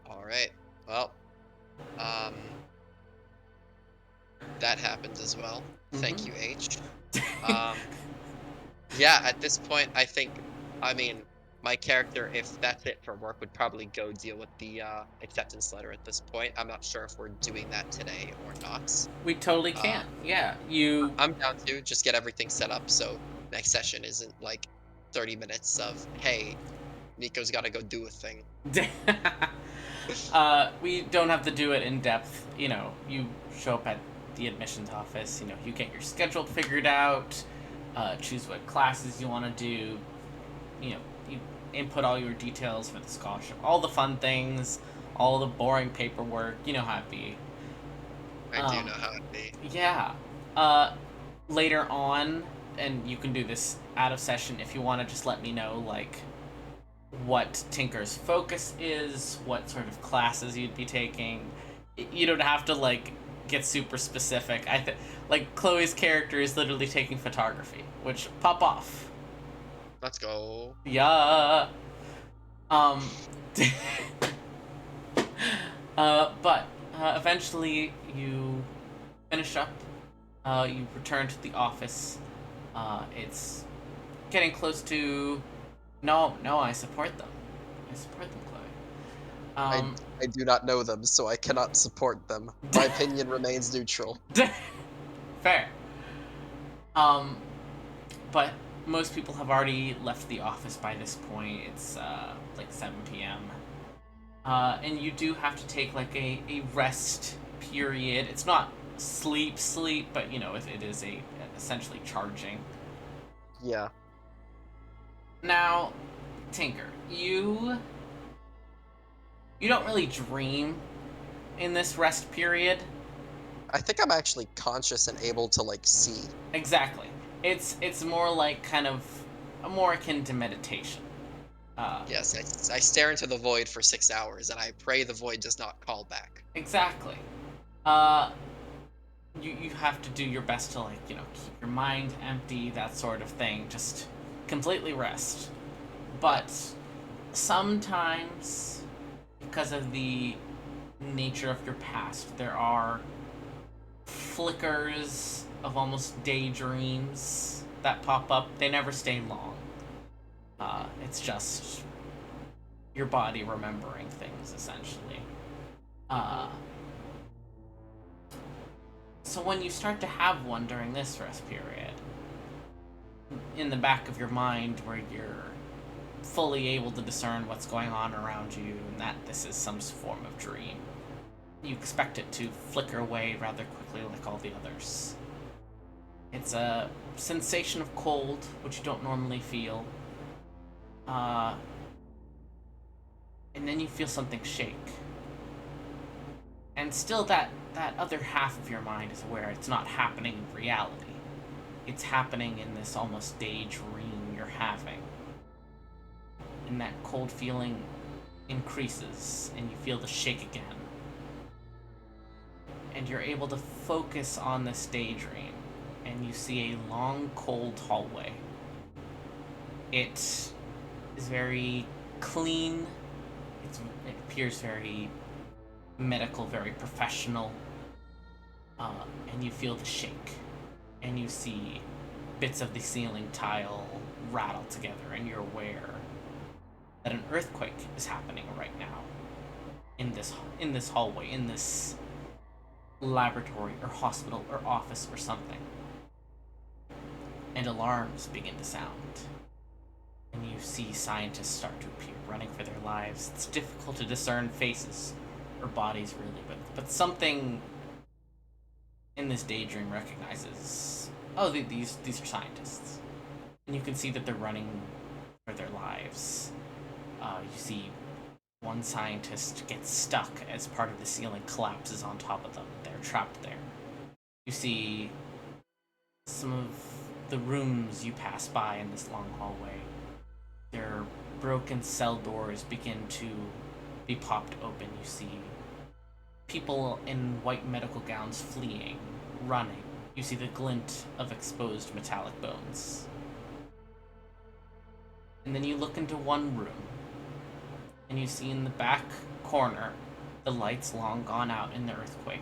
All right. Well, um, that happened as well. Thank Mm-hmm. you, H. Um, yeah, at this point, I mean, my character, if that's it for work, would probably go deal with the acceptance letter at this point. I'm not sure if we're doing that today or not. We totally Uh, can. Yeah, you. I'm down to just get everything set up so next session isn't like 30 minutes of, hey, Nico's got to go do a thing. We don't have to do it in depth. You show up at the admissions office. You get your schedule figured out. Choose what classes you want to do. You input all your details for the scholarship, all the fun things, all the boring paperwork. You know how it be. I do Um, know how it be. yeah. Uh, Later on, and you can do this out of session if you want to. Just let me know, like, what Tinker's focus is, what sort of classes you'd be taking. You don't have to like get super specific. Like Chloe's character is literally taking photography, which pop off. Let's go. Yeah. Um. but eventually you finish up. You return to the office. It's getting close to. No, no, I support them. I support them, I Chloe. I do not know them, so I cannot support them. My opinion remains neutral. Fair. Um, but most people have already left the office by this point. It's like 7 p.m. And you do have to take like a rest period. It's not sleep, but you know it is a essentially charging. Yeah. Now, Tinker, you don't really dream in this rest period. I think I'm actually conscious and able to, like, see. Exactly. It's more like kind of more akin to meditation. Uh, Yes, I stare into the void for 6 hours, and I pray the void does not call back. exactly. Uh, you have to do your best to like keep your mind empty, that sort of thing. Just completely rest. Yeah. But sometimes, because of the nature of your past, there are flickers of almost daydreams that pop up. They never stay long. It's just your body remembering things, essentially. Uh, so when you start to have one during this rest period, in the back of your mind where you're fully able to discern what's going on around you and that this is some form of dream, you expect it to flicker away rather quickly like all the others. It's a sensation of cold, which you don't normally feel. Uh, and then you feel something shake. And still that other half of your mind is aware it's not happening in reality. It's happening in this almost daydream you're having. And that cold feeling increases, and you feel the shake again. And you're able to focus on this daydream, and you see a long, cold hallway. It is very clean. It appears very medical, very professional. And you feel the shake, and you see bits of the ceiling tile rattle together, and you're aware that an earthquake is happening right now in this hallway, in this laboratory or hospital or office or something. And alarms begin to sound. And you see scientists start to appear, running for their lives. It's difficult to discern faces or bodies really, but something in this daydream recognizes, oh, these are scientists. And you can see that they're running for their lives. You see one scientist gets stuck as part of the ceiling collapses on top of them. They're trapped there. You see some of the rooms you pass by in this long hallway. Their broken cell doors begin to be popped open. You see people in white medical gowns fleeing, running. You see the glint of exposed metallic bones. And then you look into one room, and you see in the back corner, the lights long gone out in the earthquake,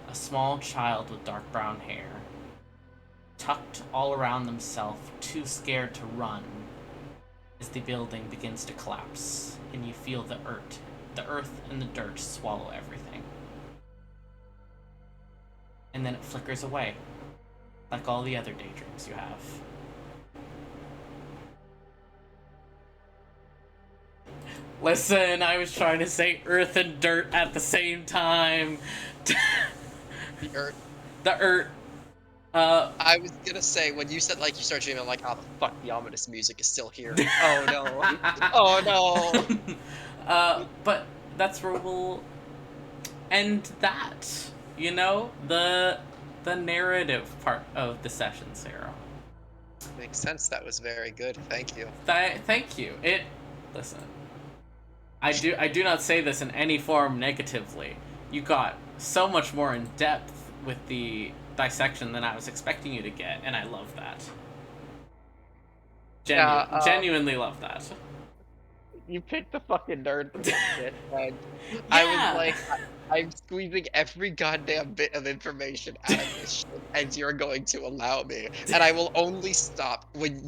a small child with dark brown hair, tucked all around themselves, too scared to run, as the building begins to collapse, and you feel the earth and the dirt swallow everything. And then it flickers away, like all the other daydreams you have. Listen, I was trying to say earth and dirt at the same time. The earth. The earth. Uh, I was gonna say, when you said, like, you start dreaming, I'm like, "Oh, the fuck, the ominous music is still here. Oh, no. Oh, no." but that's where we'll end that. You know, the narrative part of the session, Sarah. Makes sense. That was very good. Thank you. Thank you. Listen, I do not say this in any form negatively. You got so much more in depth with the dissection than I was expecting you to get, and I love that. Yeah, Genuinely love that. you picked the fucking nerd for this shit, and I was Yeah. like, I'm squeezing every goddamn bit of information out of this shit, as you're going to allow me, and I will only stop when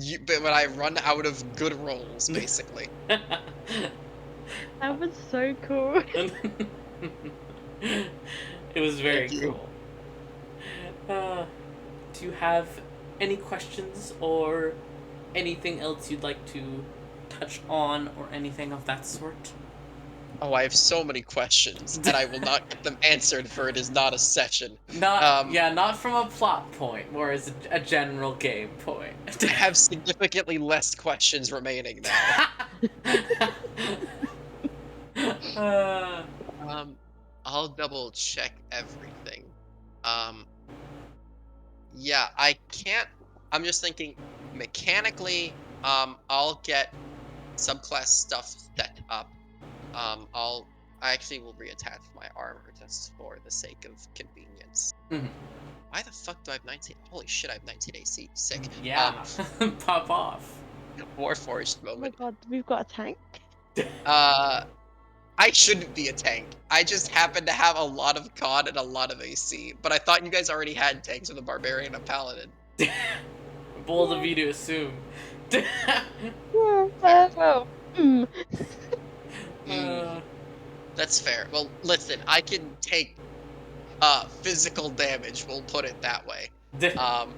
I run out of good rolls, basically. That was so cool. It was very Thank you. cool. Do you have any questions or anything else you'd like to touch on or anything of that sort? Oh, I have so many questions, and I will not get them answered, for it is not a session. Not Um, yeah, not from a plot point, more as a general game point. I have significantly less questions remaining now. uh, Um, I'll double check everything. Um, yeah, I can't. I'm just thinking mechanically. I'll get subclass stuff set up. I'll. I actually will reattach my armor just for the sake of convenience. mhm. Why the fuck do I have 19? Holy shit, I have 19 AC. Sick. Yeah, pop off. Warforged Oh my moment. god, we've got a tank. Uh, I shouldn't be a tank. I just happen to have a lot of con and a lot of AC. But I thought you guys already had tanks with a barbarian and a paladin. Bold of you to assume. Yeah, Fair. well, hmm. Mm, that's fair. Well, listen, I can take physical damage. We'll put it that way. Um,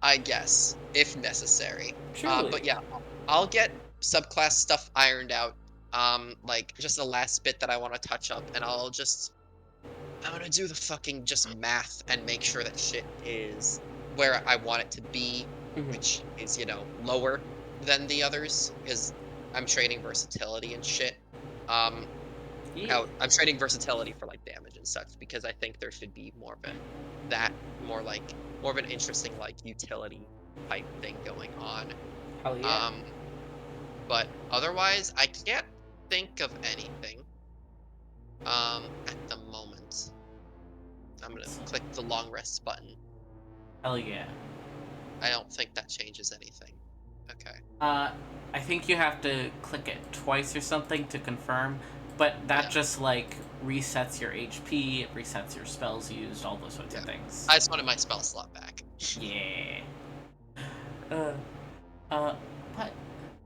I guess if necessary. Truly. But yeah, I'll get subclass stuff ironed out. Like just the last bit that I want to touch up, and I'm gonna do the fucking just math and make sure that shit is where I want it to be, Mhm. which is, lower than the others, because I'm trading versatility and shit. Um, Yeah. I'm trading versatility for like damage and such because I think there should be more of more of an interesting like utility type thing going on. Hell yeah. Um, but otherwise, I can't think of anything. At the moment. I'm gonna click the long rest button. Hell yeah. I don't think that changes anything. Okay. Uh, I think you have to click it twice or something to confirm, but that Yeah. just like resets your HP, it resets your spells used, all those sorts Yeah. of things. I just wanted my spell slot back. Yeah. Uh, uh, but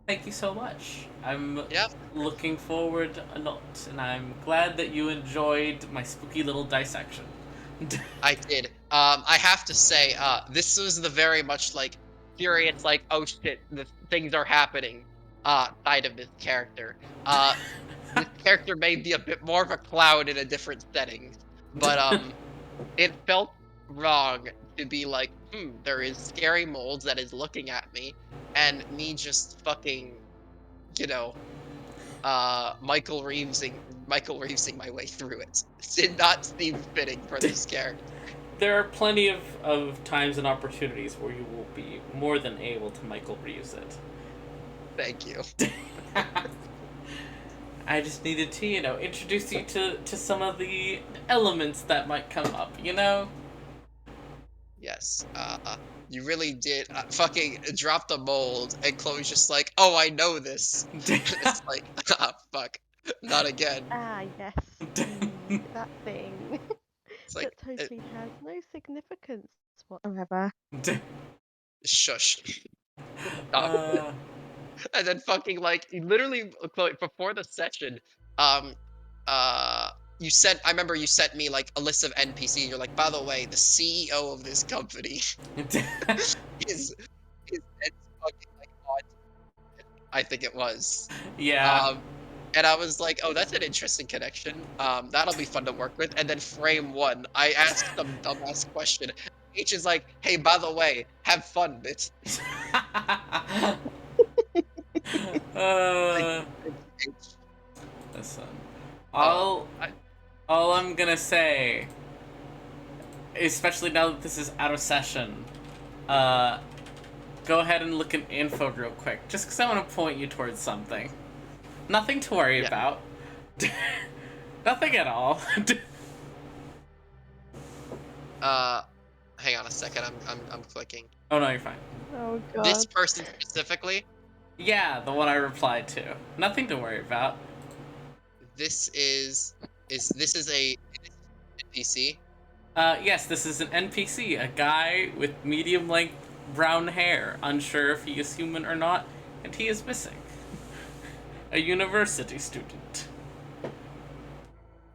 thank you so much. I'm Yeah, looking forward a lot, and I'm glad that you enjoyed my spooky little dissection. I did. I have to say, this was the very much like curious, like, oh shit, the things are happening, side of this character. This character may be a bit more of a clown in a different setting, but it felt wrong to be like, there is scary molds that is looking at me, and me just fucking, you know, Michael Reevesing my way through it. Did not seem fitting for this character. There are plenty of times and opportunities where you will be more than able to Michael Reeves Thank you. it. I just needed to, introduce you to some of the elements that might come up, you know? Yes. You really did fucking drop the mold, and Chloe's just like, "Oh, I know this." It's like, ah, fuck, not again. Ah, yes. That thing It's like, that totally has no significance whatsoever. shush. Stop. uh, And then fucking like literally Chloe, before the session, um, uh, I remember you sent me like a list of NPCs. You're like, by the way, the CEO of this company is it's fucking like odd. I think it was. yeah. Um, and I was like, oh, that's an interesting connection. That'll be fun to work with. And then frame one, I asked some dumbass question. H is like, hey, by the way, have fun, bitch. Thank uh, you, H. listen, Oh, all all I'm gonna say, especially now that this is out of session, uh, go ahead and look at info real quick, just because I want to point you towards something. Nothing to worry Yeah. about. Nothing at all. Hang on a second. I'm clicking. Oh no, you're fine. Oh This god. person specifically. Yeah, the one I replied to. Nothing to worry about. This is this is a NPC. Yes, this is an NPC, a guy with medium-length brown hair, unsure if he is human or not, and he is missing. A university student.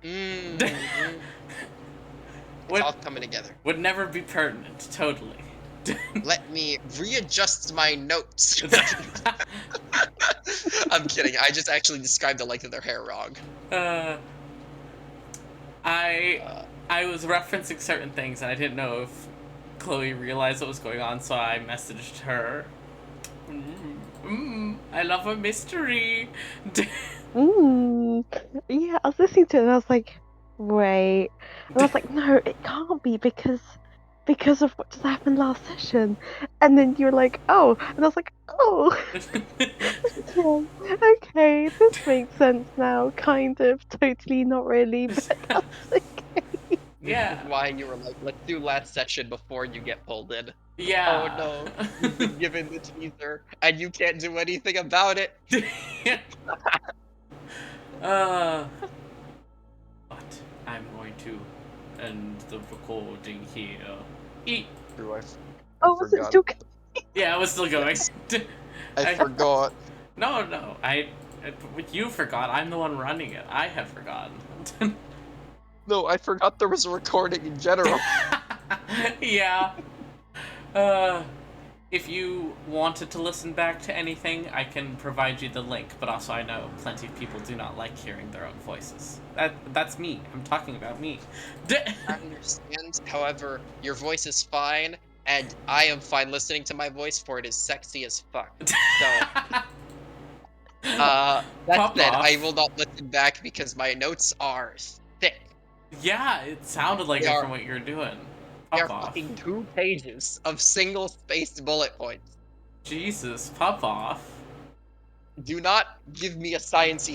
It's Would, all coming together. would never be pertinent, totally. Let me readjust my notes. I'm kidding. I just actually described the length of their hair wrong. I was referencing certain things and I didn't know if Chloe realized what was going on, so I messaged her. I love a mystery. Yeah, I was listening to it and I was like, wait. And I was like, no, it can't be because of what just happened last session. And then you were like, oh, and I was like, oh, yeah, okay, this makes sense now, kind of, totally, not really, but that's okay. Yeah. This is why you were like, let's do last session before you get pulled in. Yeah. Oh no, you've been given the teaser and you can't do anything about it. But I'm going to end the recording here. Eat. Oh, was it still Yeah, I was still going. I forgot. No, you forgot. I'm the one running it. I have forgotten. No, I forgot there was a recording in general. Yeah. If you wanted to listen back to anything, I can provide you the link, but also I know plenty of people do not like hearing their own voices. That's me. I'm talking about me. I understand. However, your voice is fine, and I am fine listening to my voice, for it is sexy as fuck. So, that Pop said, off. I will not listen back because my notes are thick. Yeah, it sounded like They it are- from what you were doing. They Pop are off. fucking 2 pages of single-spaced bullet points. Jesus, pop off. Do not give me a sciencey